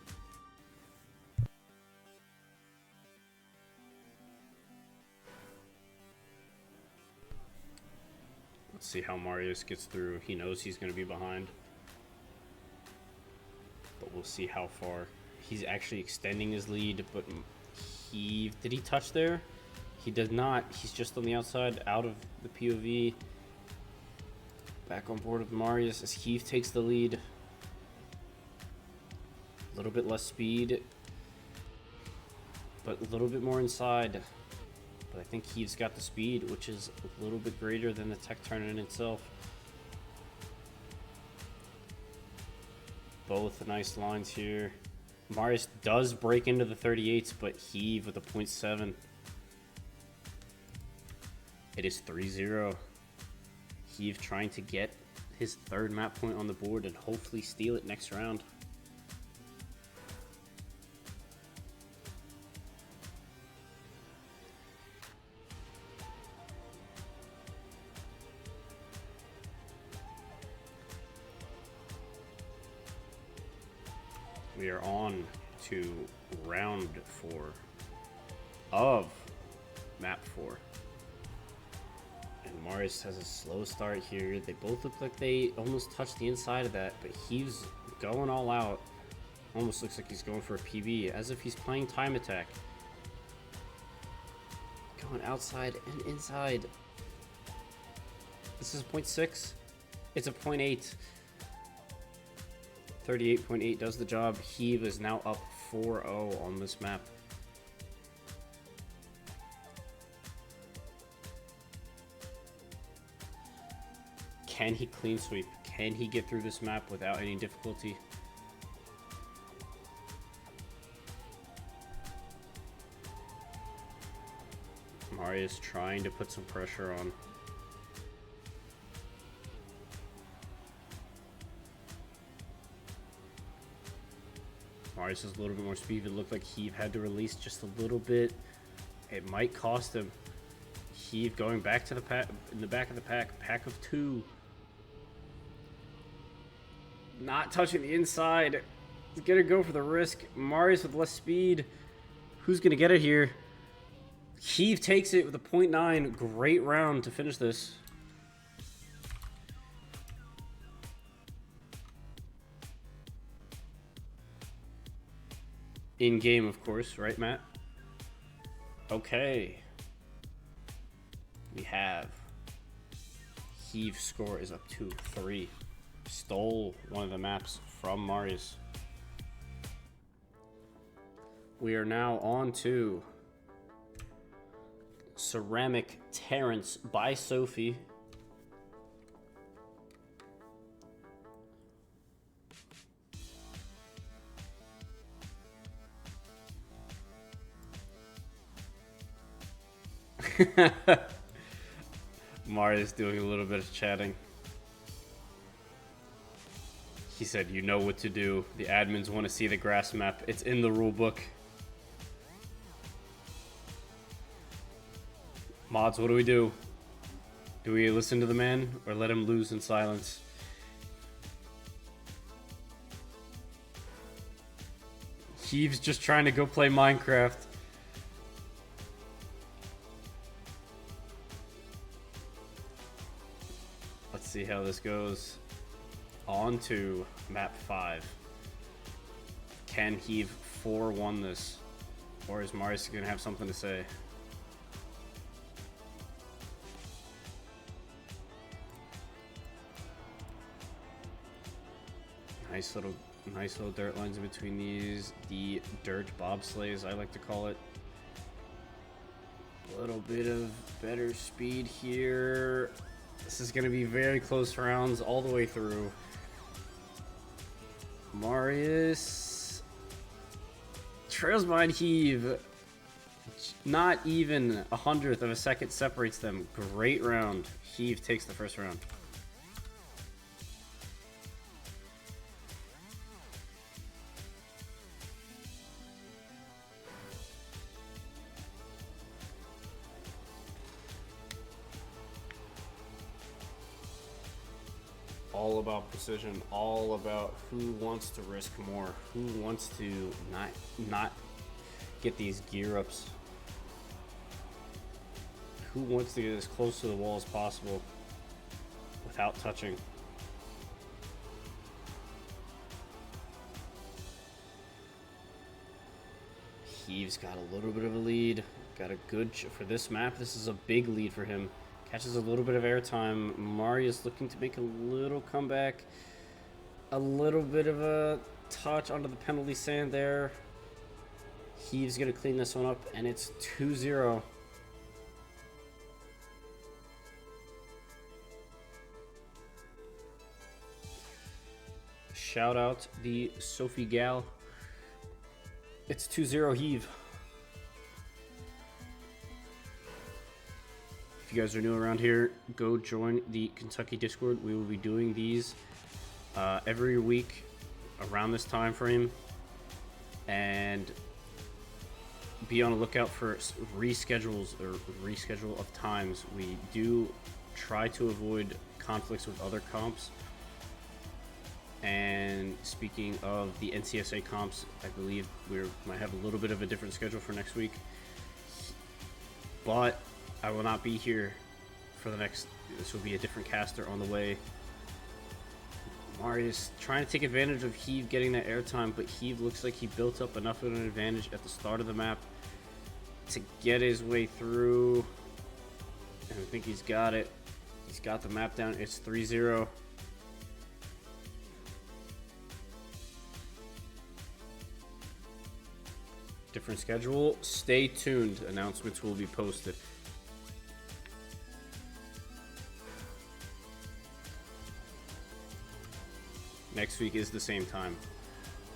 Let's see how Marius gets through. He knows he's going to be behind. But we'll see how far. He's actually extending his lead, but did he touch there? He did not. He's just on the outside, out of the POV. Back on board with Marius as Heath takes the lead. A little bit less speed, but a little bit more inside. But I think Heath's got the speed, which is a little bit greater than the tech turn in itself. Both nice lines here. Marius does break into the 38s, but Heave with a 0.7. It is 3-0. Heave trying to get his third map point on the board and hopefully steal it next round. We are on to round 4 of map 4. And Marius has a slow start here. They both look like they almost touched the inside of that, but he's going all out. Almost looks like he's going for a PB, as if he's playing time attack. Going outside and inside. This is 0.6. It's a 0.8. 38.8 does the job. Heave is now up 4-0 on this map. Can he clean sweep? Can he get through this map without any difficulty? Marius trying to put some pressure on. Marius has a little bit more speed. It looked like Heave had to release just a little bit. It might cost him. Heave going back to the pack, in the back of the pack. Pack of 2. Not touching the inside. He's gonna go for the risk. Marius with less speed. Who's gonna get it here? Heave takes it with a 0.9. Great round to finish this. In game, of course, right, Matt? Okay. We have Heave's score is up to 3. Stole one of the maps from Marius. We are now on to Ceramic Terrence by Sophie. Marius doing a little bit of chatting. He said, "You know what to do. The admins want to see the grass map. It's in the rule book." Mods, what do we do? Do we listen to the man or let him lose in silence? Heave's just trying to go play Minecraft. Let's see how this goes. On to map 5. Can Heave 4-1 this? Or is Marius going to have something to say? Nice little dirt lines in between these. The dirt bobsleighs, I like to call it. A little bit of better speed here. This is going to be very close rounds all the way through. Marius trails behind Heave. Not even 100th of a second separates them. Great round. Heave takes the first round. All about precision, all about who wants to risk more, who wants to not get these gear ups, who wants to get as close to the wall as possible without touching. Heave's got a little bit of a lead, got a good for this map. This is a big lead for him. Catches a little bit of airtime. Marius looking to make a little comeback. A little bit of a touch onto the penalty sand there. Heave's going to clean this one up, and it's 2-0. Shout out the Sophie Gal. It's 2-0 Heave. If you guys are new around here, go join the Kentucky Discord. We will be doing these every week around this time frame, and be on the lookout for reschedules or reschedule of times. We do try to avoid conflicts with other comps. And speaking of the NCSA comps, I believe we might have a little bit of a different schedule for next week, but I will not be here for the next. This will be a different caster on the way. Marius trying to take advantage of Heave getting that airtime, but Heave looks like he built up enough of an advantage at the start of the map to get his way through. And I think he's got it. He's got the map down. It's 3-0. Different schedule. Stay tuned. Announcements will be posted. Next week is the same time.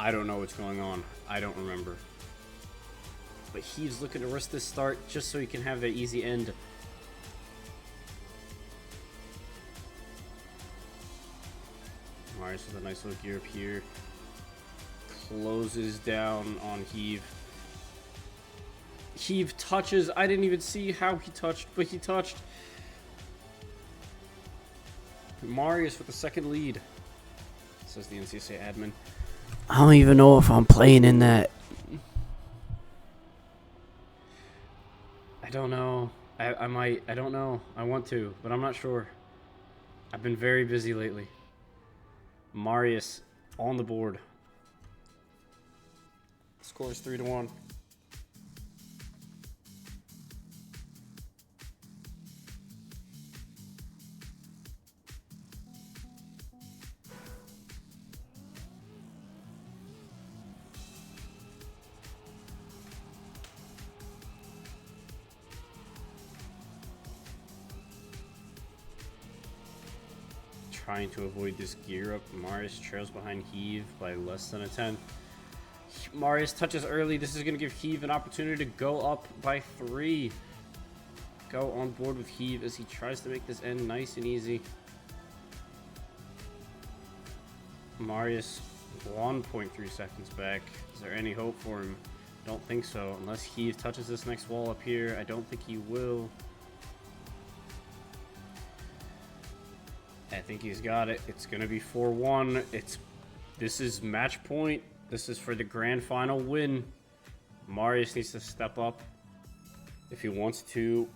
I don't know what's going on. I don't remember. But he's looking to risk this start just so he can have that easy end. Marius with a nice little gear up here. Closes down on Heave. Heave touches. I didn't even see how he touched, but he touched. Marius with the second lead. Says the NCSA admin. I don't even know if I'm playing in that. I don't know. I might. I don't know. I want to, but I'm not sure. I've been very busy lately. Marius on the board. Score is 3-1. Trying to avoid this gear up. Marius trails behind Heave by less than a 10. Marius touches early. This is going to give Heave an opportunity to go up by 3. Go on board with Heave as he tries to make this end nice and easy. Marius 1.3 seconds back. Is there any hope for him? Don't think so. Unless Heave touches this next wall up here. I don't think he will. I think he's got it. It's going to be 4-1. This is match point. This is for the grand final win. Marius needs to step up if he wants to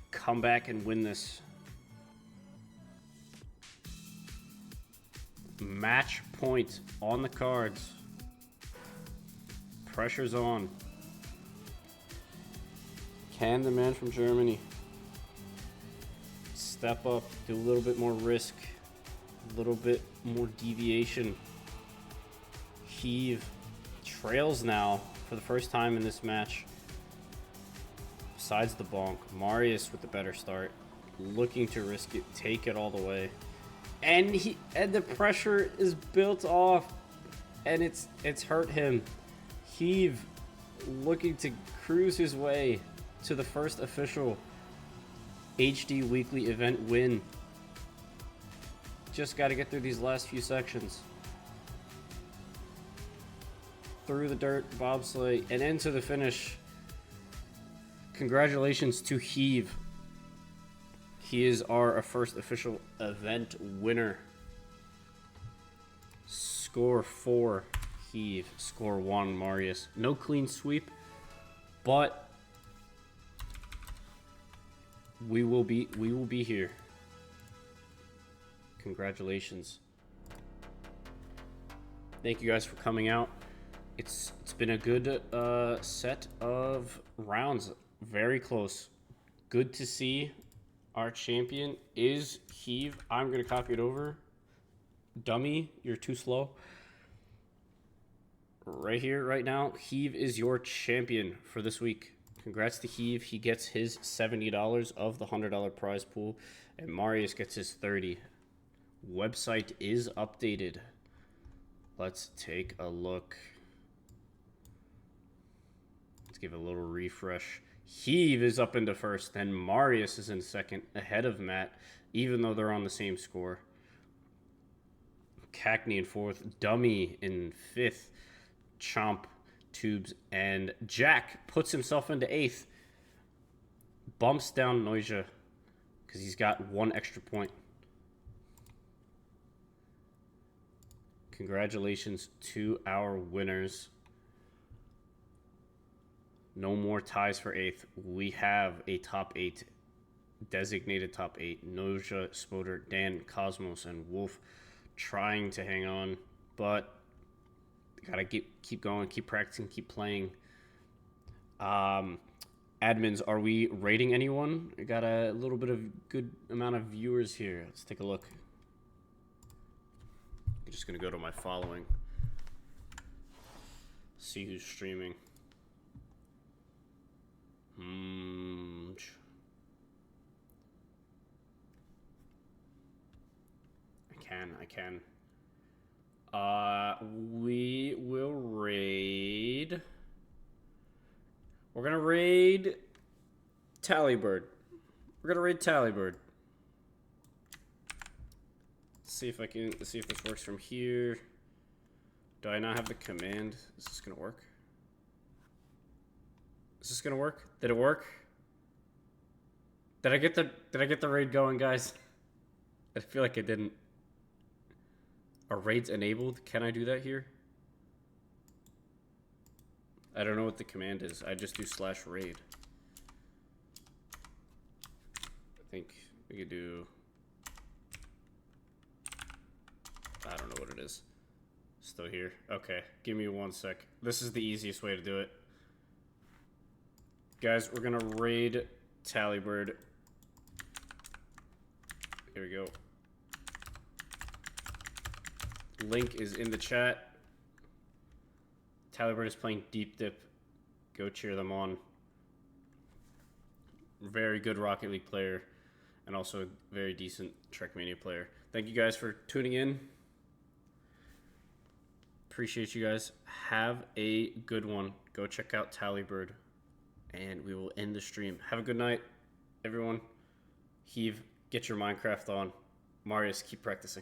come back and win this. Match point on the cards. Pressure's on. Can the man from Germany step up, do a little bit more risk, a little bit more deviation? Heave trails now for the first time in this match. Besides the bonk, Marius with the better start, looking to risk it, take it all the way, and the pressure is built off, and it's hurt him. Heave looking to cruise his way to the first official HD weekly event win. Just got to get through these last few sections. Through the dirt, bobsleigh, and into the finish. Congratulations to Heave. He is our first official event winner. Score 4, Heave. Score 1, Marius. No clean sweep, but we will be here. Congratulations. Thank you guys for coming out. It's been a good set of rounds. Very close. Good to see. Our champion is Heave. I'm going to copy it over. Dummy, you're too slow. Right here, right now, Heave is your champion for this week. Congrats to Heave. He gets his $70 of the $100 prize pool, and Marius gets his $30. Website is updated. Let's take a look. Let's give it a little refresh. Heave is up into first, then Marius is in second, ahead of Matt, even though they're on the same score. Cackney in fourth, Dummy in fifth, Chomp, Tubes, and Jack puts himself into eighth. Bumps down Noisia because he's got one extra point. Congratulations to our winners. No more ties for eighth. We have a top 8, designated top 8. Noisia, Spoder, Dan, Cosmos, and Wolf trying to hang on, but gotta keep going, keep practicing, keep playing. Admins, are we rating anyone? We got a little bit of good amount of viewers here. Let's take a look. I'm just gonna go to my following, see who's streaming. I can. We will raid. We're gonna raid Tallybird. We're gonna raid Tallybird. See if this works from here. Do I not have the command? Is this gonna work? Is this gonna work? Did it work? Did I get the raid going, guys? I feel like I didn't. Are raids enabled? Can I do that here? I don't know what the command is. I just do /raid. I think we could do. I don't know what it is. Still here. Okay, give me 1 sec. This is the easiest way to do it. Guys, we're gonna raid Tallybird. Here we go. Link is in the chat. Tallybird is playing Deep Dip. Go cheer them on. Very good Rocket League player, and also a very decent Trekmania player. Thank you guys for tuning in. Appreciate you guys. Have a good one. Go check out Tallybird, and we will end the stream. Have a good night, everyone. Heave, get your Minecraft on. Marius, keep practicing.